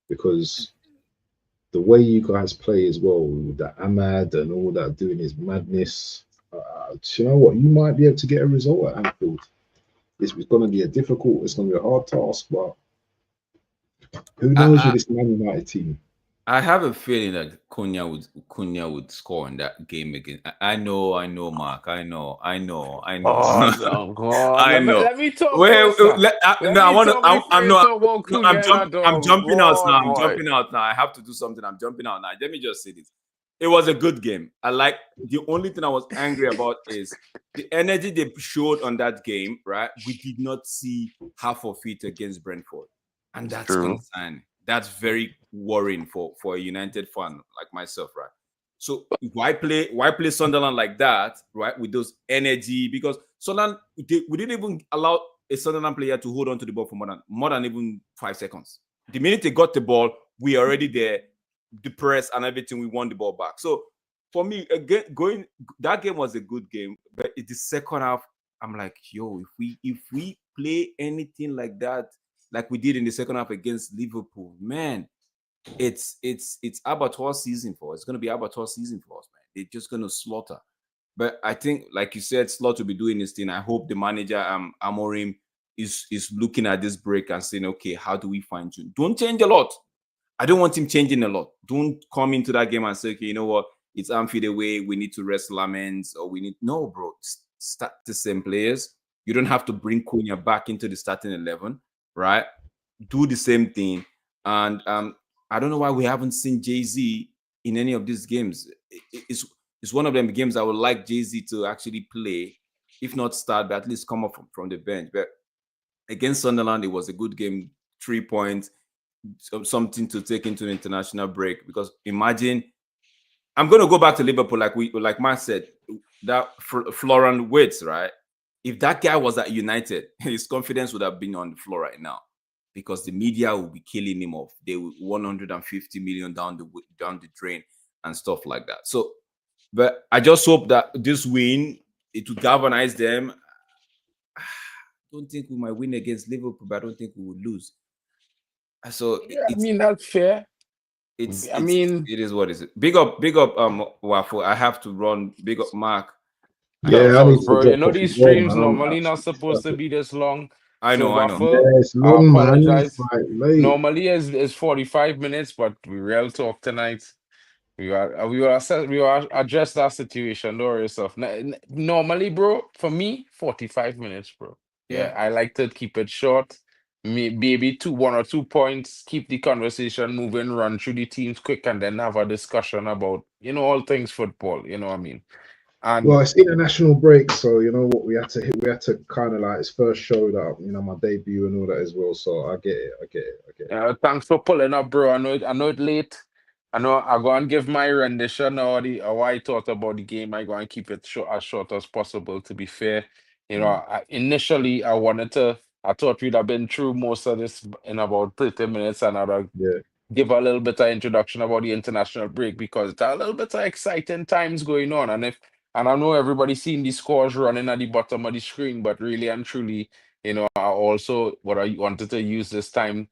Because the way you guys play as well, that Ahmad and all that doing his madness, you know what? You might be able to get a result at Anfield. It's going to be it's going to be a hard task, but who knows with this Man United team? I have a feeling that Cunha would score in that game again. I know, Mark. I know. Oh, God. I know. Let me talk. I'm jumping out now. I have to do something. I'm jumping out now. Let me just say this. It was a good game. The only thing I was angry about is the energy they showed on that game, right? We did not see half of it against Brentford. And that's concerning. That's very worrying for a United fan like myself, right? So why play Sunderland like that, right? With those energy, because Sunderland, we didn't even allow a Sunderland player to hold on to the ball for more than even 5 seconds. The minute they got the ball, we already there, the press and everything. We won the ball back. So for me, again, that game was a good game, but in the second half, I'm like, yo, if we play anything like that, like we did in the second half against Liverpool, man, it's abattoir season for us. It's going to be abattoir season for us, man. They're just going to slaughter. But I think, like you said, Slot will be doing his thing. I hope the manager, Amorim, is looking at this break and saying, okay, how do we fine tune? Don't change a lot. I don't want him changing a lot. Don't come into that game and say, okay, you know what? It's Anfield away. We need to rest Lamens, or no, bro. Start the same players. You don't have to bring Cunha back into the starting 11. Right, do the same thing, and I don't know why we haven't seen Jay-Z in any of these games. It's one of them games I would like Jay-Z to actually play, if not start, but at least come up from the bench. But against Sunderland, it was a good game, 3 points, something to take into the international break. Because imagine, I'm going to go back to Liverpool, like Mark said, that Florian Wirtz, right? If that guy was at United, his confidence would have been on the floor right now, because the media will be killing him off. They will 150 million down the drain and stuff like that. So, but I just hope that this win, it will galvanize them. I don't think we might win against Liverpool, but I don't think we will lose. So yeah, I mean, that's fair. It is what is it. Big up, Waffle. I have to run. Big up, Mark. Yeah, bro. You know these streams normally not supposed to be this long. I know. Yeah, it's long, man. Apologize. Normally is 45 minutes, but we real talk tonight. We will address that situation. Don't worry yourself. Normally, bro, for me, 45 minutes, bro. Yeah, I like to keep it short. Maybe 1 or 2 points, keep the conversation moving, run through the teams quick, and then have a discussion about, all things football. You know what I mean? And well, it's international break, so you know what we had to kind of like, it's first show that, my debut and all that as well. So I get it. Thanks for pulling up, bro. I know it's late. I know I'm going to give my rendition or what I thought about the game. I'm going to keep it as short as possible, to be fair. Initially, I thought we'd have been through most of this in about 30 minutes, and I'd give a little bit of introduction about the international break, because it's a little bit of exciting times going on. And if And I know everybody's seen the scores running at the bottom of the screen, but really and truly, I also what I wanted to use this time,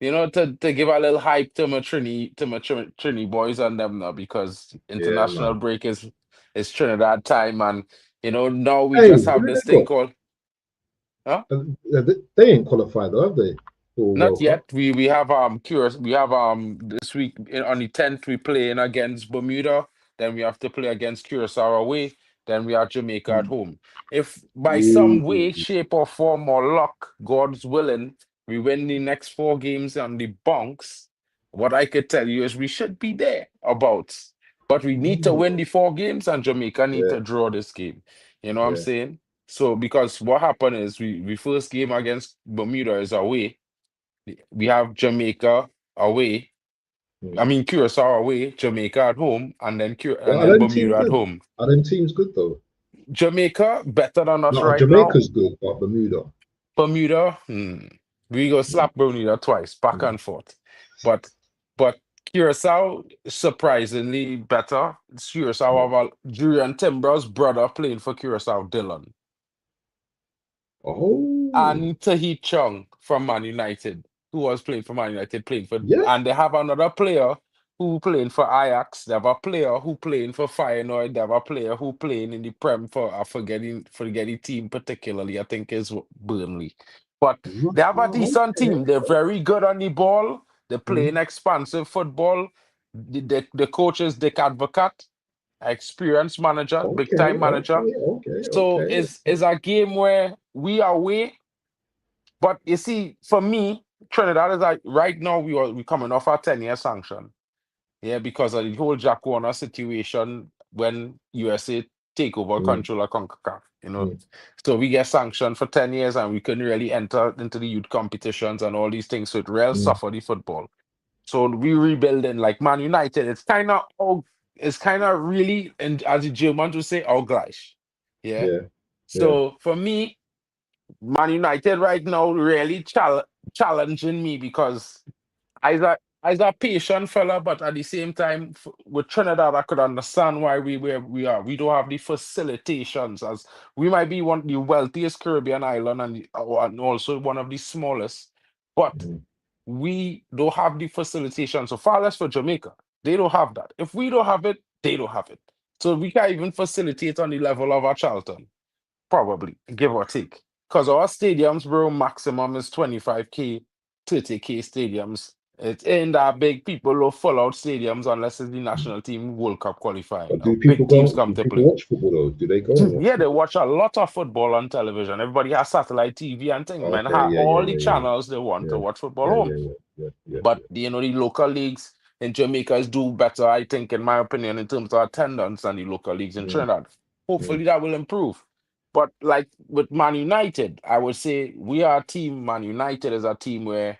to give a little hype to my Trini boys and them now because Yeah, international man. break is Trinidad time, and now we Hey, just who have did this they thing got? called, huh? They ain't qualified though, have they? For Not World yet. Cup. We have curious. We have this week on the 10th we playing against Bermuda. Then we have to play against Curacao away. Then we have Jamaica at home. If by some way, Ooh, shape, or form or luck, God's willing, we win the next 4 games on the bunks, what I could tell you is we should be there about. But we need to win the 4 games, and Jamaica need yeah, to draw this game. You know what I'm yeah. saying? So because what happened is we first game against Bermuda is away. We have Jamaica away. Mm. I mean Curacao away, Jamaica at home, and then Well, and then Bermuda at home. Are them teams good though? Jamaica better than us No, right now. Jamaica's good, but Bermuda. Bermuda, we go Mm, slap Bermuda twice, back mm, and forth. But but Curacao surprisingly better. Curacao mm. have Julian Timber's brother playing for Curacao, Dylan. Oh, And Tahi Chung from Man United, who was playing for Man United, playing for, yeah. and they have another player who playing for Ajax. They have a player who playing for Feyenoord. They have a player who playing in the Prem for forgetting team particularly. I think is Burnley, but they have a decent Okay. team. They're very good on the ball. They're playing Mm, expansive football. The coach is Dick Advocat, experienced manager, big okay, time manager. So okay. is a game where we are away, but you see, for me, Trinidad is like right now we coming off our 10-year sanction. Yeah, because of the whole Jack Warner situation when USA take over Mm, control of CONCACAF, mm, So we get sanctioned for 10 years and we couldn't really enter into the youth competitions and all these things. So it really mm, suffered the football. So we rebuilding like Man United. It's kind of really, and as the Germans would say, Ausgleich. Yeah. yeah, yeah, So for me, Man United right now really challenging me because as a patient fella, but at the same time with Trinidad, I could understand why where we are. We don't have the facilitations as we might be one of the wealthiest Caribbean island and also one of the smallest, but mm, we don't have the facilitation. So far less for Jamaica, they don't have that. If we don't have it, they don't have it. So we can't even facilitate on the level of our Charlton. Probably, give or take. Because our stadiums, bro, maximum is 25K, 30K stadiums. It ain't that big. People will full out stadiums unless it's the national team World Cup qualifying. but Now, big teams come do to people play. watch football though? Do they go and watch Yeah, they football? watch a lot of football on television. Everybody has satellite TV and things, man. Okay, yeah, All the channels they want to yeah, watch football yeah, home. yeah, yeah, yeah, yeah, But yeah. the local leagues in Jamaica do better, I think, in my opinion, in terms of attendance than the local leagues in Mm, Trinidad. mm, Hopefully that will improve. But like with Man United, I would say we are a team. Man United is a team where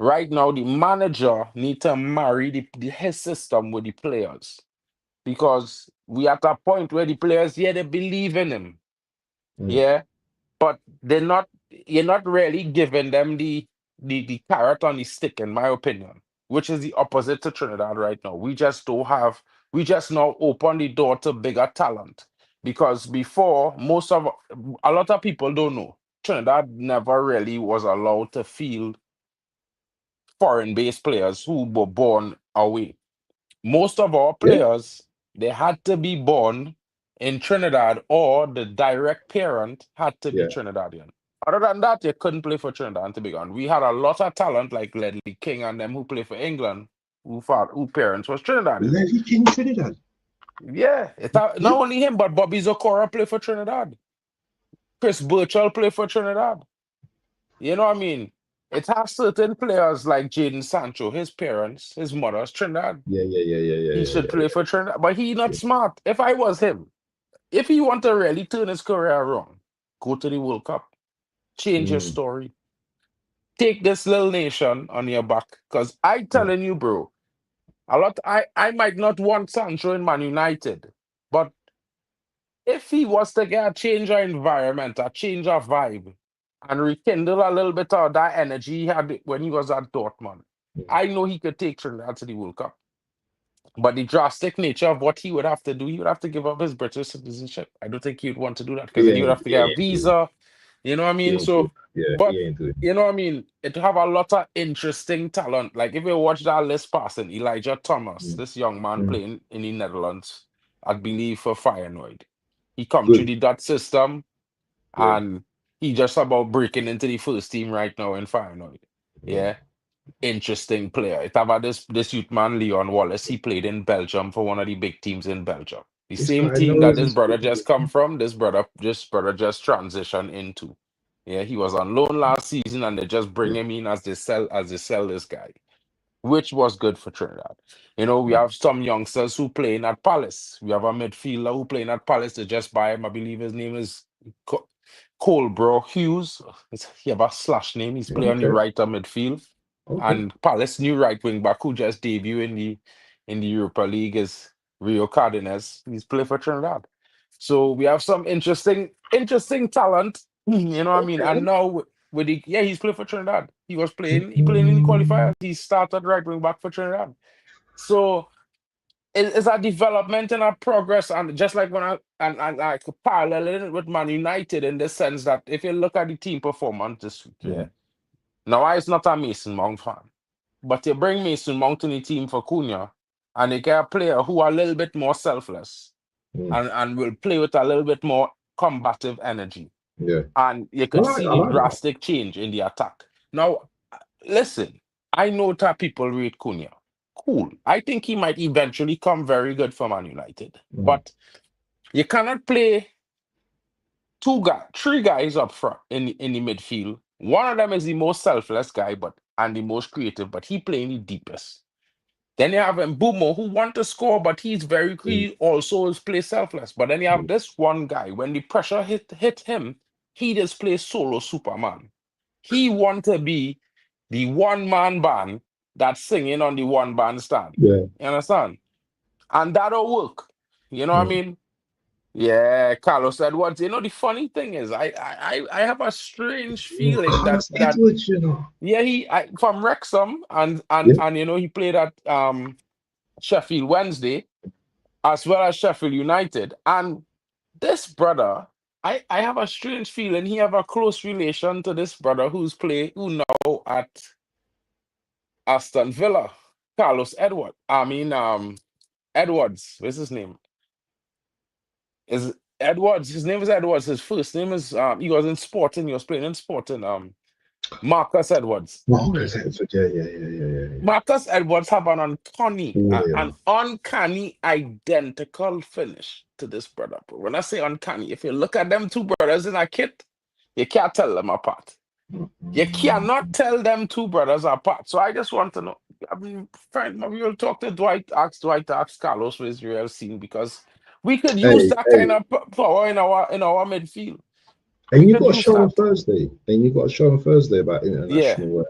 right now the manager need to marry his system with the players because we at a point where the players, yeah, they believe in him. mm. Yeah, but you're not really giving them the carrot on the stick, in my opinion, which is the opposite to Trinidad right now. We just now open the door to bigger talent. Because before, a lot of people don't know, Trinidad never really was allowed to field foreign-based players who were born away. Most of our Yeah, players, they had to be born in Trinidad or the direct parent had to be yeah. Trinidadian. Other than that, you couldn't play for Trinidad and Tobago. We had a lot of talent like Ledley King and them who play for England, who parents was Trinidadian. Larry King Trinidad. Yeah, not Yeah, only him, but Bobby Zokora play for Trinidad. Chris Burchell play for Trinidad. You know what I mean? It has certain players like Jaden Sancho, his parents, his mother's Trinidad. yeah, yeah, yeah, yeah, yeah, He yeah, should yeah, play for Trinidad, but he not yeah. smart. If I was him, if he want to really turn his career around, go to the World Cup, change your Mm, story, take this little nation on your back. Because I mm, telling you, bro, I might not want Sancho in Man United, but if he was to get a change of environment, a change of vibe, and rekindle a little bit of that energy he had when he was at Dortmund, mm. I know he could take Trinidad to the World Cup. But the drastic nature of what he would have to do, he would have to give up his British citizenship. I don't think he would want to do that because then he would have to get a He ain't doing. visa. You know what I He mean? ain't doing. So, Yeah, but he ain't doing. you know what I mean? It have a lot of interesting talent. Like if you watch that list passing, Elijah Thomas, Mm, this young man mm, playing in the Netherlands, I believe for Feyenoord. He come through good. the Dutch system Yeah. and he just about breaking into the first team right now in Feyenoord. Mm, Yeah, interesting player. It about this youth man Leon Wallace. He played in Belgium for one of the big teams in Belgium. The this same guy team that knows this his brother football. just come from. This brother just transitioned into. Yeah, he was on loan last season, and they just bring Yeah. him in as they sell this guy, which was good for Trinidad. You know, we Mm, have some youngsters who playing at Palace. We have a midfielder who playing at Palace. They just buy him. I believe his name is Colbro Hughes. He have a slash name. He's playing on the okay. right of midfield. Okay. And Palace new right wing back who just debuted in the Europa League is Rio Cardenas. He's playing for Trinidad. So we have some interesting talent. You know what I mean? Okay. And now with the he's playing for Trinidad. He playing in the Mm, qualifiers. He started right wing back for Trinidad. So it's a development and a progress, and just like when I like parallel it with Man United in the sense that if you look at the team performance this week, yeah. mm, Now I is not a Mason Mount fan, but you bring Mason Mount in the team for Cunha, and you get a player who are a little bit more selfless mm. and will play with a little bit more combative energy, Yeah. and you I could like. see I the like that. drastic change in the attack. Now, listen, I know that people rate Cunha. Cool. I think he might eventually come very good for Man United. Mm, But you cannot play three guys up front in the midfield. One of them is the most selfless guy, and the most creative, but he playing the deepest. Then you have Mbumo who want to score, but mm, he also is play selfless. But then you have mm. this one guy, when the pressure hit him, he just plays solo Superman. He want to be the one-man band that's singing on the one band stand. Yeah. You understand? And that'll work. You know what I Mm. mean? Yeah, Carlos Edwards. You know, the funny thing is, I have a strange Oh, feeling that Carlos Edwards, you know. yeah, from Wrexham and and Yeah. and you know he played at Sheffield Wednesday as well as Sheffield United. And this brother, I have a strange feeling he have a close relation to this brother who now at Aston Villa, Carlos Edward. I mean, Edwards. What's his name? Is Edwards? His name is Edwards. His first name is he was in Sporting. He was playing in Sporting. Marcus Edwards. Marcus Edwards. Yeah. Yeah. Yeah. Yeah. Yeah. Yeah. Marcus Edwards have Oh, an yeah. uncanny identical finish to this brother. Bro. When I say uncanny, if you look at them two brothers in a kit, you can't tell them apart. You Mm, cannot tell them two brothers apart. So I just want to know. I mean, friend, maybe we'll talk to Dwight, ask Carlos for his real scene because we could use hey, that hey. kind of power in our midfield. And We you could got a use show on that. Thursday. And you got a show on Thursday about Yeah. international.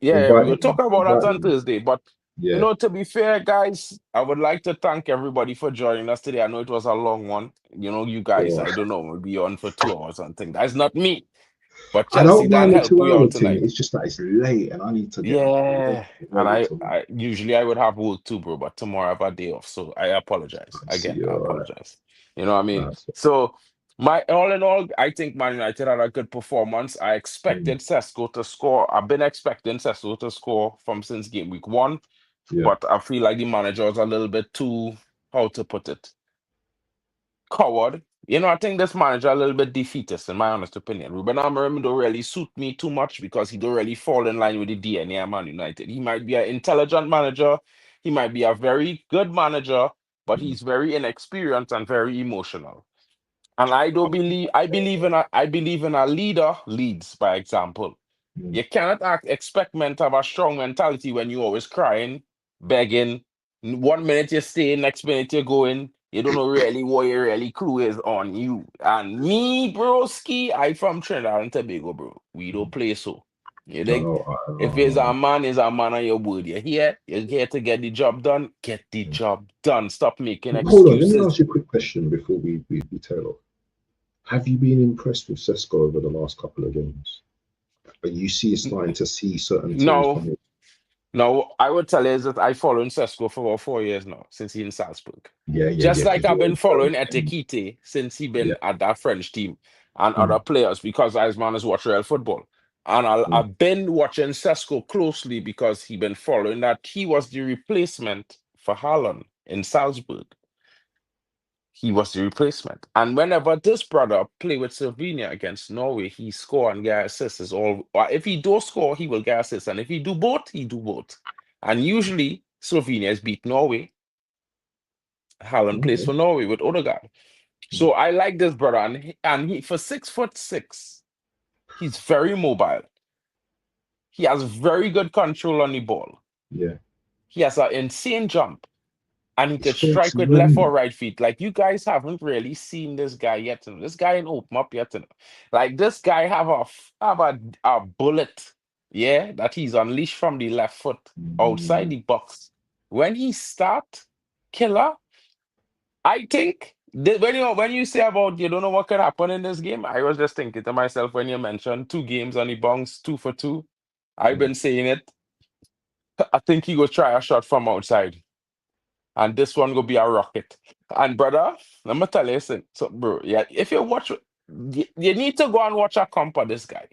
Yeah, we Invite will talk me. about that Invite on me. Thursday. But Yeah. to be fair, guys, I would like to thank everybody for joining us today. I know it was a long one. You guys, Or I don't know, will be on for 2 hours and things. That's not me. But I Chelsea, don't that mind the help we 2 hour out thing. tonight. It's just that it's late and I need to get up Yeah. And ready to I usually I would have work too, bro, but tomorrow I have a day off. So I apologize. see Again, you. I All right. apologize. You know what I mean? Nice. So my all in all, I think Man United had a good performance. I Mm, expected Sesko to score. I've been expecting Sesko to score from since game week 1, yeah. but I feel like the manager was a little bit too, how to put it, coward. I think this manager a little bit defeatist, in my honest opinion. Ruben Amorim don't really suit me too much because he don't really fall in line with the DNA of Man United. He might be an intelligent manager, he might be a very good manager, but Mm, he's very inexperienced and very emotional. And I don't believe I believe in a leader leads by example. mm. You cannot expect men to have a strong mentality when you always crying, begging. 1 minute you stay, next minute you're going. You don't know really what your really clue is on you. And me, broski, I from Trinidad and Tobago, bro. We don't play so. You I dig? know. I If know. I it's a know. man, is a man on your word. You're here to get the job done. Get the job done. Stop making Hold on. Let me excuses. ask you a quick question before we tail off. Have you been impressed with Sesko over the last couple of games? But you see, starting to see certain things No, from it. Now, I would tell you is that I following Sesko for about 4 years now, since he's in Salzburg. Yeah, yeah, Just yeah. like Because I've been you're following Etekite since he yeah. been at that French team and other Mm, players because as man has watched real football. And mm, I've been watching Sesko closely because he been following that he was the replacement for Haaland in Salzburg. He was the replacement. And whenever this brother play with Slovenia against Norway, he score and get assists. Is all. Or if he do score, he will get assists. And if he do both, he do both. And usually Slovenia has beat Norway. Haaland plays okay. for Norway with Odegaard. Mm, So I like this brother, and he for 6'6", he's very mobile. He has very good control on the ball. yeah. He has an insane jump. And he It's could strike with 31, left or innit? right feet. Like you guys haven't really seen this guy yet. This guy ain't open up yet. Like this guy have a bullet, yeah, that he's unleashed from the left foot outside Mm, the box. When he start, killer, I think when you say about you don't know what could happen in this game, I was just thinking to myself when you mentioned 2 games on the bounce, 2 for 2. I've mm. been saying it. I think he go try a shot from outside. And this one will be a rocket. And brother, let me tell you, listen, so bro, yeah, if you watch, you need to go and watch a comp of this guy.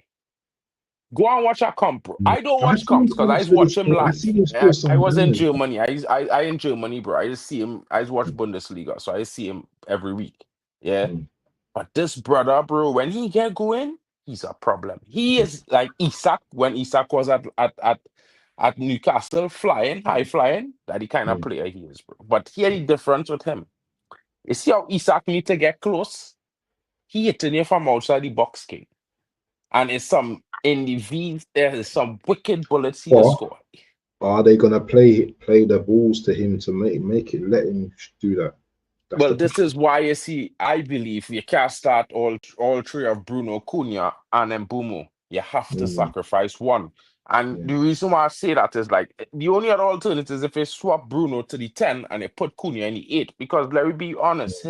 Go and watch a comp, bro. Mm. I don't I watch seen comps him because I once just with watch his. him I live. seen him Yeah, score I some was in bangers. Germany. I in Germany, bro. I just see him. I just watch Bundesliga, so I see him every week. Yeah, Mm, but this brother, bro, when he get going, he's a problem. He is like Isak when Isak was at Newcastle, flying, high flying. That the kind of mm, player he is, bro. But here the difference with him. You see how Isak need to get close? He hitting you from outside the box, king. And it's some in the V, there is some wicked bullets he could But score. are they gonna play the balls to him to make it? Let him do that. That's Well, the this question. is why you see, I believe you can't start all three of Bruno Cunha and Mbumo. You have to Mm, sacrifice one. And yeah, the reason why I say that is like the only other alternative is if you swap Bruno to the 10 and you put Cunha in the 8. Because let me be honest,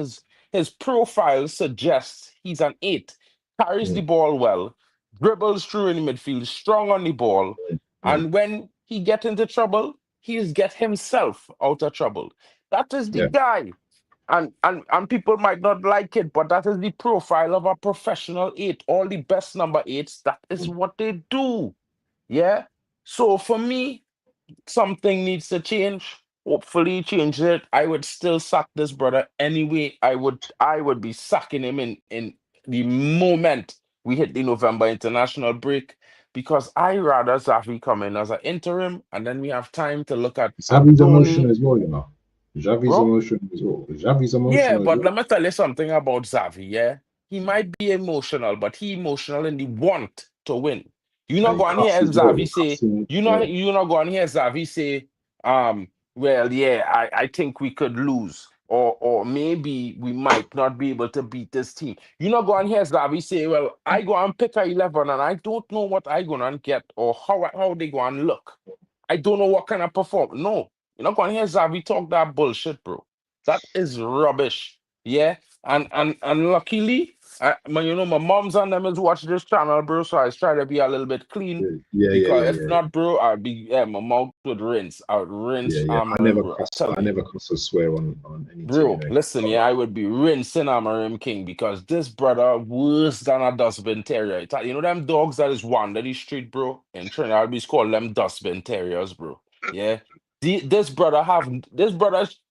his profile suggests he's an 8, carries the mm, ball well, dribbles through in the midfield, strong on the ball. mm, And when he get into trouble, he's get himself out of trouble. That is the yeah. guy. And people might not like it, but that is the profile of a professional 8. All the best number 8s, that is Mm. what they do. Yeah. So for me, something needs to change. Hopefully change it. I would still sack this brother anyway. I would be sacking him in the moment we hit the November international break because I rather Zafi come in as an interim and then we have time to look at Xavi's emotional Tony, as well, you know. Xavi's bro. emotional as well. Xavi's Yeah, emotional as but well. let me tell you something about Xavi, yeah? He might be emotional, but he emotional in the want to win. You not And he go on here cusses as as well. Xavi He say, cussing. you know, Yeah. you not go on here as Xavi say, well, yeah, I think we could lose. Or maybe we might not be able to beat this team. You not go on here as Xavi say, well, I go and pick a 11 and I don't know what I gonna get or how they go and look. I don't know what kind of perform. No, you're not going to hear Xavi talk that bullshit, bro. That is rubbish. Yeah. And luckily, my mom's and them is watch this channel, bro. So I try to be a little bit clean. Yeah, yeah, yeah, Because yeah, if yeah, not, bro, my mouth would rinse. I would yeah, rinse yeah. Amarim, bro. I tell I you. never cuss or swear on anything Bro, anyway. listen, yeah, I would be rinsing Amarim King because this brother worse than a dustbin terrier. You know them dogs that is wander the street, bro? In Trinidad, we call them dustbin terriers, bro. Yeah.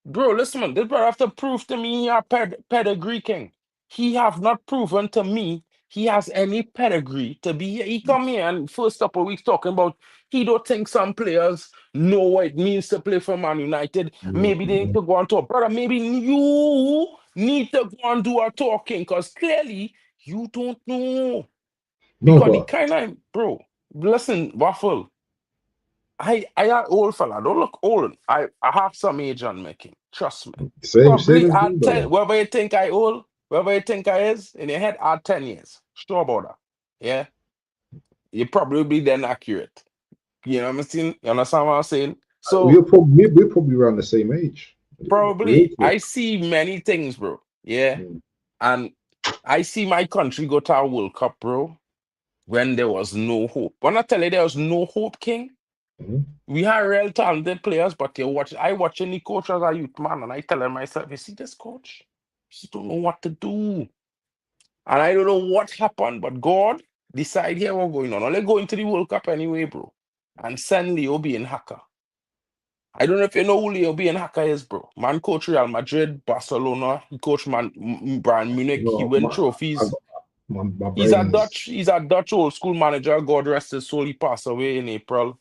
Bro, listen, man, this brother have to prove to me he have pedigree, King. He have not proven to me he has any pedigree to be here. He come here and first couple of weeks talking about he don't think some players know what it means to play for Man United. Maybe they need Mm. to go on talk. Brother, maybe you need to go and do a talking because clearly you don't know. No, Because the but kind of, bro, listen, Waffle, I am old fella. Don't look old. I have some age on making. Trust me. same Probably as me, add 10, brother. wherever you think I old, wherever you think I is, in your head, add 10 years. Sure about that. Yeah. You probably be then accurate. You know what I'm saying? You understand what I'm saying? So We're probably around the same age. Real probably talk. I see many things, bro. Yeah. Mm. And I see my country go to a World Cup, bro, when there was no hope. When I tell you there was no hope, King, We had real talented players, but I watching the coach as a youth man, and I telling myself, you see this coach? He don't know what to do. And I don't know what happened, but God decide here what going on. Let's go into the World Cup anyway, bro. And send Leo being Hacker. I don't know if you know who Leo being Hacker is, bro. Man coach Real Madrid, Barcelona. He coached Bayern Munich. He No, win trophies. my He's a brain is. Dutch old school manager. God rest his soul. He passed away in April.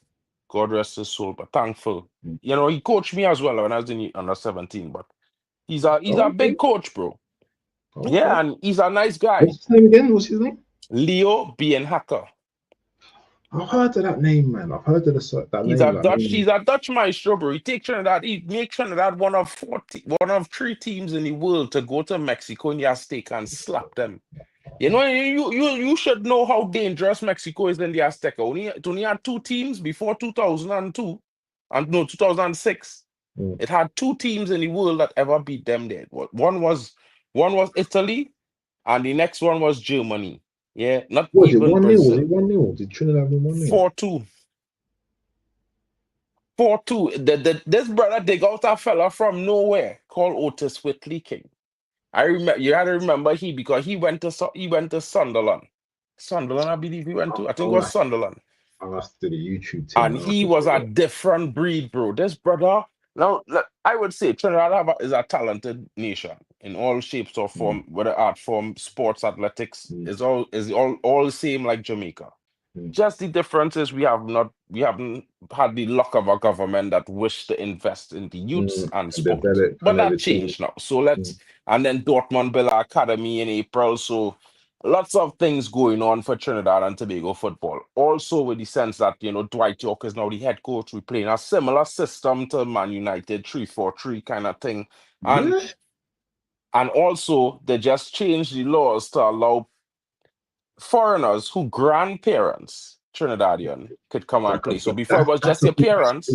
God rest his soul, but thankful. You know, he coached me as well when I was in under 17, but he's a Okay. big coach, bro. Okay. Yeah, and he's a nice guy. What's his name again? What's his name? Leo being Hacker. I've heard of that name, man. I've heard of that He's name. a Dutch. He's a Dutch maestro, bro. He takes Trinidad. He makes Trinidad one of 3 teams in the world to go to Mexico in the Azteca and slap them. You know, you should know how dangerous Mexico is in the Azteca. It only had 2 teams before 2002, and no 2006. It had 2 teams in the world that ever beat them there. One was Italy, and the next one was Germany. Yeah, not Was it even 1-0? Brazil. Was it 1-0? Did Trinidad win 1-0? 4-2. 4-2. This brother dig out a fella from nowhere called Otis Whitley King. I remember you had to remember because he went to Sunderland. Sunderland, I believe he went to. I think it was Sunderland. I'll have to do the YouTube thing. And he was a different breed, bro. This brother. Now, I would say Trinidad is a talented nation in all shapes or form, whether art form, sports, athletics, is all the same like Jamaica. Just the difference is we haven't had the luck of a government that wish to invest in the youths and sport. But that changed now. So and then Dortmund built an academy in April. So lots of things going on for Trinidad and Tobago football. Also with the sense that, Dwight York is now the head coach. We're playing a similar system to Man United, 3-4-3 kind of thing. And also they just changed the laws to allow foreigners who grandparents Trinidadian could come and play. So before it was just your parents.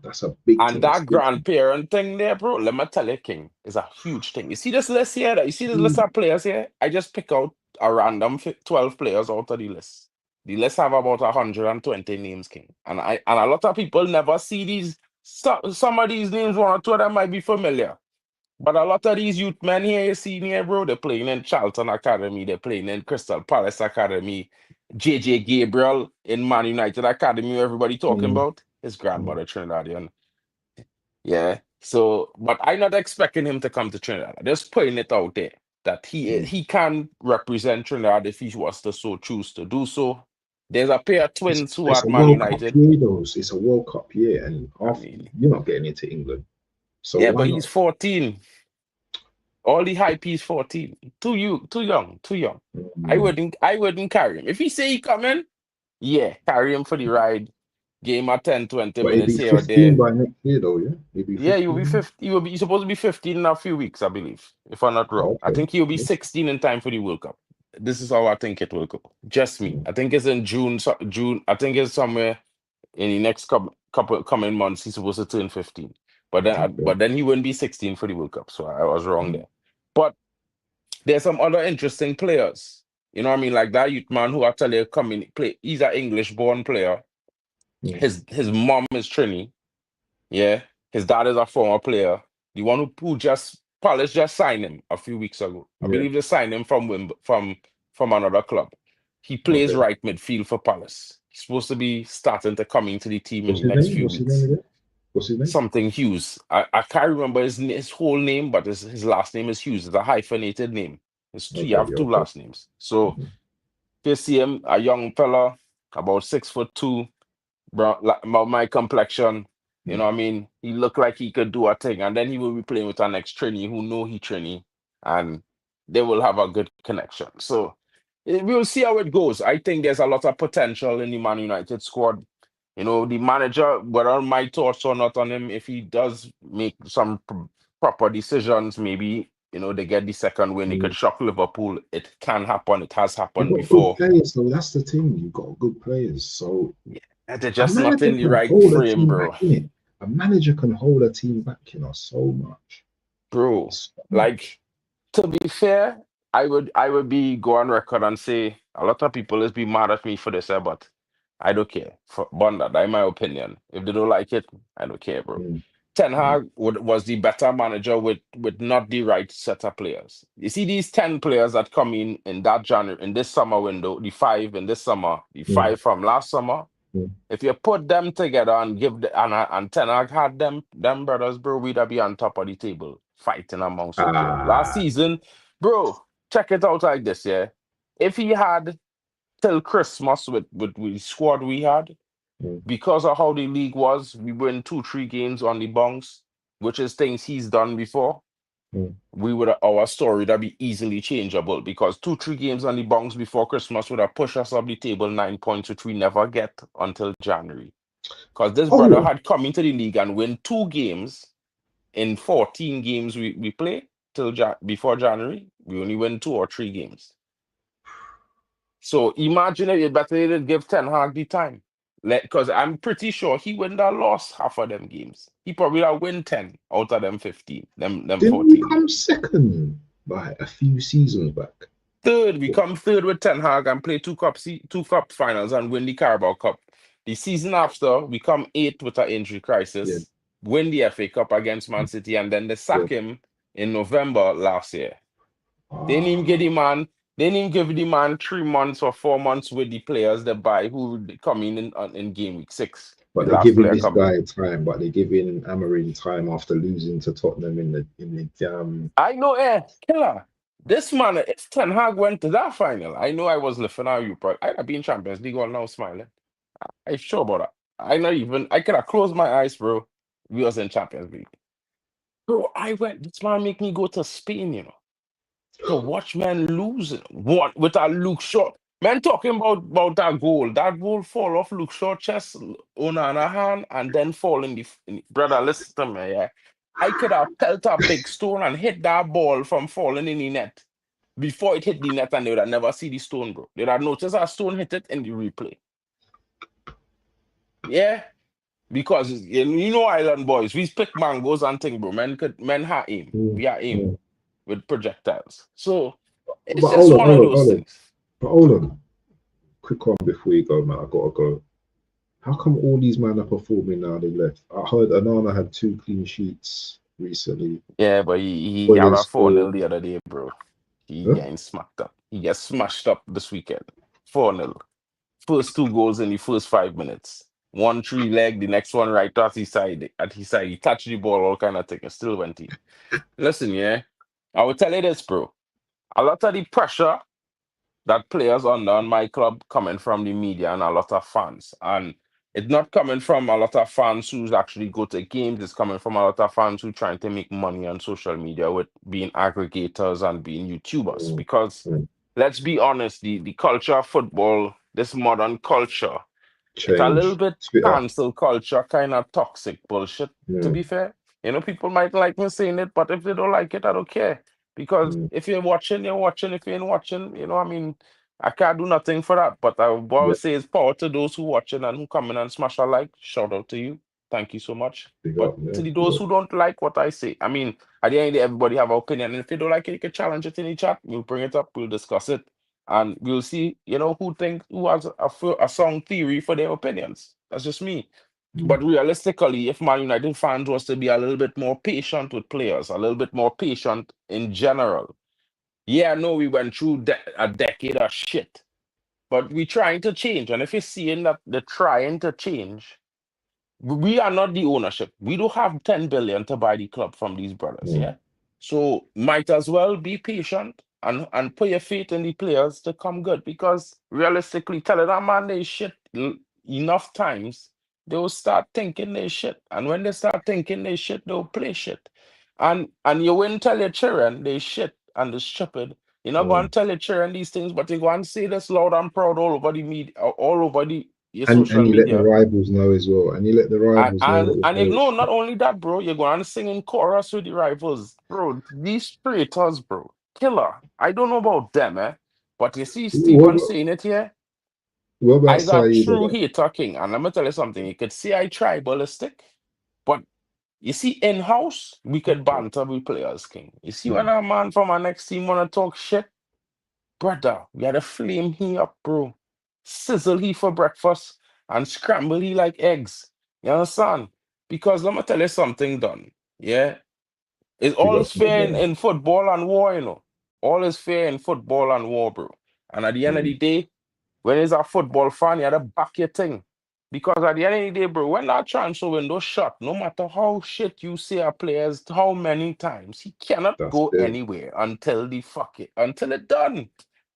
That's a big thing. And that grandparent thing there, bro, let me tell you, King, is a huge thing. You see this list here? You see this list of players here? I just pick out a random 12 players out of the list. The list have about 120 names, King. And a lot of people never see these. Some of these names, 1 or 2 of them might be familiar. But a lot of these youth men here, you see here, bro, they're playing in Charlton Academy, they're playing in Crystal Palace Academy, JJ Gabriel in Man United Academy, everybody talking about his grandmother Trinidadian. Yeah. So, but I'm not expecting him to come to Trinidad. I'm just putting it out there that he can represent Trinidad if he was to so choose to do so. There's a pair of twins who are at Man United. It's a World Cup year, and you're not getting into England. So yeah, but he's 14. All the hype, he's 14. Too young. I wouldn't carry him. If he say he coming, yeah, carry him for the ride. Game at 10, 20 minutes here or there. By next year, though, yeah? He'll be 15. He's supposed to be 15 in a few weeks, I believe, if I'm not wrong. Okay. I think he'll be 16 in time for the World Cup. This is how I think it will go. Just me. I think it's in June. I think it's somewhere in the next couple coming months. He's supposed to turn 15. But then he wouldn't be 16 for the World Cup. So I was wrong there. But there's some other interesting players. You know what I mean? Like that youth man who actually come in play. He's an English-born player. His mom is Trini. Yeah. His dad is a former player. The one who Palace just signed him a few weeks ago. I believe they signed him from another club. He plays right midfield for Palace. He's supposed to be starting to come into the team in the next few weeks. What's his name? Something Hughes. I can't remember his whole name, but his last name is Hughes. It's a hyphenated name. You have 2 last names. So you see him, a young fella, about 6'2", about my complexion. You know what I mean? He looked like he could do a thing. And then he will be playing with an ex-Trini who know he Trini. And they will have a good connection. So we'll see how it goes. I think there's a lot of potential in the Man United squad. The manager, whether my thoughts or not on him, if he does make some proper decisions, maybe, they get the second win, he could shock Liverpool. It can happen. It has happened before. Good players, so that's the thing. You've got good players. So they're just not in the right frame, bro. A manager can hold a team back, so much. Bro, like, to be fair, I would go on record and say a lot of people is be mad at me for this, but I don't care. For Bunda, that's my opinion. If they don't like it, I don't care, bro. Mm, Ten mm, Hag was the better manager with not the right set of players. You see these 10 players that come in that January, in this summer window, the 5 in this summer, the mm, 5 from last summer. mm. If you put them together and give and Ten Hag had them brothers, bro, we'd be on top of the table fighting amongst each other. Last Ah, season, bro, check it out like this, yeah. If he had till Christmas with the squad we had, mm, because of how the league was, we win 2-3 games on the bounce, which is things he's done before. mm. We would our story that be easily changeable because 2-3 games on the bounce before Christmas would have pushed us up the table 9 points, which we never get until January. Because this brother Oh, had come into the league and win 2 games in 14 games we play till before January. We only win 2 or 3 games. So imagine if you better did give Ten Hag the time. Because I'm pretty sure he wouldn't have lost half of them games. He probably have win 10 out of them 15, them didn't we 14 come games. second like a few seasons back? Third, we Yeah, come third with Ten Hag and play two cup finals and win the Carabao Cup. The season after, we come eighth with an injury yeah, crisis, win the FA Cup against Man City, and then they yeah. sack him in November last year. They didn't even Ah, give the man, they didn't even give the man 3 months or 4 months with the players they buy who would come in game week 6. but The they're last giving player this come in. guy time, but they're giving Amarin time after losing to Tottenham in the I know, killer. This man, if Ten Hag went to that final, I know I was looking at you, but I'd have been Champions League all now smiling. I'm sure about that. I could have closed my eyes, bro. We was in Champions League. Bro, this man make me go to Spain, to watch men lose. What with that Luke Shaw? Man talking about that goal. That goal fall off Luke Shaw chest, hand, and then fall brother. Listen to me, yeah. I could have felt a big stone and hit that ball from falling in the net before it hit the net, and they would have never see the stone, bro. They'd have noticed a stone hit it in the replay. Yeah, because you know Island boys, we pick mangoes and thing, bro. Men have aim. mm, We are aim mm. with projectiles. So it's But just one of those hold on. things. But hold on. Quick one before you go, man. I gotta go. How come all these men are performing now? They left. I heard Anana had 2 clean sheets recently. Yeah, but he had Boylan a 4-0 scored. the other day, bro. He Huh? getting smacked up. He gets smashed up this weekend. 4-0. First 2 goals in the first 5 minutes. 1 3 leg, the next one right at his side. At his side, he touched the ball, all kind of thing. And still went in. Listen, yeah. I will tell you this, bro. A lot of the pressure that players under on my club coming from the media and a lot of fans. And it's not coming from a lot of fans who actually go to games. It's coming from a lot of fans who trying to make money on social media with being aggregators and being YouTubers. Mm, Because mm. let's be honest, the culture of football, this modern culture, it's a little Change. bit Twitter. cancel culture, kind of toxic bullshit, to Mm, be fair. People might like me saying it, but if they don't like it, I don't care. Because mm. if you're watching, you're watching. If you ain't watching, I mean, I can't do nothing for that. But what I Yeah, would say is power to those who watching and who come in and smash a like. Shout out to you. Thank you so much. big But up, yeah, big those up. who don't like what I say, I mean, at the end of the day, everybody have an opinion. And if you don't like it, you can challenge it in the chat. We'll bring it up. We'll discuss it. And we'll see, who has a song theory for their opinions. That's just me. Mm, But realistically, if Man United fans was to be a little bit more patient with players, a little bit more patient in general, yeah, I know we went through a decade of shit, but we trying to change. And if you're seeing that they're trying to change, we are not the ownership. We don't have 10 billion to buy the club from these brothers, mm, yeah? So might as well be patient and put your faith in the players to come good because realistically, telling that man they shit enough times, they'll start thinking they shit. And when they start thinking they shit, they'll play shit. And you wouldn't tell your children they shit and they're stupid. You're not going to mm. tell your children these things, but you go and say this loud and proud all over the media, all over your And social you let the media. rivals know as well. And you let the And rivals know and that it's and if, very no, not shit. only that, bro, you're going to sing in chorus with the rivals, bro. These traitors, bro, killer. I don't know about them, but you see, What Stephen about, saying it here. what about I got Saeed? true hater king, and let me tell you something. You could say I tribalistic, but you see, in house we could banter with players, king. You see, when Mm, a man from our next team wanna talk shit, brother, we had to flame he up, bro. Sizzle he for breakfast. and scramble he like eggs. You understand? Because let me tell you something done. Yeah. It's Big all is up to my fair brother. in football and war, you know. All is fair in football and war, bro. And at the end of the Mm, day, when it's a football fan, you have to back your thing. Because at the end of the day, bro, when that transfer window shut, no matter how shit you say a players, how many times, he cannot that's go it. anywhere until the fuck it, until it's done,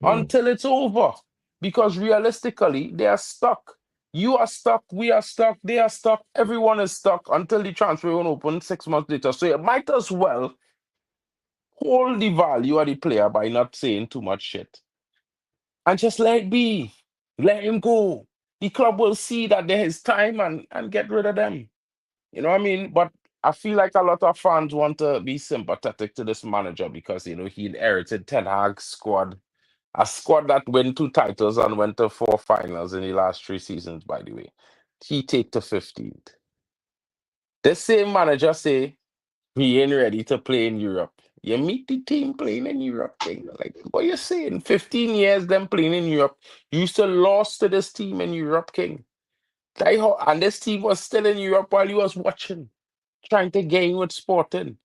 Mm. until it's over. Because realistically, they are stuck. You are stuck, we are stuck, they are stuck, everyone is stuck until the transfer window open 6 months later. So you might as well hold the value of the player by not saying too much shit and just let it be. Let him go. The club will see that there is time and get rid of them. You know what I mean? But I feel like a lot of fans want to be sympathetic to this manager because he inherited Ten Hag's squad, a squad that win 2 titles and went to 4 finals in the last 3 seasons. By the way, he take to 15th. The same manager say he ain't ready to play in Europe. You meet the team playing in Europe, thing. Like, what you saying? 15 years them playing in Europe. You still lost to this team in Europe, King. And this team was still in Europe while you was watching, trying to gain with Sporting.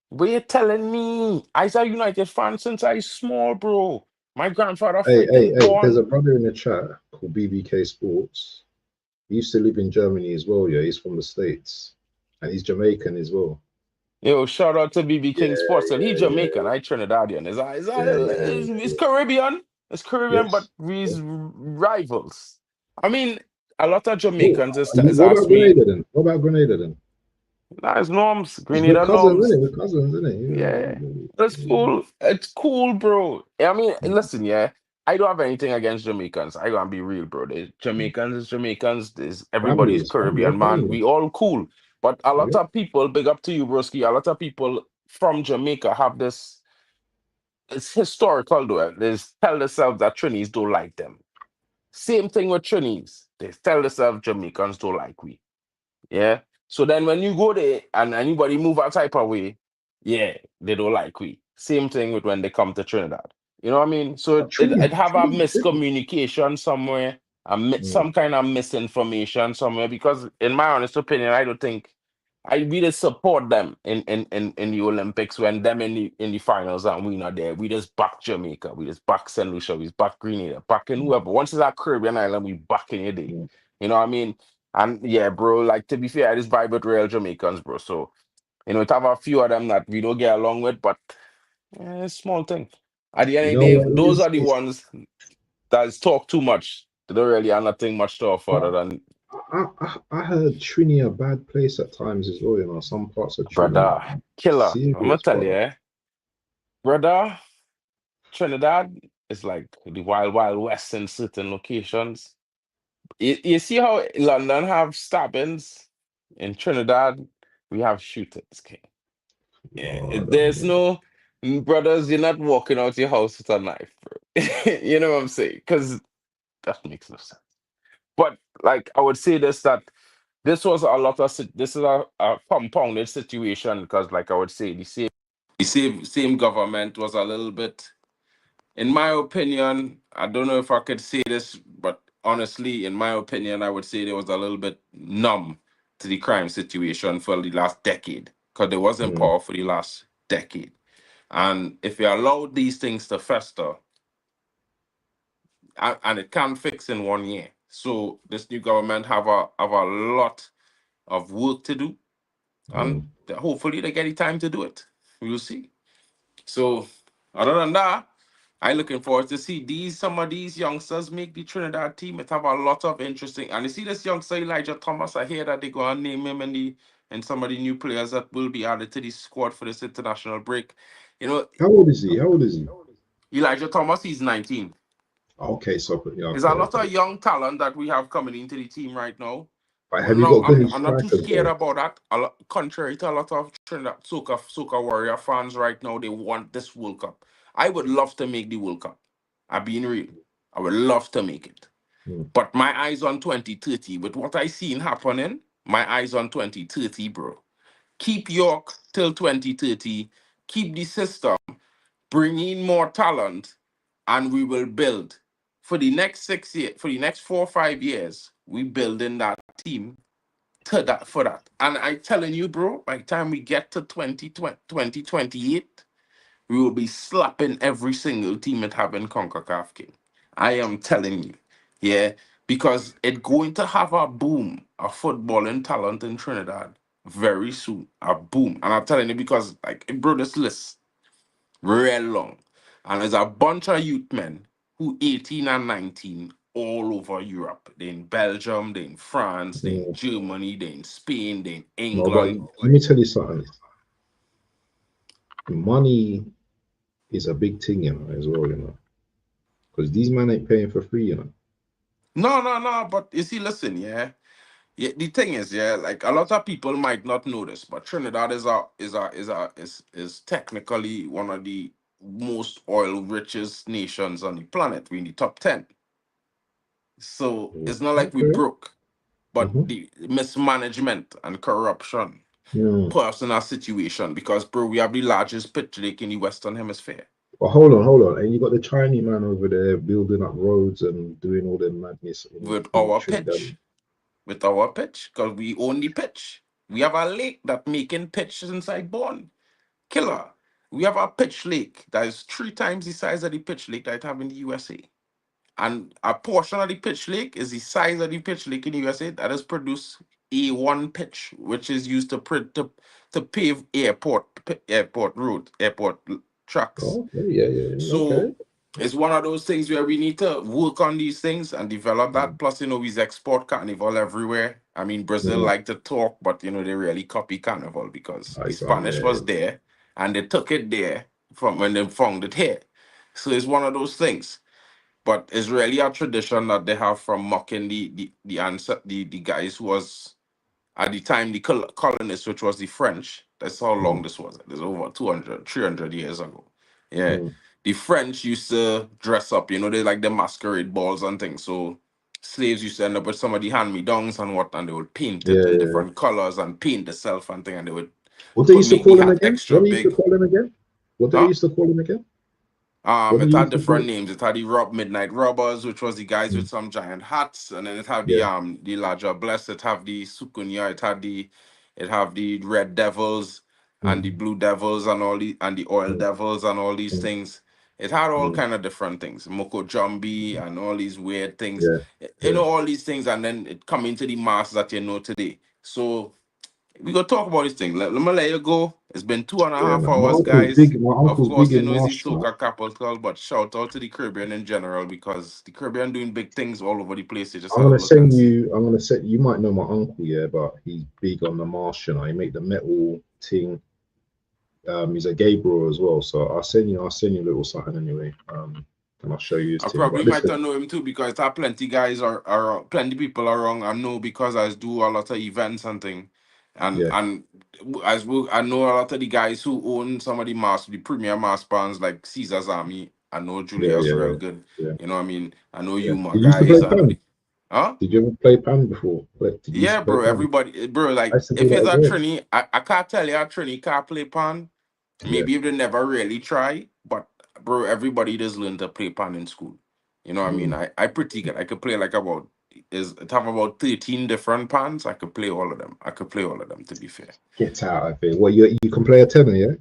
What you telling me? I was a United fan since I was small, bro. My grandfather freaking Hey, there's a born. brother in the chat called BBK Sports. He used to live in Germany as well, yeah. He's from the States. And he's Jamaican as well. Yo, shout out to BB Yeah, King Sports. And he yeah, Jamaican, I Trinidadian. yeah, yeah, yeah, It's yeah. Caribbean. It's Caribbean, but Yes. we's Yeah. rivals. I mean, a lot of Oh, Jamaicans is what asked about me, Grenada then? What about Grenada then? nice norms, Because we're Grenada cousins, norms. isn't it? We're cousins, isn't it? Yeah, that's Yeah, cool. It's cool, bro. I mean, yeah, listen, yeah, I don't have anything against Jamaicans. I gotta be real, bro. Jamaicans is Jamaicans. family Everybody's is family. They're Caribbean, man. family. We all cool. But a lot Yeah. of people, big up to you, broski. A lot of people from Jamaica have this. It's historical, though. They tell themselves that Trinis don't like them. Same thing with Trinis. They tell themselves Jamaicans don't like we. Yeah. So then when you go there and anybody move a type of way, yeah, they don't like we. Same thing with when they come to Trinidad. You know what I mean? So But it have a Trini. miscommunication somewhere, Mm, some kind of misinformation somewhere. Because in my honest opinion, I don't think I really support them in the Olympics when them in the finals and we not there. We just back Jamaica, we just back St. Lucia, we just back Grenada, back in whoever. Once it's a Caribbean island, we back in your day. mm. You know what I mean? And yeah, bro, like to be fair, I just vibe with real Jamaicans, bro. So, it have a few of them that we don't get along with, but it's small thing. At the end You of know the day, what it those is? are the ones that talk too much. They don't really have nothing much to offer other than I heard Trini a bad place at times as well. You know, some parts of Trini, brother, killer. I'm gonna serious, tell you, brother. brother, Trinidad is like the wild, wild west in certain locations. You see how London have stabbings? In Trinidad, we have shootings, king. Yeah, Lord, there's no brothers. You're not walking out your house with a knife, bro. You know what I'm saying? Because that makes no sense. But like I would say this that this was a lot of this is a compounded situation because like I would say the same government was a little bit, in my opinion, I don't know if I could say this, but honestly, in my opinion, I would say they was a little bit numb to the crime situation for the last decade because they was in mm, power for the last decade. And if you allow these things to fester, and it can't fix in 1 year, so this new government have a lot of work to do, and mm. hopefully they get the time to do it. We'll see. So other than that, I'm looking forward to see some of these youngsters make the Trinidad team. It have a lot of interesting, and you see this youngster Elijah Thomas. I hear that they're gonna name him and some of the new players that will be added to the squad for this international break. You know, How old is he? How old is he? Elijah Thomas, he's 19. Okay, so yeah, There's a okay, lot okay. of young talent that we have coming into the team right now. But But have you no, got good I'm not too strikers scared though? about that. Contrary to a lot of Trinidad Soca Warrior fans right now, they want this World Cup. I would love to make the World Cup. I'm being real. I would love to make it. Mm, But my eyes on 2030. With what I seen happening, my eyes on 2030, bro. Keep York till 2030. Keep the system. Bring in more talent, and we will build for the next 6 years, for the next 4 or 5 years, we building that team to that for that. And I telling you, bro, by the time we get to 2028, we will be slapping every single team it have in CONCACAF King. I am telling you. Yeah. Because it's going to have a boom, a footballing talent in Trinidad very soon. A boom. And I'm telling you because like bro, this list real long. And there's a bunch of youth men who 18 and 19 all over Europe. They in Belgium, they in France, they in Mm. Germany, they in Spain, they in No, but England. let me tell you something. Money is a big thing, you know, as well, you know. Because these men ain't paying for free, you know. No. But you see, listen, yeah. Yeah, the thing is, yeah, like a lot of people might not know this, but Trinidad is technically one of the most oil richest nations on the planet. We're in the top 10. So it's not like we Okay. broke, but Mm-hmm. the mismanagement and corruption, Yeah. personal situation, because bro, we have the largest pitch lake in the Western Hemisphere. But hold on. And you got the Chinese man over there building up roads and doing all the madness With in our Trinidad. pitch. With our pitch, because we own the pitch. We have a lake that making pitch inside Bourne. Killer. We have a pitch lake that is 3 times the size of the pitch lake that I have in the USA. And a portion of the pitch lake is the size of the pitch lake in the USA that has produced A1 pitch, which is used to pave airport road, tracks. Oh, okay. Yeah. So Okay. it's one of those things where we need to work on these things and develop that. Plus, we export Carnival everywhere. I mean, Brazil Mm. like to talk, but they really copy Carnival because the I can't, Spanish was there and they took it there from when they found it here. So it's one of those things. But it's really a tradition that they have from mocking the answer the guys who was at the time the colonists, which was the French. That's how long this was. It's over 200, 300 years ago. Yeah. Mm. The French used to dress up, they like the masquerade balls and things. So slaves used to end up with some of the hand-me-downs and what, and they would paint it in Yeah. different colors and paint the self and thing, and they would What they used to make the call him hat again? extra What they used to big. call him again? What they Huh? used to call him again? What It they had used to call different him? names. It had the Midnight Robbers, which was the guys with some giant hats, and then it had Yeah. the larger blessed. It have the Sukunya. It have the Red Devils and the Blue Devils and the Oil Devils and all these things. It had all kind of different things. Moko Jumbi and all these weird things. Yeah. All these things, and then it come into the mass that you know today. So we gonna talk about this thing. Let me let you go. It's been two and a Yeah, half man. My hours, uncle's guys. big. My Of uncle's course, big in it's the Marsh, man. soca capital, but shout out to the Caribbean in general because the Caribbean doing big things all over the place. You just I'm have to gonna look and send see. you. I'm gonna send. You might know my uncle, yeah, but he's big on the Marsh. He make the metal thing. He's a gay bro as well, so I'll send you. a little something anyway. And I'll show you his I thing. probably But might listen, not know him too because I have plenty guys are plenty people around. I know because I do a lot of events and thing, yeah, and I know a lot of the guys who own some of the premier mass bands like Caesar's Army. I know Julius real good. yeah, You know what I mean? I know yeah. you, my Did you used to play guys. I know pan? the huh? Did you ever play pan before? Did you used Yeah, to play bro. pan? Everybody, bro. I Like, used to do if that it's as a well. Trini, I can't tell you a Trini can't play pan. Yeah. Maybe if they never really try, but bro, everybody does learn to play pan in school. You know what I mean? I pretty good. I could play like it have about 13 different pans. I could play all of them. I could play all of them to be fair. Get out of here. Well, you can play a tenor, yeah?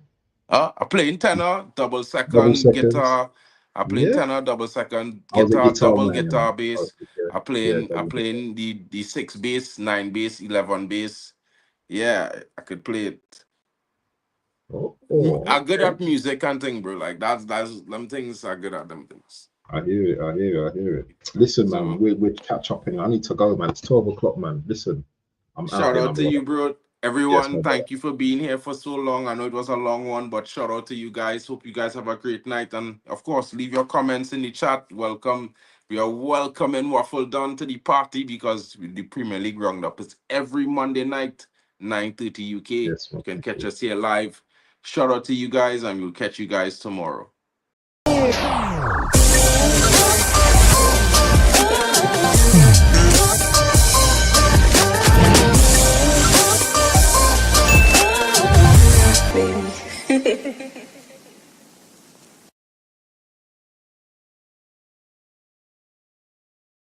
I play in tenor, double Double second, seconds. guitar. I play in Yeah. tenor, double second, I was a guitar, guitar double man, guitar I bass. was, yeah, I double play guitar. in the 6 bass, 9 bass, 11 bass. Yeah, I could play it. I'm good Okay. at music and thing, bro. Like that's them things are good at them things. I hear it. Listen, man, So we'll catch up anyway. I need to go, man. It's 12 o'clock, man. Listen, I'm out shout here, out man, to you, brother. bro. Yes, Everyone, my brother. thank you for being here for so long. I know it was a long one, but shout out to you guys. Hope you guys have a great night. And of course, leave your comments in the chat. Welcome. We are welcoming Waffle Down to the party because the Premier League roundup is every Monday night, 9:30 UK. Yes, You my can catch brother. us here live. Shout out to you guys, and we'll catch you guys tomorrow. Baby.